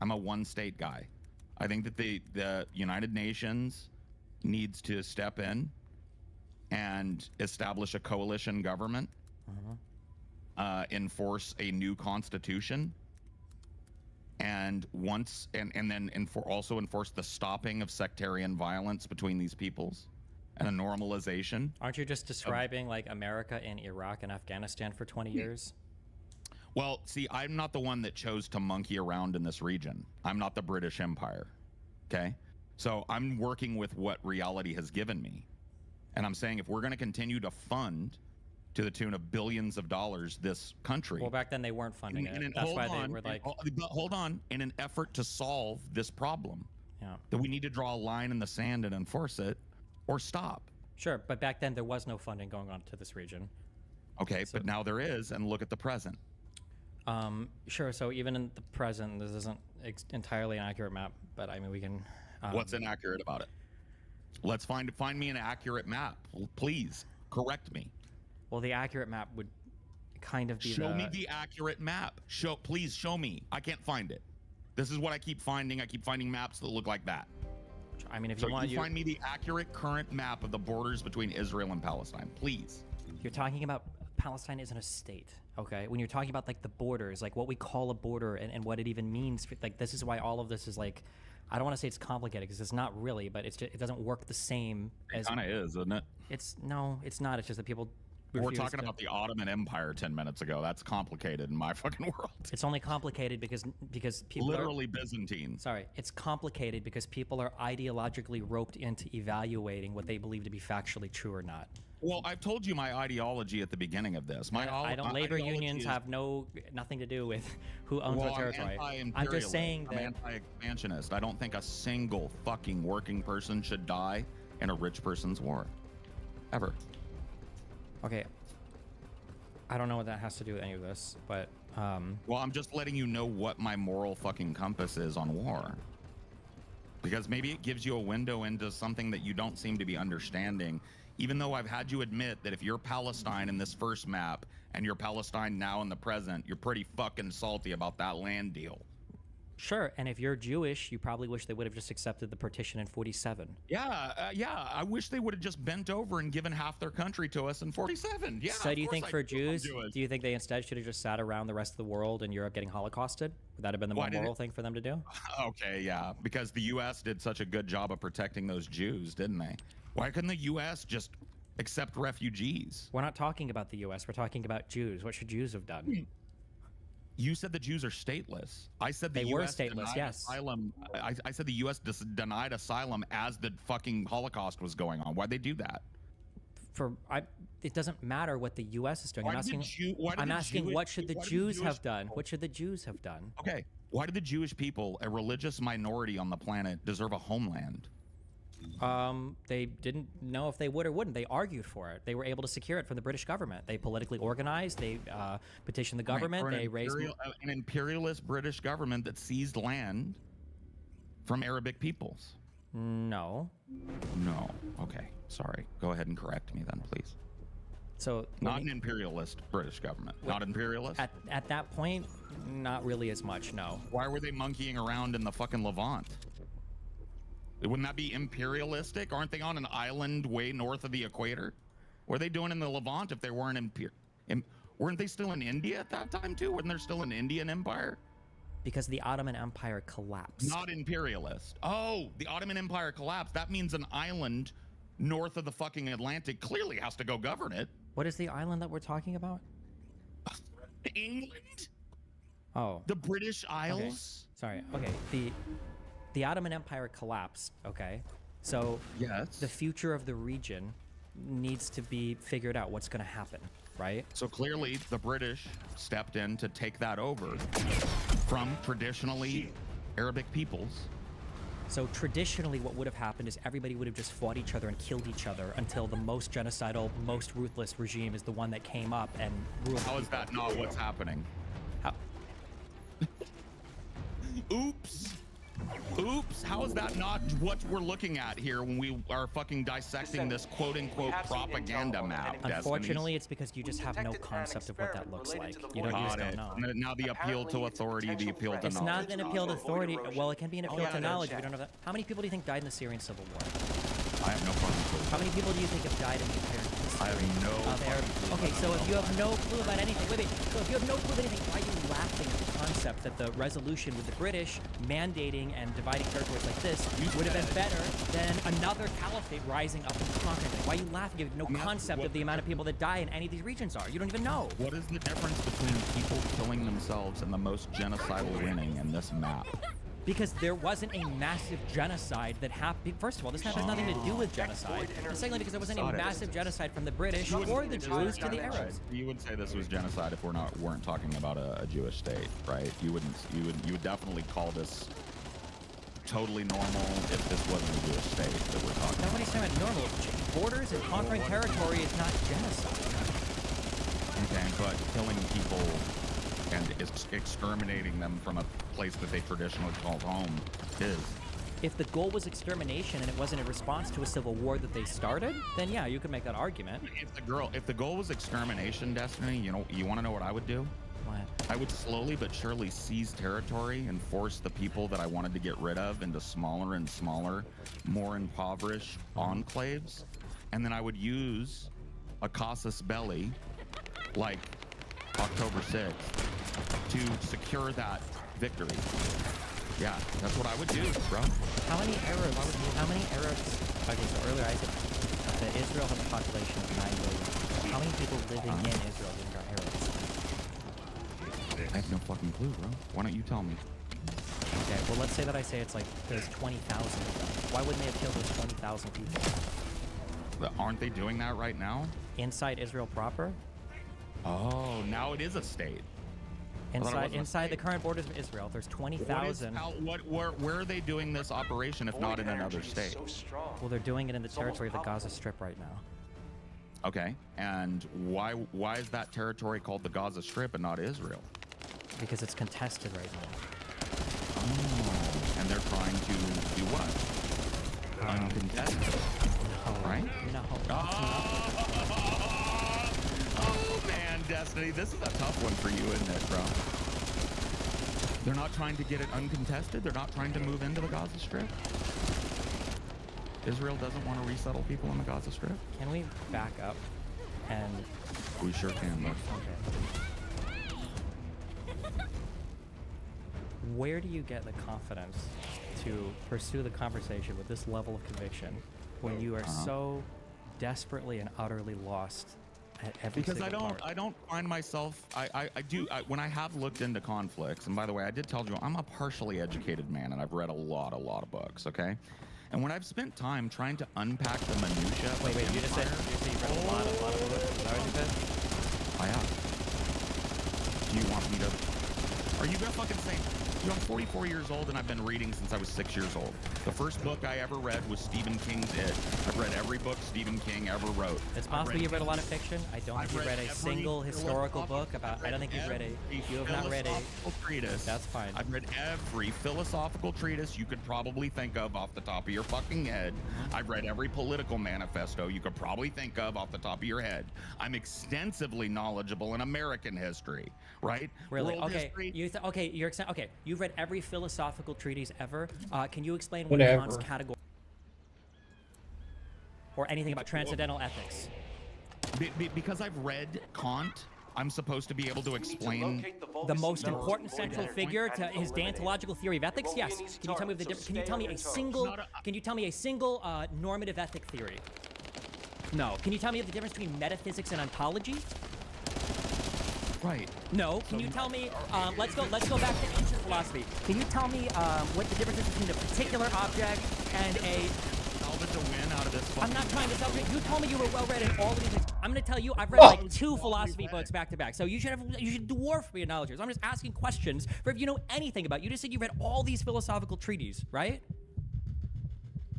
I'm a one-state guy. I think that the United Nations needs to step in and establish a coalition government, enforce a new constitution, and then also enforce the stopping of sectarian violence between these peoples. And a normalization. Aren't you just describing like America in Iraq and Afghanistan for 20 years? Well, see, I'm not the one that chose to monkey around in this region. I'm not the British Empire. Okay? So I'm working with what reality has given me. And I'm saying if we're going to continue to fund to the tune of billions of dollars this country. Well, back then they weren't funding it. That's why they were like... But hold on. In an effort to solve this problem, that we need to draw a line in the sand and enforce it. Or stop. Sure, but back then there was no funding going on to this region. Okay, so, but now there is, and look at the present. Sure, so even in the present, this isn't entirely an accurate map, but I mean, we can... What's inaccurate about it? Let's find me an accurate map, please. Correct me. Well, the accurate map would kind of be Show me the accurate map. Please show me. I can't find it. This is what I keep finding. I keep finding maps that look like that. I mean, if you want, find me the accurate current map of the borders between Israel and Palestine, please. You're talking about Palestine isn't a state, okay? When you're talking about like the borders, like what we call a border and what it even means, like this is why all of this is like I don't want to say it's complicated because it's not really, but it's just, it doesn't work the same It as. kind of is, isn't it? It's no, it's not. It's just that people. We're refuse talking to- about the Ottoman Empire 10 minutes ago. That's complicated in my fucking world. It's only complicated because people Literally Byzantine. Sorry, it's complicated because people are ideologically roped into evaluating what they believe to be factually true or not. Well, I've told you my ideology at the beginning of this. Labor unions have nothing to do with who owns what territory. I'm just saying I'm that anti-expansionist. I don't think a single fucking working person should die in a rich person's war. Ever. Okay. I don't know what that has to do with any of this, but well, I'm just letting you know what my moral fucking compass is on war. Because maybe it gives you a window into something that you don't seem to be understanding. Even though I've had you admit that if you're Palestine in this first map and you're Palestine now in the present, you're pretty fucking salty about that land deal. sure. And if you're Jewish, you probably wish they would have just accepted the partition in 47. Yeah, I wish they would have just bent over and given half their country to us in 47. Yeah. So do you of think course for I Jews, do do you think they instead should have just sat around the rest of the world and Europe getting holocausted? Would that have been the more Why did moral it- thing for them to do? Okay, yeah, because the U.S. did such a good job of protecting those Jews, didn't they? Why couldn't the U.S. just accept refugees? We're not talking about the U.S. We're talking about Jews. What should Jews have done? You said the Jews are stateless. I said the They were U.S. stateless, denied yes. asylum. I said the U.S. denied asylum as the fucking Holocaust was going on. Why'd they do that? It doesn't matter what the U.S. is doing. Why I'm did the asking. Jew- why did I'm the asking Jewish- what should the why did the Jews Jewish have done? people- What should the Jews have done? Okay, why do the Jewish people, a religious minority on the planet, deserve a homeland? They didn't know if they would or wouldn't. They argued for it. They were able to secure it from the British government. They politically organized. They petitioned the government. Right, for They raised. an imperialist British government that seized land from Arabic peoples. No. No. Okay. Sorry. Go ahead and correct me then, please. So Not an imperialist British government. Not imperialist. At that point, not really as much. No. Why were they monkeying around in the fucking Levant? Wouldn't that be imperialistic? Aren't they on an island way north of the equator? What are they doing in the Levant if they weren't weren't they still in India at that time too? Wasn't there still an Indian empire? Because the Ottoman Empire collapsed. Not imperialist. Oh, the Ottoman Empire collapsed. That means an island north of the fucking Atlantic clearly has to go govern it. What is the island that we're talking about? England? Oh. The British Isles? Okay. Sorry. Okay. The Ottoman Empire collapsed. Okay. So yes, the future of the region needs to be figured out. What's going to happen, right? So clearly, the British stepped in to take that over from traditionally Arabic peoples. So traditionally, what would have happened is everybody would have just fought each other and killed each other until the most genocidal, most ruthless regime is the one that came up and ruled. How is that not what's happening? How? Oops. Oops, how is that not what we're looking at here when we are fucking dissecting this quote-unquote propaganda map? Unfortunately, it's because you just have no concept of what that looks like. You just don't know. Now the appeal to authority, the appeal to knowledge. It's not an appeal to authority. Well, it can be an appeal to knowledge if you don't have that. How many people do you think died in the Syrian civil war? I have no problem. How many people do you think have died in the entire history I have no of Arab? Okay, so if you have no clue about anything, wait. So if you have no clue about anything, why are you laughing at the concept that the resolution with the British mandating and dividing territories like this would have been better than another caliphate rising up and conquering it? Why are you laughing? You have no concept of the amount of people that die in any of these regions are. You don't even know. What is the difference between people killing themselves and the most genocidal winning in this map? Because there wasn't a massive genocide that happened. First of all, this has nothing to do with genocide. And secondly, because there wasn't a massive genocide from the British or the Jews to the Arabs. You would say this was genocide if weren't talking about a Jewish state, right? You would definitely call this totally normal if this wasn't a Jewish state that we're talking about. Nobody's saying normal. Borders and conquering territory is not genocide. Okay, but killing people and exterminating them from a place that they traditionally called home is. If the goal was extermination and it wasn't a response to a civil war that they started, then yeah, you could make that argument. If the goal was extermination, Destiny, you want to know what I would do? What? I would slowly but surely seize territory and force the people that I wanted to get rid of into smaller and smaller, more impoverished enclaves, and then I would use a casus belli, like October 6th, to secure that victory. Yeah, that's what I would do, bro. How many Arabs? Okay, so earlier I said that Israel has a population of 9 million. How many people living in Israel do you think are Arabs? I have no fucking clue, bro. Why don't you tell me? Okay, well, let's say that I say it's like there's 20,000 of them. Why wouldn't they have killed those 20,000 people? Aren't they doing that right now? Inside Israel proper? Oh, now it is a state. Inside the current borders of Israel, there's 20,000. Where are they doing this operation if not in another state? Well, they're doing it in the territory of the Gaza Strip right now. Okay, and why is that territory called the Gaza Strip and not Israel? Because it's contested right now. Oh, and they're trying to do what? Uncontested. No. Right? No. Oh man, Destiny, this is a tough one for you, isn't it, bro? They're not trying to get it uncontested? They're not trying to move into the Gaza Strip? Israel doesn't want to resettle people in the Gaza Strip? Can we back up and... We sure can, bud. Okay. Where do you get the confidence to pursue the conversation with this level of conviction when you are so desperately and utterly lost at every because single part? I don't find myself, when I have looked into conflicts, and by the way, I did tell you, I'm a partially educated man, and I've read a lot of books, okay? And when I've spent time trying to unpack the minutia Wait, you just said you've read a lot of books? Is that what you said? I have. Do you want me to... Are you gonna fucking say... You know, I'm 44 years old and I've been reading since I was 6 years old. The first book I ever read was Stephen King's It. I've read every book Stephen King ever wrote. It's possible you've read a lot of fiction. I don't think you've read a single historical book about... I don't think you've read a... You have not read a... treatise. That's fine. I've read every philosophical treatise you could probably think of off the top of your fucking head. I've read every political manifesto you could probably think of off the top of your head. I'm extensively knowledgeable in American history, right? Really? World Okay. history. Okay. You've read every philosophical treatise ever. Can you explain what Whatever. Kant's category or anything about transcendental ethics? Because I've read Kant, I'm supposed to be able to explain the most important central figure to his deontological theory of ethics. Yes. Can you tell me the difference? Can you tell me a single? Can you tell me a single normative ethic theory? No. Can you tell me the difference between metaphysics and ontology? Right. No. Can you tell me? Let's go back to ancient philosophy. Can you tell me what the difference is between a particular object and a? To win out of this. I'm not trying to tell you. You told me you were well read in all of these things. I'm going to tell you I've read like 2 philosophy books back to back. So you should dwarf me in knowledge. I'm just asking questions for if you know anything about. You just said you read all these philosophical treatises, right?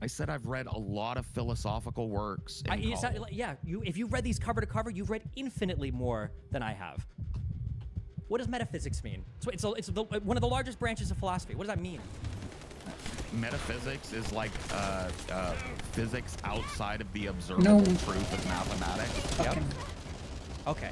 I said I've read a lot of philosophical works. If you've read these cover to cover, you've read infinitely more than I have. What does metaphysics mean? It's one of the largest branches of philosophy. What does that mean? Metaphysics is like physics outside of the observable truth of mathematics. Yep. Okay.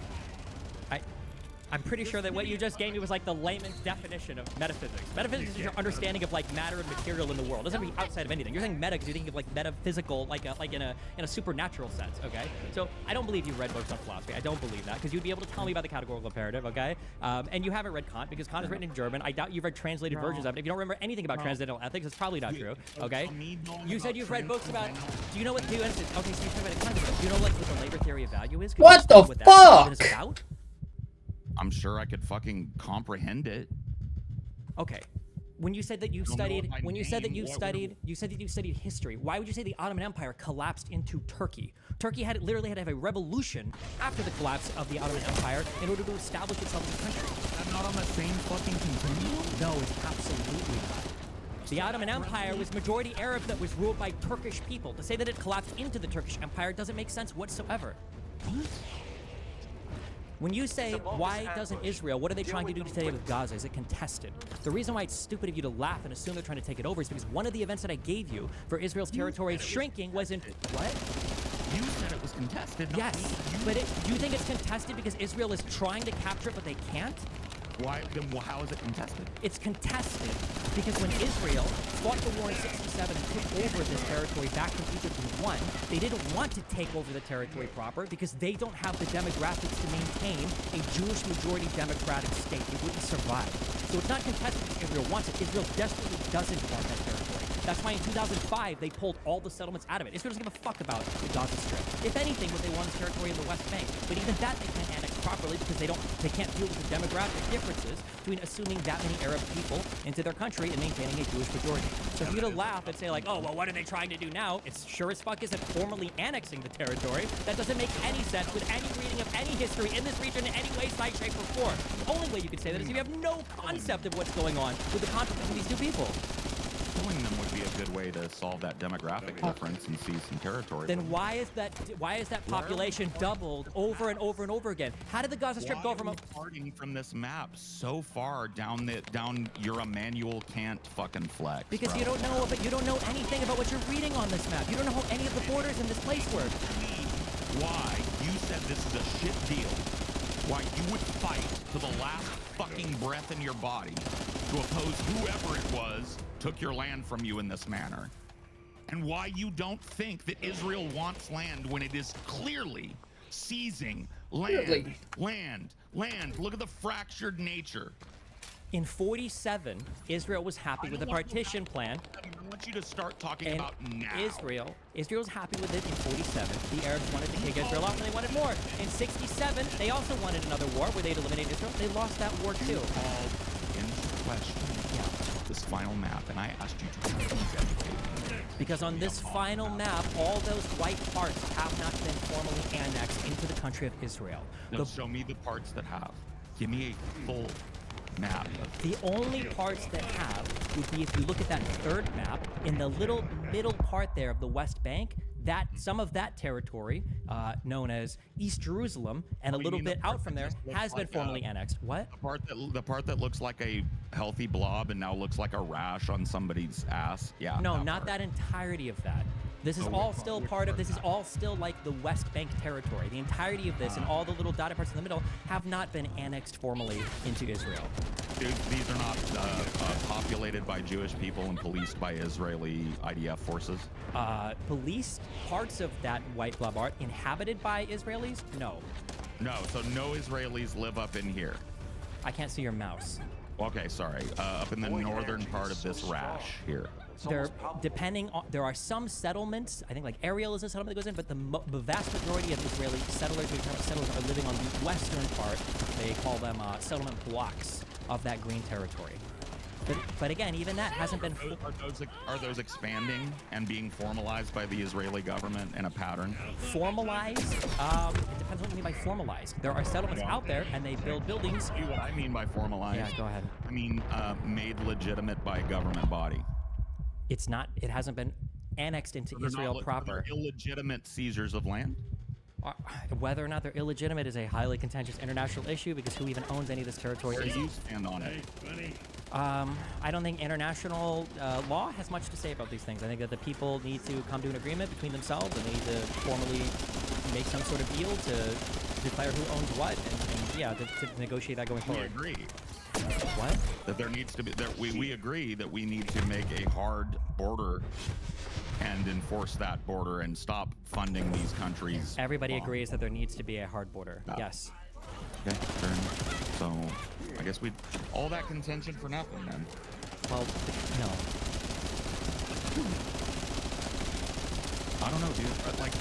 I'm pretty sure that what you just gave me was like the layman's definition of metaphysics. Metaphysics is your understanding of like matter and material in the world. It doesn't mean outside of anything. You're saying meta because you're thinking of like metaphysical, like in a supernatural sense. Okay. So I don't believe you read books on philosophy. I don't believe that because you'd be able to tell me about the categorical imperative. Okay. And you haven't read Kant because Kant is written in German. I doubt you've read translated versions of it. If you don't remember anything about transcendental ethics, it's probably not true. Okay. You said you've read books about. Do you know what? Okay. So you're talking about economics. Do you know like what the labor theory of value is? What the fuck? Is about? I'm sure I could fucking comprehend it. Okay. When you said that you studied, you said that you studied history. Why would you say the Ottoman Empire collapsed into Turkey? Turkey literally had to have a revolution after the collapse of the Ottoman Empire in order to establish itself as a country. I'm not on the same fucking continuum? No, it's absolutely not. The Ottoman Empire was majority Arab that was ruled by Turkish people. To say that it collapsed into the Turkish Empire doesn't make sense whatsoever. What? When you say, why doesn't Israel, what are they trying to do today with Gaza? Is it contested? The reason why it's stupid of you to laugh and assume they're trying to take it over is because one of the events that I gave you for Israel's territory shrinking was in... What? You said it was contested. Yes, but do you think it's contested because Israel is trying to capture it, but they can't? Why? Then how is it contested? It's contested because when Israel fought the war in 67 and took over this territory back from Egypt and won, they didn't want to take over the territory proper because they don't have the demographics to maintain a Jewish majority democratic state. It wouldn't survive. So So it's not contested because Israel wants it. Israel desperately doesn't want that territory. That's why in 2005 they pulled all the settlements out of it. Israel doesn't give a fuck about the Gaza Strip. If anything, what they want is territory in the West Bank. But even that they can't annex properly because they can't deal with the demographic differences between assuming that many Arab people into their country and maintaining a Jewish majority. So for you to laugh and say like, oh, well, what are they trying to do now? It's sure as fuck isn't formally annexing the territory. That doesn't make any sense with any reading of any history in this region in any way, size, shape, or form. The only way you can say that is if you have no concept of what's going on with the conflict between these two people. Killing them would be a good way to solve that demographic difference and seize some territory. Then why is that population doubled over and over and over again? How did the Gaza Strip go from starting from this map so far down your Immanuel Kant fucking flex? Because bro. you don't know anything about what you're reading on this map. You don't know how any of the borders in this place work. Why you said this is a shit deal? Why you would fight to the last fucking breath in your body to oppose whoever it was took your land from you in this manner, and why you don't think that Israel wants land when it is clearly seizing land. Look at the fractured nature. In 47, Israel was happy with the partition plan. I want you to start talking about now. Israel was happy with it in 47. The Arabs wanted to kick Israel off and they wanted more. In 67, they also wanted another war where they'd eliminate Israel. They lost that war too. Called into question this final map, and I asked you to please educate me. Because on this final map, all those white parts have not been formally annexed into the country of Israel. Show me the parts that have. Give me a full map. The only parts that have would be if you look at that third map, in the little middle part there of the West Bank, that some of that territory, known as East Jerusalem, and a little bit out from there, has been formally annexed. What? The part that looks like a healthy blob and now looks like a rash on somebody's ass. Yeah. No, not that entirety of that. This is all still part of, this is all still like the West Bank territory. The entirety of this and all the little dotted parts in the middle have not been annexed formally into Israel. Dude, these are not populated by Jewish people and policed by Israeli IDF forces? Policed parts of that white blob are inhabited by Israelis? No. No, so no Israelis live up in here? I can't see your mouse. Okay, sorry. Up in the northern part of this rash here. There are some settlements, I think like Ariel is a settlement that goes in, but the vast majority of Israeli settlers are living on the western part. They call them settlement blocks of that green territory. But again, even that hasn't been... Are those expanding and being formalized by the Israeli government in a pattern? Formalized? It depends what you mean by formalized. There are settlements out there, and they build buildings. What I mean by formalized? Yeah, go ahead. I mean made legitimate by a government body. It's not. It hasn't been annexed into Israel proper. Illegitimate seizures of land? Whether or not they're illegitimate is a highly contentious international issue because who even owns any of this territory? Where do you stand on it? I don't think international law has much to say about these things. I think that the people need to come to an agreement between themselves and they need to formally make some sort of deal to declare who owns what and yeah, to negotiate that going forward. We agree. What? That there needs to be, we agree that we need to make a hard border and enforce that border and stop funding these countries. Everybody agrees that there needs to be a hard border. Yes. Okay, fair enough. So, I guess all that contention for nothing then. Well, no. I don't know, dude. Like,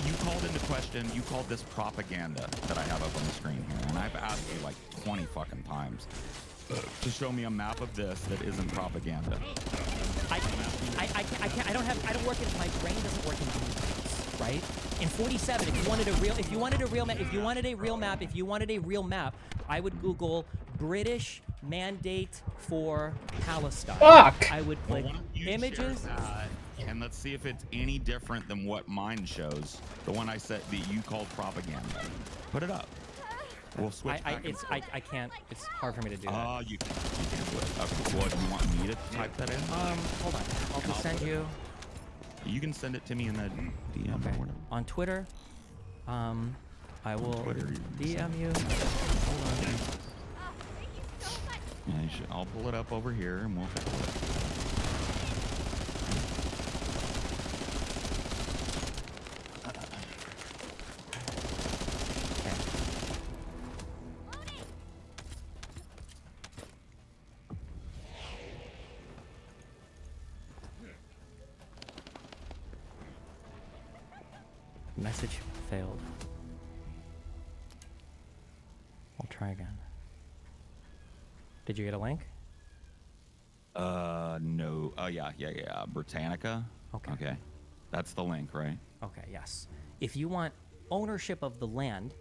you called into question, you called this propaganda that I have up on the screen here, and I've asked you like 20 fucking times to show me a map of this that isn't propaganda. I don't work in, my brain doesn't work in details, right? In 47, if you wanted a real map, I would Google British mandate for Palestine. Fuck! I would click images. And let's see if it's any different than what mine shows. The one I said that you called propaganda. Put it up. We'll switch back and forth. I can't. It's hard for me to do that. You can't do it. Okay, well, do you want me to type that in? Hold on. I'll just send you. You can send it to me in the DM or whatever. On Twitter. I will DM you. Hold on. Yeah, I'll pull it up over here and we'll take a look. Message failed. I'll try again. Did you get a link? No. Oh, yeah. Britannica. Okay. That's the link, right? Okay, yes. If you want ownership of the land,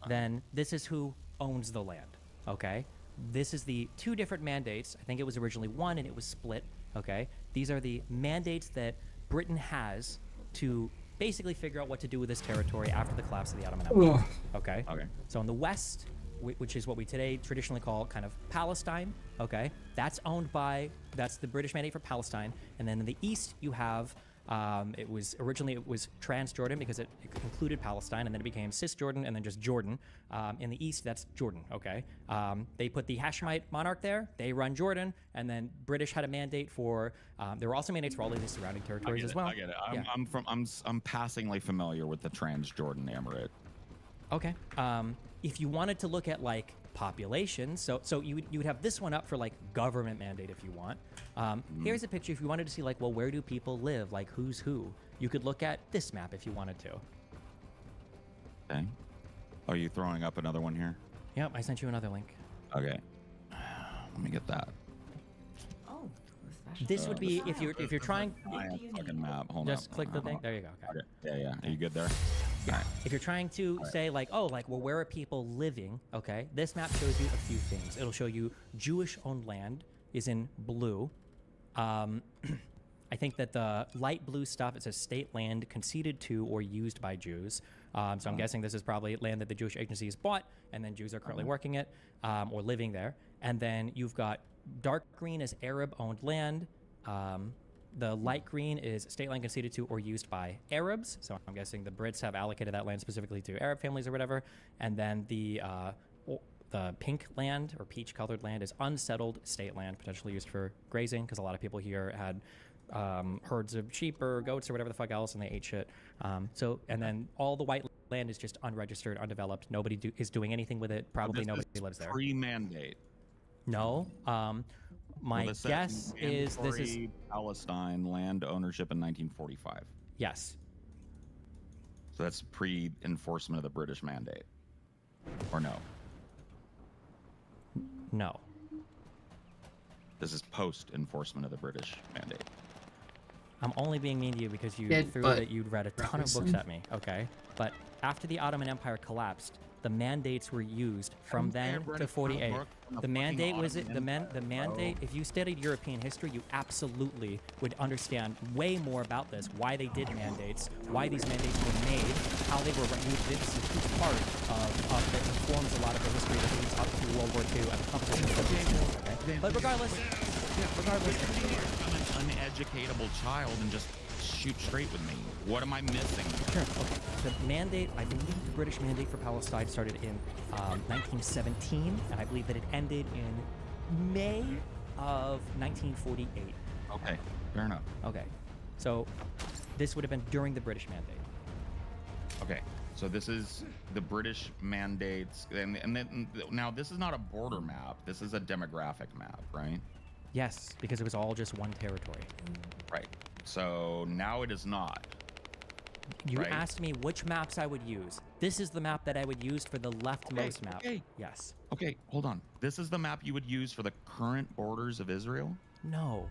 then this is who owns the land, okay? This is the 2 different mandates. I think it was originally 1 and it was split, okay? These are the mandates that Britain has to basically figure out what to do with this territory after the collapse of the Ottoman Empire, okay? So in the west, which is what we today traditionally call kind of Palestine, okay? That's the British mandate for Palestine. And then in the east, you have, it was Transjordan because it included Palestine, and then it became Cisjordan and then just Jordan. In the east, that's Jordan, okay? They put the Hashemite monarch there, they run Jordan, and then British had a mandate for, there were also mandates for all of the surrounding territories as well. I get it. I'm passingly familiar with the Transjordan Emirate. Okay. If you wanted to look at like population, so you would have this one up for like government mandate if you want. Here's a picture if you wanted to see like, well, where do people live? Like who's who? You could look at this map if you wanted to. Okay. Are you throwing up another one here? Yep, I sent you another link. Okay. Let me get that. Oh, this would be if you're trying. Fucking map. Hold just up. click the thing. There you go. Okay. Yeah. Are you good there? Yeah. Right. If you're trying to say like, oh, like, well, where are people living? Okay, this map shows you a few things. It'll show you Jewish-owned land is in blue. I think that the light blue stuff, it says state land conceded to or used by Jews. So I'm guessing this is probably land that the Jewish agencies bought, and then Jews are currently working it or living there. And then you've got dark green is Arab-owned land. The light green is state land conceded to or used by Arabs. So I'm guessing the Brits have allocated that land specifically to Arab families or whatever. And then the pink land or peach-colored land is unsettled state land, potentially used for grazing, because a lot of people here had herds of sheep or goats or whatever the fuck else, and they ate shit. And then all the white land is just unregistered, undeveloped. Nobody is doing anything with it. Probably nobody lives there. Pre-mandate. No. My guess is this is Palestine land ownership in 1945. Yes. So that's pre-enforcement of the British mandate, or no? No. This is post-enforcement of the British mandate. I'm only being mean to you because you you'd read a ton of books at me, okay? But after the Ottoman Empire collapsed, the mandates were used from then to 48. The mandate was the mandate. If you studied European history, you absolutely would understand way more about this. Why they did mandates, why these mandates were made, how they were used. This is a huge part of that informs a lot of the history that leads up to World War II and competition. Okay? But regardless, I'm an uneducatable child and just shoot straight with me. What am I missing? Sure. Okay. The mandate, I believe the British mandate for Palestine started in 1917, and I believe that it ended in May of 1948. Okay, fair enough. Okay. So this would have been during the British mandate. Okay. So this is the British mandates, and then now this is not a border map. This is a demographic map, right? Yes, because it was all just one territory. Right. So now it is not. You asked me which maps I would use. This is the map that I would use for the leftmost map. Okay. Yes. Okay, hold on. This is the map you would use for the current borders of Israel? No.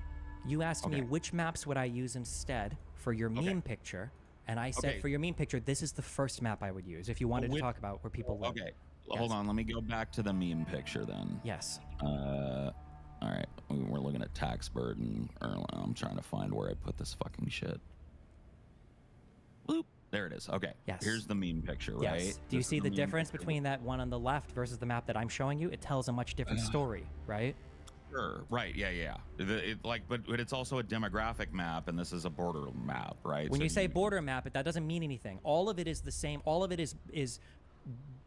You asked me which maps would I use instead for your meme picture, and I said for your meme picture, this is the first map I would use if you wanted to talk about where people live. Okay. Hold on. Let me go back to the meme picture then. Yes. All right, we're looking at tax burden. I'm trying to find where I put this fucking shit. Bloop. There it is. Okay. Yes. Here's the meme picture, right? Yes. Do you see the difference between that one on the left versus the map that I'm showing you? It tells a much different story, right? Sure. Right. Yeah. But it's also a demographic map, and this is a border map, right? When you say border map, that doesn't mean anything. All of it is the same. All of it is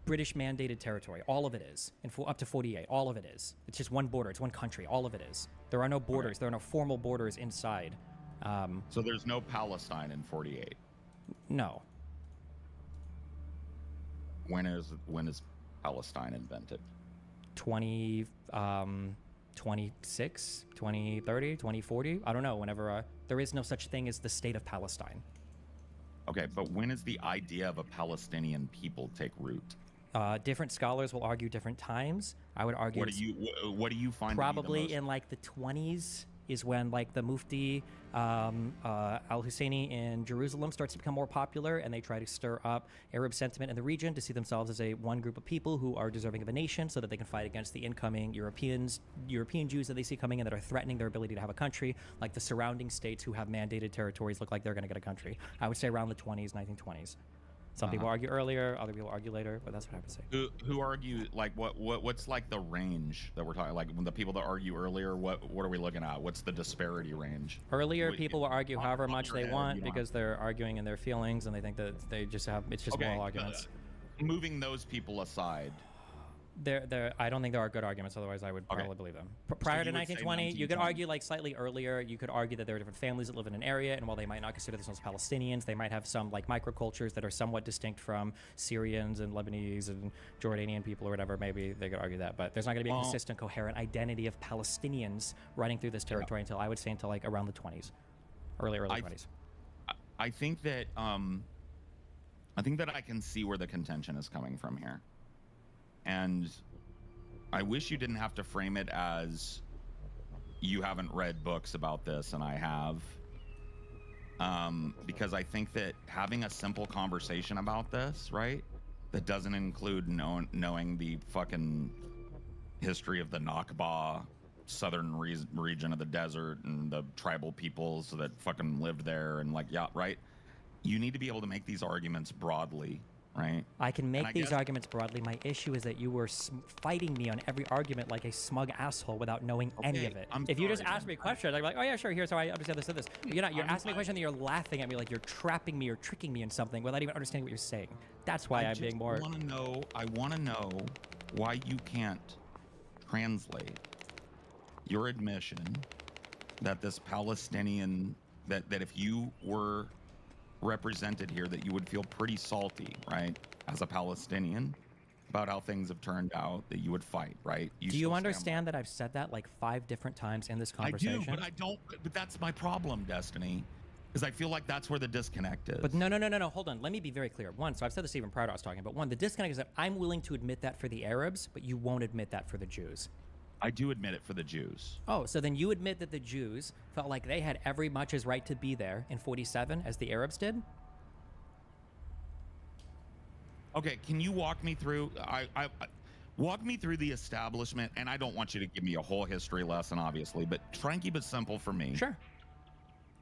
British mandated territory. All of it is, and up to 48. All of it is. It's just one border. It's one country. All of it is. There are no borders. There are no formal borders inside. So there's no Palestine in 48. No. When is Palestine invented? 26, 2030, 2040. I don't know. Whenever there is no such thing as the state of Palestine. Okay, but when does the idea of a Palestinian people take root? Different scholars will argue different times. I would argue. What do you find? Probably to be the most... in like the 20s is when like the Mufti al-Husseini in Jerusalem starts to become more popular, and they try to stir up Arab sentiment in the region to see themselves as one group of people who are deserving of a nation, so that they can fight against the incoming European Jews that they see coming in that are threatening their ability to have a country. Like the surrounding states who have mandated territories look like they're going to get a country. I would say around the 1920s. Some people argue earlier, other people argue later, but that's what I would say. Who argue, like, what's like the range that we're talking, like when the people that argue earlier, what are we looking at? What's the disparity range? Earlier, people will argue however much they want because they're arguing in their feelings, and they think that they just have, it's just moral arguments. Moving those people aside. I don't think there are good arguments, otherwise I would probably believe them. Prior to 1920, you could argue like slightly earlier, you could argue that there are different families that live in an area, and while they might not consider themselves Palestinians, they might have some like microcultures that are somewhat distinct from Syrians and Lebanese and Jordanian people or whatever. Maybe they could argue that, but there's not going to be a consistent, coherent identity of Palestinians running through this territory until, I would say, until like around the 20s, early 20s. I think that I can see where the contention is coming from here. And I wish you didn't have to frame it as you haven't read books about this and I have. Because I think that having a simple conversation about this, right, that doesn't include knowing the fucking history of the Nakba, southern region of the desert, and the tribal peoples that fucking lived there, and like, yeah, right? You need to be able to make these arguments broadly. Right. I can make these arguments broadly. My issue is that you were fighting me on every argument like a smug asshole without knowing any of it. If you just ask me a question, I'd be like, oh yeah, sure, here's how I understand this and this. But you're not. You're asking me a question and you're laughing at me like you're trapping me or tricking me in something without even understanding what you're saying. That's why I'm being more. I want to know why you can't translate your admission that this Palestinian, that if you were represented here, that you would feel pretty salty, right, as a Palestinian, about how things have turned out, that you would fight, right? Do you understand that I've said that like 5 different times in this conversation? I do, but I don't. But that's my problem, Destiny, because I feel like that's where the disconnect is. But no. Hold on. Let me be very clear. One, so I've said this even prior to us talking, but one, the disconnect is that I'm willing to admit that for the Arabs, but you won't admit that for the Jews. I do admit it for the Jews. Oh, so then you admit that the Jews felt like they had every much as right to be there in 47 as the Arabs did? Okay, can you walk me through? Walk me through the establishment, and I don't want you to give me a whole history lesson, obviously, but try and keep it simple for me. Sure.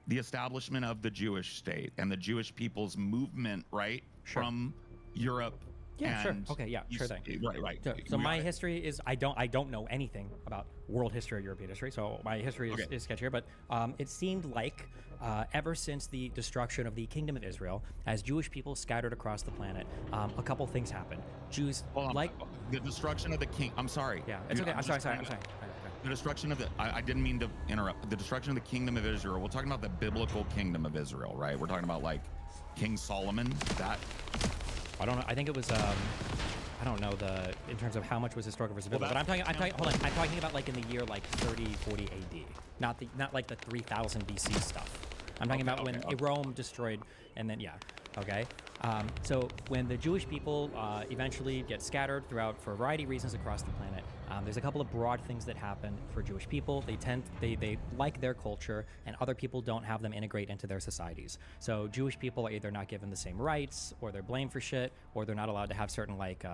The establishment of the Jewish state and the Jewish people's movement, right, from Europe. Yeah, sure. Okay, yeah, sure thing. Right. So my history is I don't know anything about world history or European history, so my history is sketchier. But it seemed like ever since the destruction of the Kingdom of Israel, as Jewish people scattered across the planet, a couple things happened. Jews like the destruction of the king. I'm sorry. Yeah, it's okay. I'm sorry. The destruction of the. I didn't mean to interrupt. The destruction of the Kingdom of Israel. We're talking about the biblical Kingdom of Israel, right? We're talking about like King Solomon. That. I don't know. I think it was. I don't know in terms of how much was historical versus biblical. But I'm talking. Hold on. I'm talking about like in the year like 30, 40 AD, not like the 3000 BC stuff. I'm talking about when Rome destroyed, and then okay. So when the Jewish people eventually get scattered throughout for a variety of reasons across the planet, there's a couple of broad things that happen for Jewish people. They like their culture, and other people don't have them integrate into their societies. So Jewish people are either not given the same rights, or they're blamed for shit, or they're not allowed to have certain like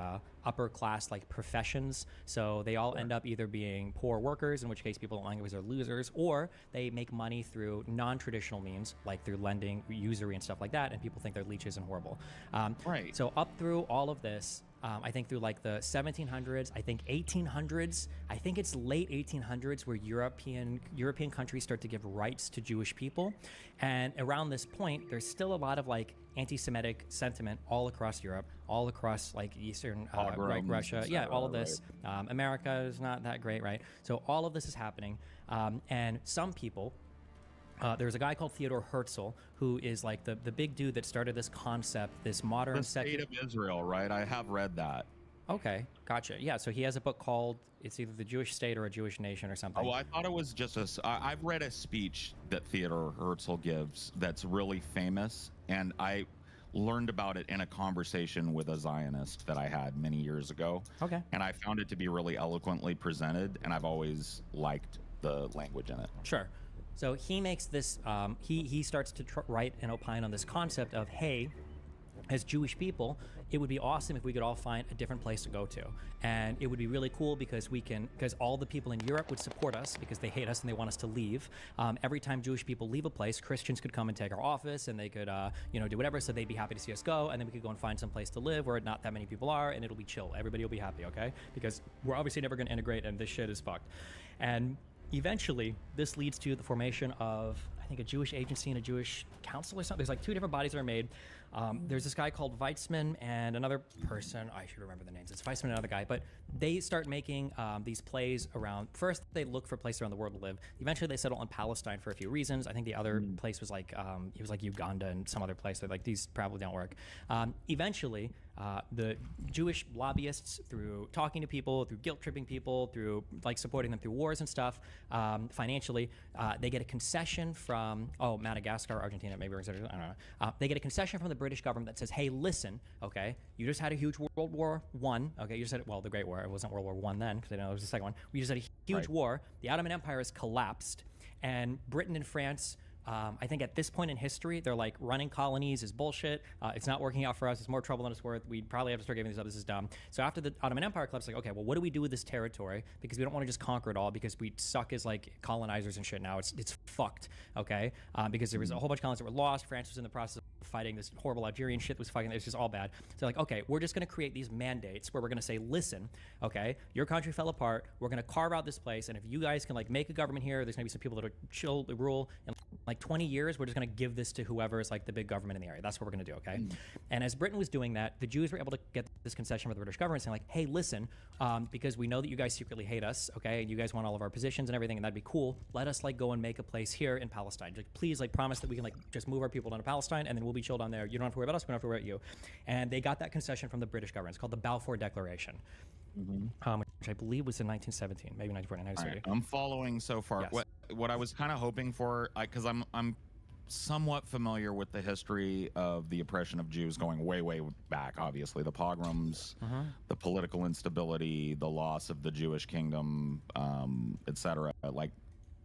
upper class like professions. So they all end up either being poor workers, in which case people don't like it, are losers, or they make money through non-traditional means, like through lending, usury, and stuff like that, and people think they're leeches and horrible. Right. So up through all of this, I think through like the 1700s, I think 1800s, I think it's late 1800s where European countries start to give rights to Jewish people. And around this point, there's still a lot of like anti-Semitic sentiment all across Europe, all across like Eastern Russia. Yeah, all of this. Right. America is not that great, right? So all of this is happening. And some people, there's a guy called Theodor Herzl, who is like the big dude that started this concept, this modern state of Israel, right? I have read that. Okay, gotcha. Yeah, so he has a book called, it's either The Jewish State or A Jewish Nation or something. Oh, I thought it was just I've read a speech that Theodor Herzl gives that's really famous, and learned about it in a conversation with a Zionist that I had many years ago. Okay. And I found it to be really eloquently presented, and I've always liked the language in it. Sure. So he makes this, he starts to write and opine on this concept of, hey, as Jewish people, it would be awesome if we could all find a different place to go to. And it would be really cool because because all the people in Europe would support us because they hate us and they want us to leave. Every time Jewish people leave a place, Christians could come and take our office and they could, do whatever. So they'd be happy to see us go. And then we could go and find some place to live where not that many people are and it'll be chill. Everybody will be happy, okay? Because we're obviously never going to integrate and this shit is fucked. And eventually, this leads to the formation of, I think, a Jewish agency and a Jewish council or something. There's like two different bodies that are made. There's this guy called Weizmann and another person. I should remember the names. It's Weizmann and another guy. But they start making these plays around. First, they look for places around the world to live. Eventually, they settle in Palestine for a few reasons. I think the other place was like it was like Uganda and some other place. They're like, these probably don't work. Eventually, the Jewish lobbyists, through talking to people, through guilt tripping people, through like supporting them through wars and stuff, financially, they get a concession from Madagascar, Argentina, maybe, I don't know. They get a concession from the British government that says, hey, listen, okay, you just had a huge World War I, okay, you just had, well, the Great War, it wasn't World War I then, because I know it was the second one. We just had a huge war, the Ottoman Empire has collapsed, and Britain and France, I think at this point in history, they're like, running colonies is bullshit. It's not working out for us. It's more trouble than it's worth. We probably have to start giving this up. This is dumb. So after the Ottoman Empire collapsed, like, okay, well, what do we do with this territory? Because we don't want to just conquer it all because we suck as like colonizers and shit now. It's fucked, okay? Because there was a whole bunch of colonies that were lost. France was in the process of fighting this horrible Algerian shit that was fucking, it's just all bad. So like, okay, we're just going to create these mandates where we're going to say, listen, okay, your country fell apart. We're going to carve out this place. And if you guys can like make a government here, there's going to be some people that are chill, rule, and like 20 years, we're just going to give this to whoever is like the big government in the area. That's what we're going to do, okay? And as Britain was doing that, the Jews were able to get this concession from the British government saying like, hey, listen, because we know that you guys secretly hate us, okay? And you guys want all of our positions and everything, and that'd be cool. Let us like go and make a place here in Palestine. Like, please like promise that we can like just move our people down to Palestine and then we'll be chilled down there. You don't have to worry about us, we don't have to worry about you. And they got that concession from the British government. It's called the Balfour Declaration. Which I believe was in 1917, maybe 1949. Right, I'm following so far. Yes. What I was kind of hoping for, because I'm somewhat familiar with the history of the oppression of Jews going way back. Obviously, the pogroms, the political instability, the loss of the Jewish kingdom, etc. Like,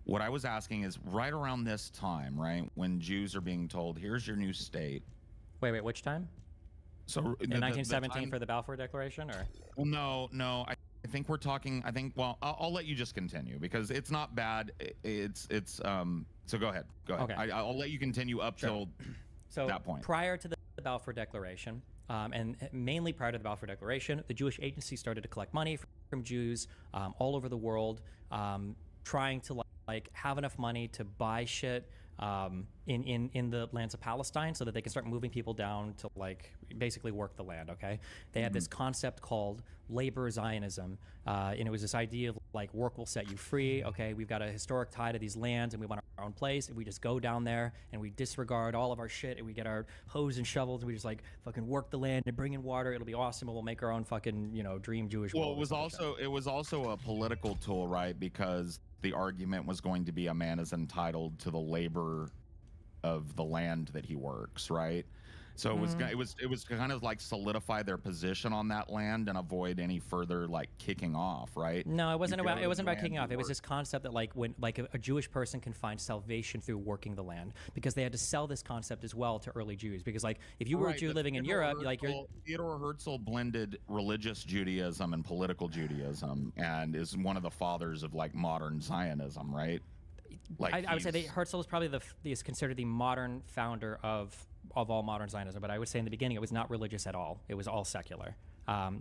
what I was asking is right around this time, right, when Jews are being told, "Here's your new state." Wait, which time? So in 1917 for the Balfour Declaration, or? Well, no. I think we're talking. Well, I'll let you just continue because it's not bad. So go ahead. Okay. I'll let you continue up till that point. Prior to the Balfour Declaration, and mainly prior to the Balfour Declaration, the Jewish Agency started to collect money from Jews all over the world, trying to like have enough money to buy shit in the lands of Palestine so that they can start moving people down to like basically work the land, okay? They had this concept called labor Zionism, and it was this idea of like work will set you free, okay? We've got a historic tie to these lands and we want our own place, and we just go down there and we disregard all of our shit and we get our hoes and shovels and we just like fucking work the land and bring in water. It'll be awesome and we'll make our own fucking, dream Jewish world. Well, it was also a political tool, right? Because the argument was going to be a man is entitled to the labor of the land that he works, right? So it was kind of like solidify their position on that land and avoid any further like kicking off, right? No, it wasn't about kicking off. It was this concept that like when like a Jewish person can find salvation through working the land, because they had to sell this concept as well to early Jews, because like if you were a Jew living in Europe, like Theodor Herzl blended religious Judaism and political Judaism and is one of the fathers of like modern Zionism, right? Like I would say Herzl is probably is considered the modern founder of all modern Zionism, but I would say in the beginning it was not religious at all. It was all secular.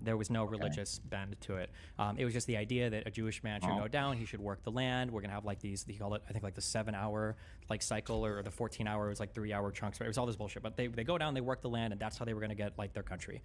There was no religious bend to it. It was just the idea that a Jewish man should go down, he should work the land. We're gonna have like these, they call it, I think like the 7-hour like cycle, or the 14-hour, it was like 3-hour chunks. It was all this bullshit. But they go down, they work the land, and that's how they were gonna get like their country.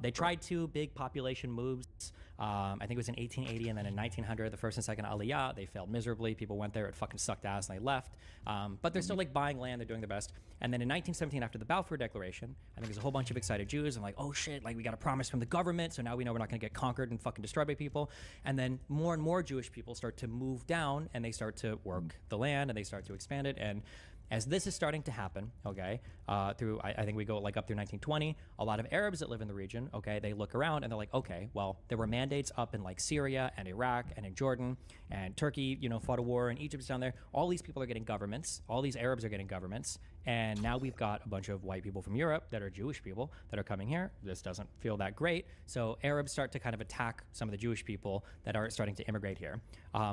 They tried two big population moves. I think it was in 1880 and then in 1900, the first and second Aliyah. They failed miserably. People went there, it fucking sucked ass, and they left. But they're still like buying land, they're doing their best. And then in 1917, after the Balfour Declaration, I think there's a whole bunch of excited Jews and like, oh shit, like we got a promise from the government, so now we know we're not going to get conquered and fucking destroyed by people. And then more and more Jewish people start to move down and they start to work the land and they start to expand it. And As this is starting to happen, okay, through I think we go like up through 1920, a lot of Arabs that live in the region, okay, they look around and they're like, okay, well, there were mandates up in like Syria and Iraq and in Jordan, and Turkey, you know, fought a war, and Egypt's down there. All these people are getting governments. All these Arabs are getting governments. And now we've got a bunch of white people from Europe that are Jewish people that are coming here. This doesn't feel that great. So Arabs start to kind of attack some of the Jewish people that are starting to immigrate here.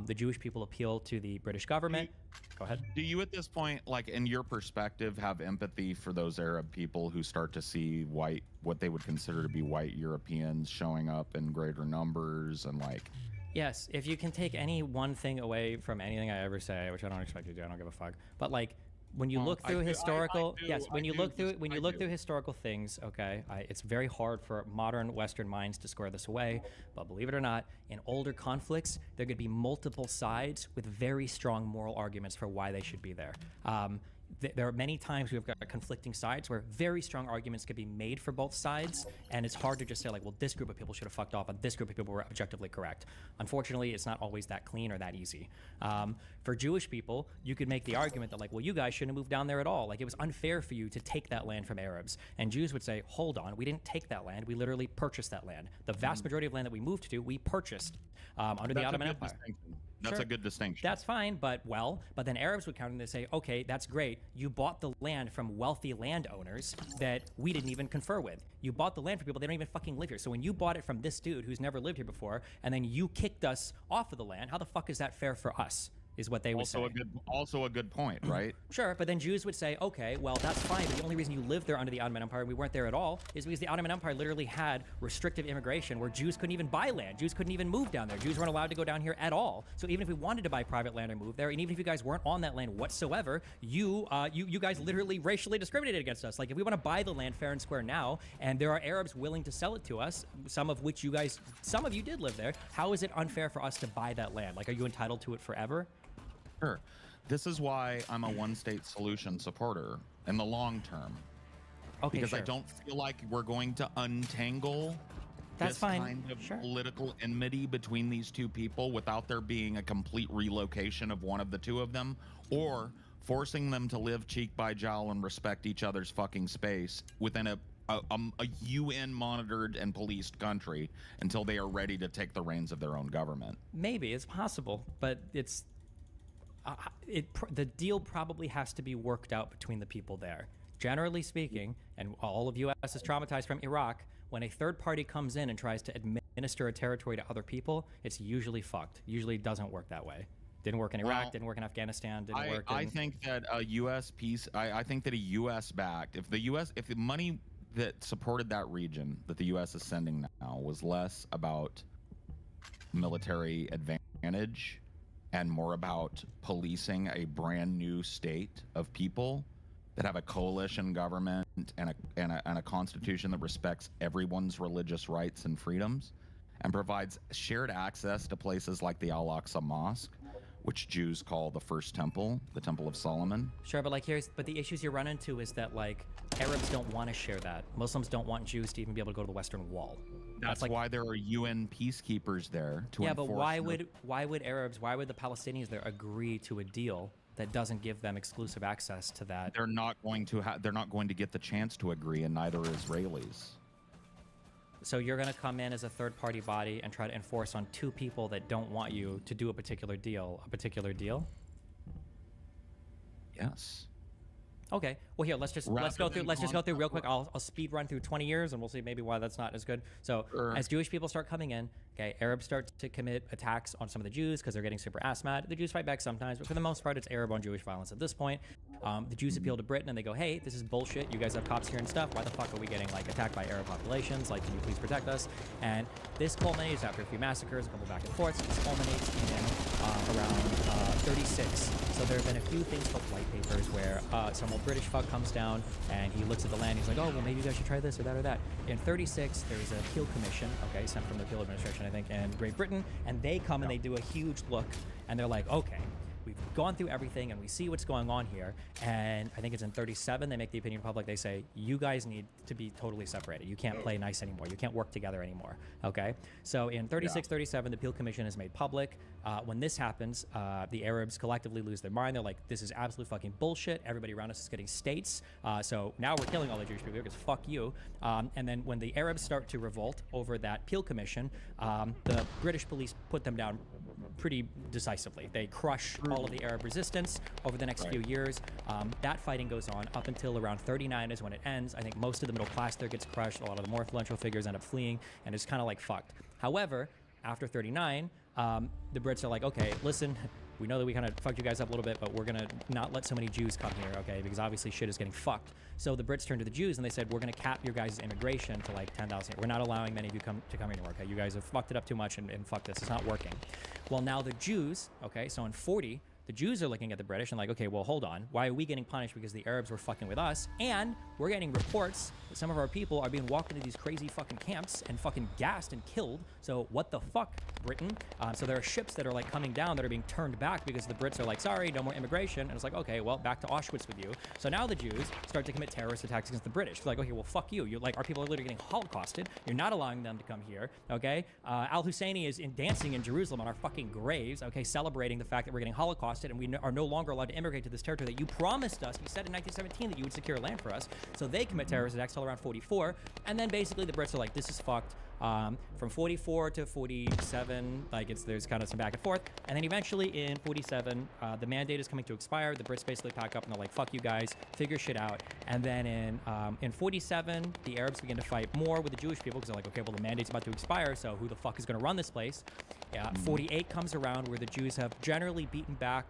The Jewish people appeal to the British government. Go ahead. Do you at this point, like in your perspective, have empathy for those Arab people who start to see what they would consider to be white Europeans showing up in greater numbers and like... Yes, if you can take any one thing away from anything I ever say, which I don't expect you to do, I don't give a fuck. But like, when you look through historical, when you look through historical things, okay, it's very hard for modern Western minds to square this away. But believe it or not, in older conflicts, there could be multiple sides with very strong moral arguments for why they should be there. There are many times we've got conflicting sides where very strong arguments could be made for both sides, and it's hard to just say like, well, this group of people should have fucked off and this group of people were objectively correct. Unfortunately, it's not always that clean or that easy. For Jewish people, you could make the argument that like, well, you guys shouldn't have moved down there at all. Like, it was unfair for you to take that land from Arabs. And Jews would say, hold on, we didn't take that land. We literally purchased that land. The vast majority of land that we moved to, we purchased under the Ottoman Empire. That's a good distinction. That's fine, but then Arabs would counter and they say, okay, that's great. You bought the land from wealthy landowners that we didn't even confer with. You bought the land from people, they don't even fucking live here. So when you bought it from this dude who's never lived here before, and then you kicked us off of the land, how the fuck is that fair for us? Is what they would say. Also a good point, right? Sure, but then Jews would say, okay, well, that's fine, but the only reason you lived there under the Ottoman Empire and we weren't there at all is because the Ottoman Empire literally had restrictive immigration where Jews couldn't even buy land. Jews couldn't even move down there. Jews weren't allowed to go down here at all. So even if we wanted to buy private land or move there, and even if you guys weren't on that land whatsoever, you guys literally racially discriminated against us. Like, if we want to buy the land fair and square now, and there are Arabs willing to sell it to us, some of you did live there, how is it unfair for us to buy that land? Like, are you entitled to it forever? Sure. This is why I'm a one-state solution supporter in the long term. Okay, because sure. I don't feel like we're going to untangle this kind of political enmity between these two people without there being a complete relocation of one of the two of them, or forcing them to live cheek by jowl and respect each other's fucking space within a UN monitored and policed country until they are ready to take the reins of their own government. Maybe it's possible, but it's the deal probably has to be worked out between the people there. Generally speaking, and all of US is traumatized from Iraq, when a third party comes in and tries to administer a territory to other people, it's usually fucked. Usually doesn't work that way. Didn't work in Iraq, didn't work in Afghanistan, didn't work in... I think that a US piece, I think that a US backed, if the money that supported that region that the US is sending now was less about military advantage and more about policing a brand new state of people that have a coalition government and a constitution that respects everyone's religious rights and freedoms and provides shared access to places like the Al-Aqsa Mosque, which Jews call the First Temple, the Temple of Solomon. Sure, but like but the issues you run into is that like Arabs don't want to share that. Muslims don't want Jews to even be able to go to the Western Wall. That's like, why there are UN peacekeepers there to enforce. Yeah, but why would Arabs, why would the Palestinians there agree to a deal that doesn't give them exclusive access to that? They're not going to get the chance to agree, and neither are Israelis. So you're going to come in as a third-party body and try to enforce on two people that don't want you to do a particular deal? Yes. Okay. Well, here, let's just go through real quick. I'll speed run through 20 years, and we'll see maybe why that's not as good. So, as Jewish people start coming in, okay, Arabs start to commit attacks on some of the Jews because they're getting super ass mad. The Jews fight back sometimes, but for the most part, it's Arab on Jewish violence at this point. The Jews appeal to Britain and they go, hey, this is bullshit. You guys have cops here and stuff. Why the fuck are we getting like attacked by Arab populations? Like, can you please protect us? And this culminates after a few massacres, a couple back and forths. This culminates in around 36. So there have been a few things called white papers where some old British fuck comes down and he looks at the land. He's like, oh, well, maybe you guys should try this or that or that. In 36, there's an appeal commission, okay, sent from the appeal administration, I think, in Great Britain, and they come and they do a huge look, and they're like, okay, we've gone through everything and we see what's going on here. And I think it's in 37, they make the opinion public. They say, you guys need to be totally separated. You can't play nice anymore. You can't work together anymore. Okay? So in 36, 37, the Peel Commission is made public. When this happens, the Arabs collectively lose their mind. They're like, this is absolute fucking bullshit. Everybody around us is getting states. So now we're killing all the Jewish people because fuck you. And then when the Arabs start to revolt over that Peel Commission, the British police put them down pretty decisively. They crush all of the Arab resistance over the next few years. That fighting goes on up until around 39 is when it ends. I think most of the middle class there gets crushed. A lot of the more influential figures end up fleeing, and it's kind of like fucked. However, after 39, the Brits are like, okay, listen, we know that we kind of fucked you guys up a little bit, but we're going to not let so many Jews come here, okay? Because obviously shit is getting fucked. So the Brits turned to the Jews and they said, we're going to cap your guys' immigration to like 10,000. We're not allowing many of you to come here anymore, okay? You guys have fucked it up too much and fuck this. It's not working. Well, now the Jews, okay, so in 40, the Jews are looking at the British and like, okay, well, hold on. Why are we getting punished because the Arabs were fucking with us? And we're getting reports that some of our people are being walked into these crazy fucking camps and fucking gassed and killed. So what the fuck, Britain? So there are ships that are like coming down that are being turned back because the Brits are like, sorry, no more immigration. And it's like, okay, well, back to Auschwitz with you. So now the Jews start to commit terrorist attacks against the British. It's like, okay, well, fuck you. You're like, our people are literally getting holocausted. You're not allowing them to come here, okay? Al-Husseini is dancing in Jerusalem on our fucking graves, okay, celebrating the fact that we're getting holocausted and we are no longer allowed to immigrate to this territory that you promised us. You said in 1917 that you would secure land for us. So they commit terrorist attacks till around 44. And then basically the Brits are like, this is fucked. From 44 to 47, like there's kind of some back and forth. And then eventually in 47, the mandate is coming to expire. The Brits basically pack up and they're like, fuck you guys, figure shit out. And then in 47, the Arabs begin to fight more with the Jewish people because they're like, okay, well, the mandate's about to expire, so who the fuck is going to run this place? 48 comes around where the Jews have generally beaten back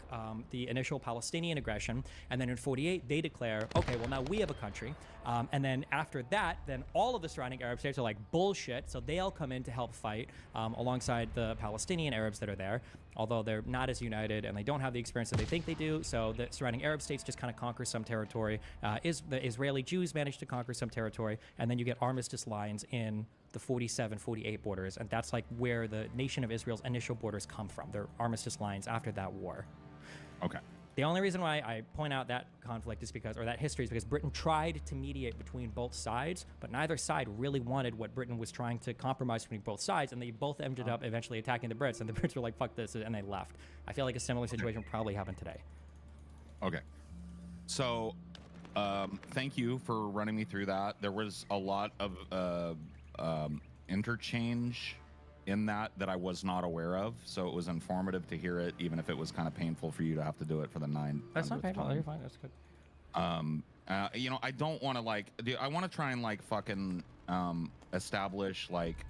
the initial Palestinian aggression. And then in 48, they declare, okay, well, now we have a country. And then after that, then all of the surrounding Arab states are like, bullshit. So they all come in to help fight alongside the Palestinian Arabs that are there, although they're not as united and they don't have the experience that they think they do. So the surrounding Arab states just kind of conquer some territory. The Israeli Jews manage to conquer some territory. And then you get armistice lines in the 47, 48 borders. And that's like where the nation of Israel's initial borders come from. They're armistice lines after that war. Okay. The only reason why I point out that conflict is because, or that history is because Britain tried to mediate between both sides, but neither side really wanted what Britain was trying to compromise between both sides, and they both ended up eventually attacking the Brits, and the Brits were like, fuck this, and they left. I feel like a similar situation would probably happen today. Okay. So, thank you for running me through that. There was a lot of interchange in that I was not aware of, so it was informative to hear it, even if it was kind of painful for you to have to do it for the 900th That's not painful. time. You're fine. That's good. You know, I don't want to like, I want to try and like fucking establish like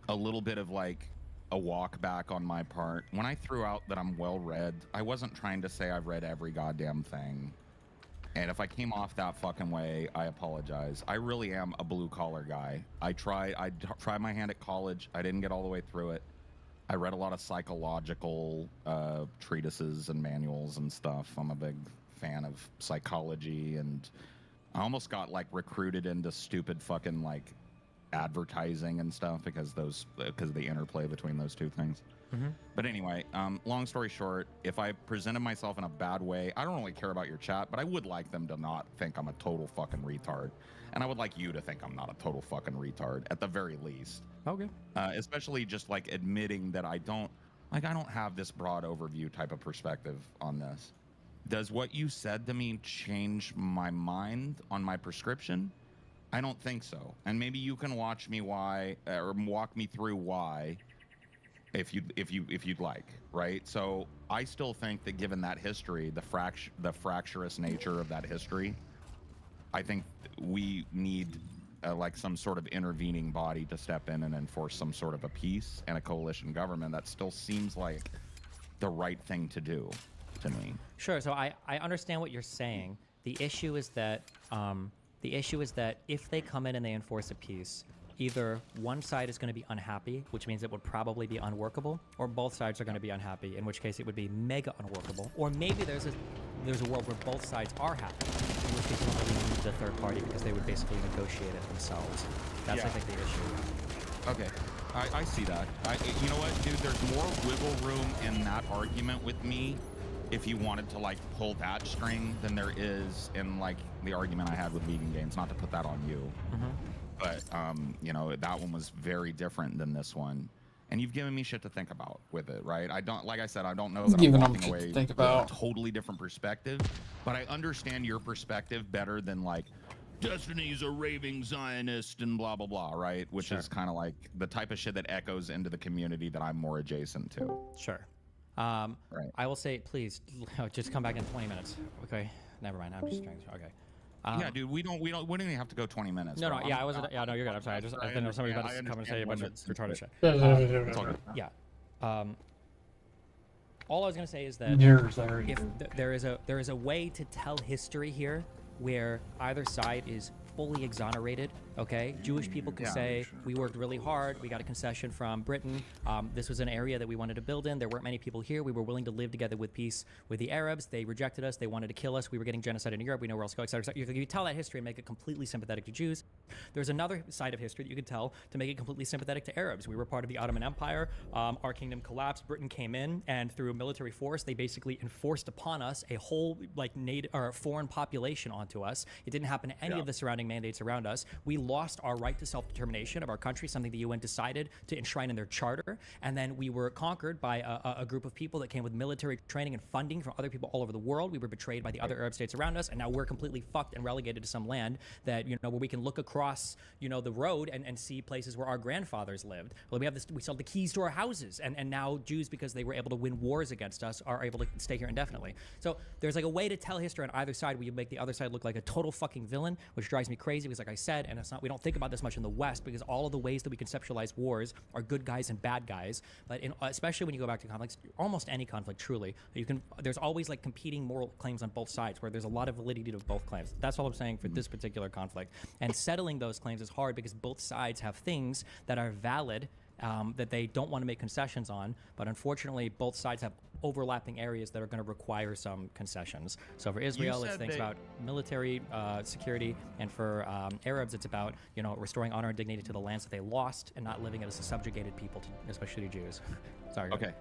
a little bit of like a walk back on my part. When I threw out that I'm well read, I wasn't trying to say I've read every goddamn thing. And if I came off that fucking way, I apologize. I really am a blue collar guy. I tried my hand at college. I didn't get all the way through it. I read a lot of psychological treatises and manuals and stuff. I'm a big fan of psychology, and I almost got like recruited into stupid fucking like advertising and stuff because of the interplay between those two things. But anyway, long story short, if I presented myself in a bad way, I don't really care about your chat, but I would like them to not think I'm a total fucking retard. And I would like you to think I'm not a total fucking retard, at the very least. Okay. Especially just like admitting that I don't have this broad overview type of perspective on this. Does what you said to me change my mind on my prescription? I don't think so. And maybe you can walk me through why, if you'd like, right? So I still think that given that history, the fractious nature of that history, I think we need like some sort of intervening body to step in and enforce some sort of a peace and a coalition government. That still seems like the right thing to do to me. Sure. So I understand what you're saying. The issue is that if they come in and they enforce a peace, either one side is going to be unhappy, which means it would probably be unworkable, or both sides are going to be unhappy, in which case it would be mega unworkable. Or maybe there's a world where both sides are happy, in which case you don't really need the third party because they would basically negotiate it themselves. That's, I think, the issue. Okay. I see that. You know what, dude? There's more wiggle room in that argument with me if you wanted to like pull that string than there is in like the argument I had with Vegan Games. Not to put that on you, but you know, that one was very different than this one. And you've given me shit to think about with it, right? I don't, like I said, I don't know that I'm walking away with a totally different perspective, but I understand your perspective better than like Destiny's a raving Zionist and blah blah blah, right? Which is kind of like the type of shit that echoes into the community that I'm more adjacent to. Sure. Right. I will say, please, just come back in 20 minutes. Okay. Never mind. I'm just trying to. Okay. Yeah, dude, we don't even have to go 20 minutes. No, yeah, I wasn't. Yeah, no, you're good. I'm sorry. I didn't know somebody was about to come and say a bunch of retarded shit. Yeah. All I was gonna say is that if there is a way to tell history here where either side is fully exonerated, okay? Jewish people can say, we worked really hard, we got a concession from Britain, this was an area that we wanted to build in, there weren't many people here, we were willing to live together with peace with the Arabs, they rejected us, they wanted to kill us, we were getting genocide in Europe, we know where else to go, etc. You tell that history and make it completely sympathetic to Jews. There's another side of history that you could tell to make it completely sympathetic to Arabs. We were part of the Ottoman Empire, our kingdom collapsed, Britain came in, and through military force, they basically enforced upon us a whole like native or foreign population onto us. It didn't happen to any of the surrounding mandates around us. We lost our right to self-determination of our country, something the UN decided to enshrine in their charter, and then we were conquered by a group of people that came with military training and funding from other people all over the world. We were betrayed by the other Arab states around us, and now we're completely fucked and relegated to some land that, you know, where we can look across, you know, the road and see places where our grandfathers lived. Well, we have this, we sell the keys to our houses, and now Jews, because they were able to win wars against us, are able to stay here indefinitely. So there's like a way to tell history on either side where you make the other side look like a total fucking villain, which drives me crazy because, like I said, and it's not, we don't think about this much in the West because all of the ways that we conceptualize wars are good guys and bad guys. But especially when you go back to conflicts, almost any conflict, truly, you can. There's always like competing moral claims on both sides, where there's a lot of validity to both claims. That's all I'm saying for this particular conflict. And settling those claims is hard because both sides have things that are valid that they don't want to make concessions on, but unfortunately both sides have overlapping areas that are going to require some concessions. So for Israel, it's things about military security, and for Arabs, it's about, you know, restoring honor and dignity to the lands that they lost and not living as a subjugated people, especially to Jews. Sorry. Okay,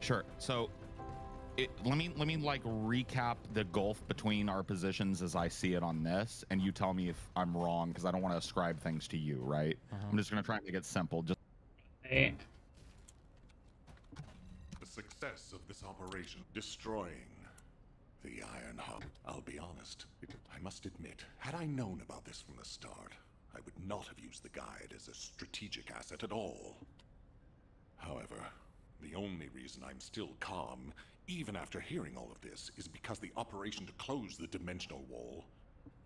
sure. So let me like recap the gulf between our positions as I see it on this, and you tell me if I'm wrong, because I don't want to ascribe things to you, right? I'm just going to try and make it simple. Just the success of this operation, destroying the Iron Heart. I'll be honest, I must admit, had I known about this from the start, I would not have used the guide as a strategic asset at all. However, the only reason I'm still calm, even after hearing all of this, is because the operation to close the dimensional wall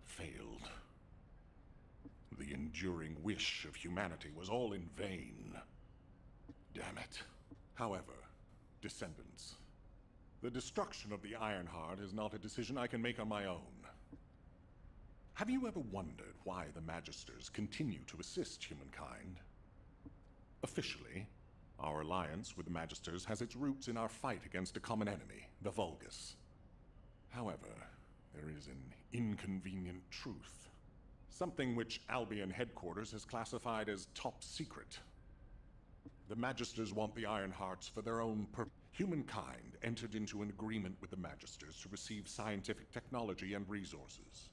failed. The enduring wish of humanity was all in vain. Damn it. However, descendants, the destruction of the Iron Heart is not a decision I can make on my own. Have you ever wondered why the Magisters continue to assist humankind? Officially, our alliance with the Magisters has its roots in our fight against a common enemy, the Vulgus. However, there is an inconvenient truth. Something which Albion headquarters has classified as top secret. The Magisters want the Iron Hearts for their own purpose. Humankind entered into an agreement with the Magisters to receive scientific technology and resources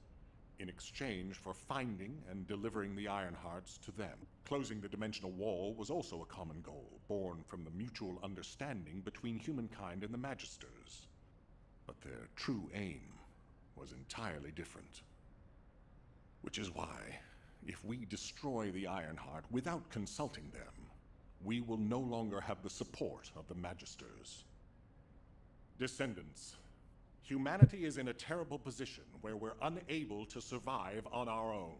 in exchange for finding and delivering the Iron Hearts to them. Closing the dimensional wall was also a common goal, born from the mutual understanding between humankind and the Magisters. But their true aim was entirely different. Which is why, if we destroy the Iron Heart without consulting them, we will no longer have the support of the Magisters. Descendants, humanity is in a terrible position where we're unable to survive on our own.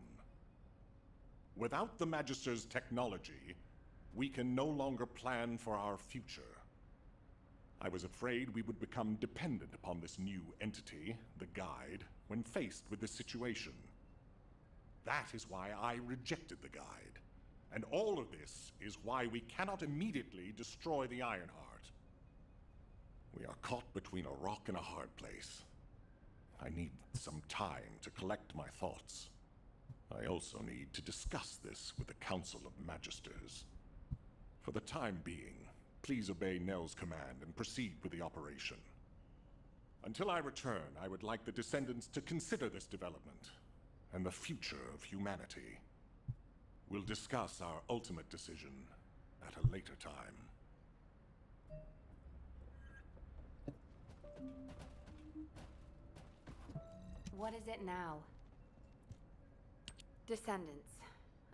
Without the Magisters' technology, we can no longer plan for our future. I was afraid we would become dependent upon this new entity, the Guide, when faced with this situation. That is why I rejected the Guide. And all of this is why we cannot immediately destroy the Iron Heart. We are caught between a rock and a hard place. I need some time to collect my thoughts. I also need to discuss this with the Council of Magisters. For the time being, please obey Nell's command and proceed with the operation. Until I return, I would like the Descendants to consider this development and the future of humanity. We'll discuss our ultimate decision at a later time. What is it now? Descendants,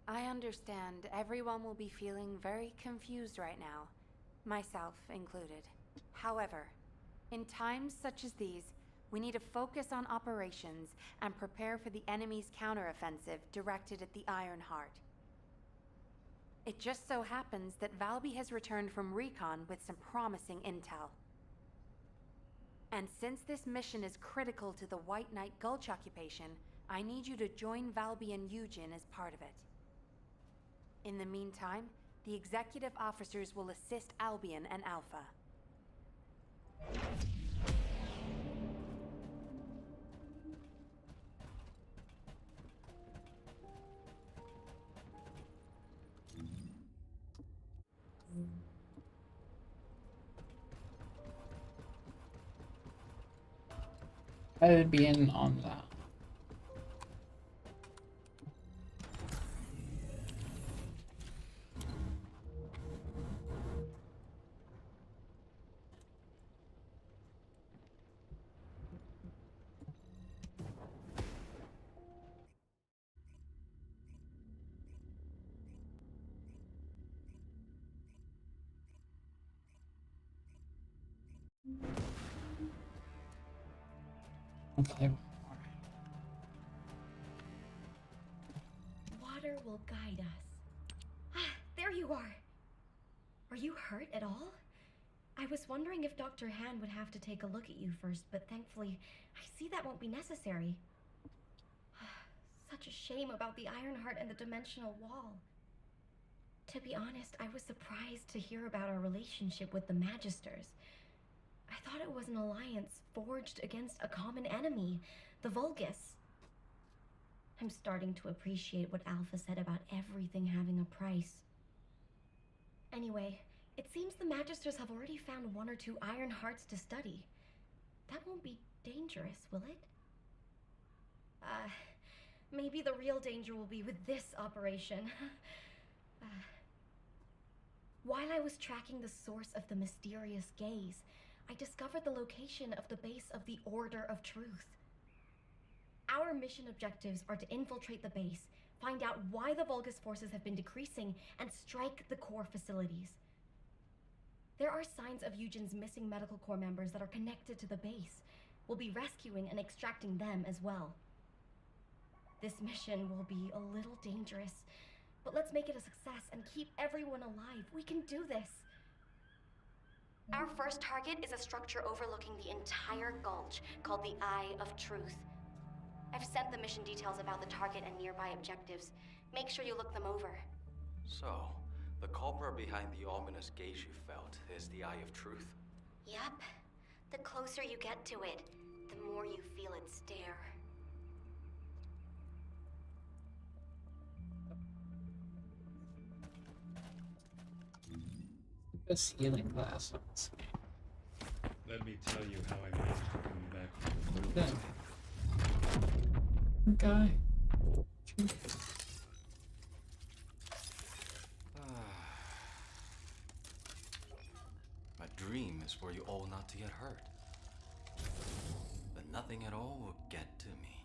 I understand everyone will be feeling very confused right now, myself included. However, in times such as these, we need to focus on operations and prepare for the enemy's counteroffensive directed at the Ironheart. It just so happens that Valby has returned from recon with some promising intel. And since this mission is critical to the White Knight Gulch occupation, I need you to join Valby and Eugen as part of it. In the meantime, the executive officers will assist Albion and Alpha. I'd be in on that. Okay. Water will guide us. Ah, there you are. Are you hurt at all? I was wondering if Dr. Han would have to take a look at you first, but thankfully, I see that won't be necessary. Such a shame about the Ironheart and the Dimensional Wall. To be honest, I was surprised to hear about our relationship with the Magisters. I thought it was an alliance forged against a common enemy, the Vulgus. I'm starting to appreciate what Alpha said about everything having a price. Anyway, it seems the Magisters have already found 1 or 2 Ironhearts to study. That won't be dangerous, will it? Maybe the real danger will be with this operation. While I was tracking the source of the mysterious gaze, I discovered the location of the base of the Order of Truth. Our mission objectives are to infiltrate the base, find out why the Vulgus forces have been decreasing, and strike the core facilities. There are signs of Eugen's missing medical corps members that are connected to the base. We'll be rescuing and extracting them as well. This mission will be a little dangerous, but let's make it a success and keep everyone alive. We can do this. Our first target is a structure overlooking the entire gulch called the Eye of Truth. I've sent the mission details about the target and nearby objectives. Make sure you look them over. So, the culprit behind the ominous gaze you felt is the Eye of Truth? Yep. The closer you get to it, the more you feel it stare. This healing glass. Let me tell you how I managed to come back from the Guy. My dream is for you all not to get hurt. But nothing at all will get to me.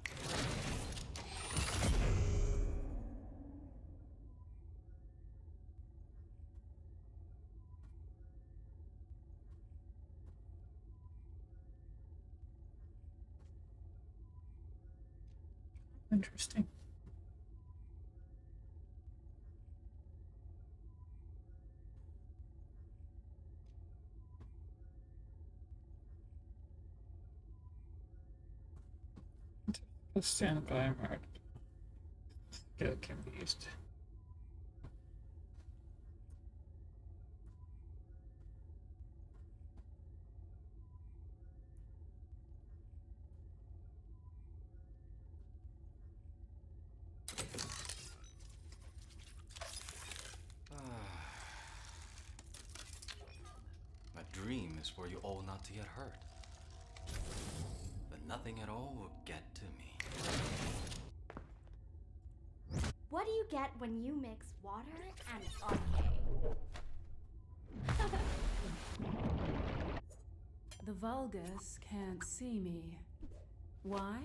Interesting. Standby mode. Skill can be used. dream is for you all not to get hurt. But nothing at all will get to me. What do you get when you mix water and Anye? The Vulgus can't see me. Why?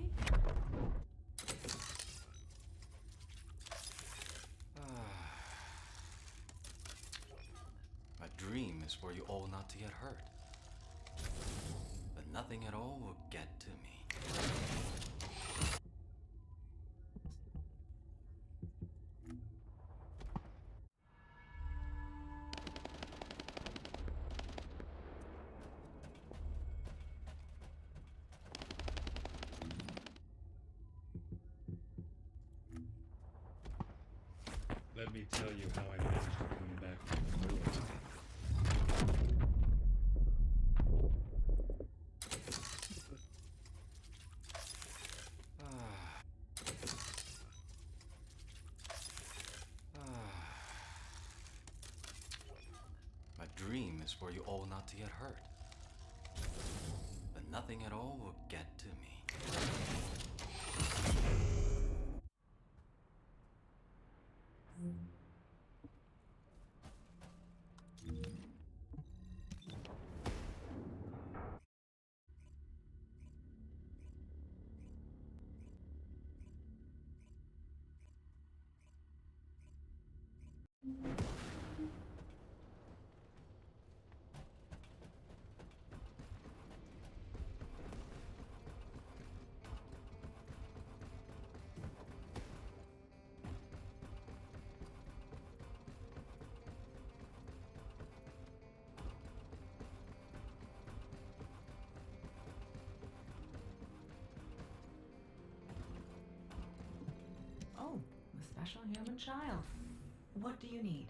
My dream is for you all not to get hurt. But nothing at all will get to me. Let me tell you how I managed to come back from the ruins. My dream is for you all not to get hurt. But nothing at all will get to me. Oh, the special human child. What do you need?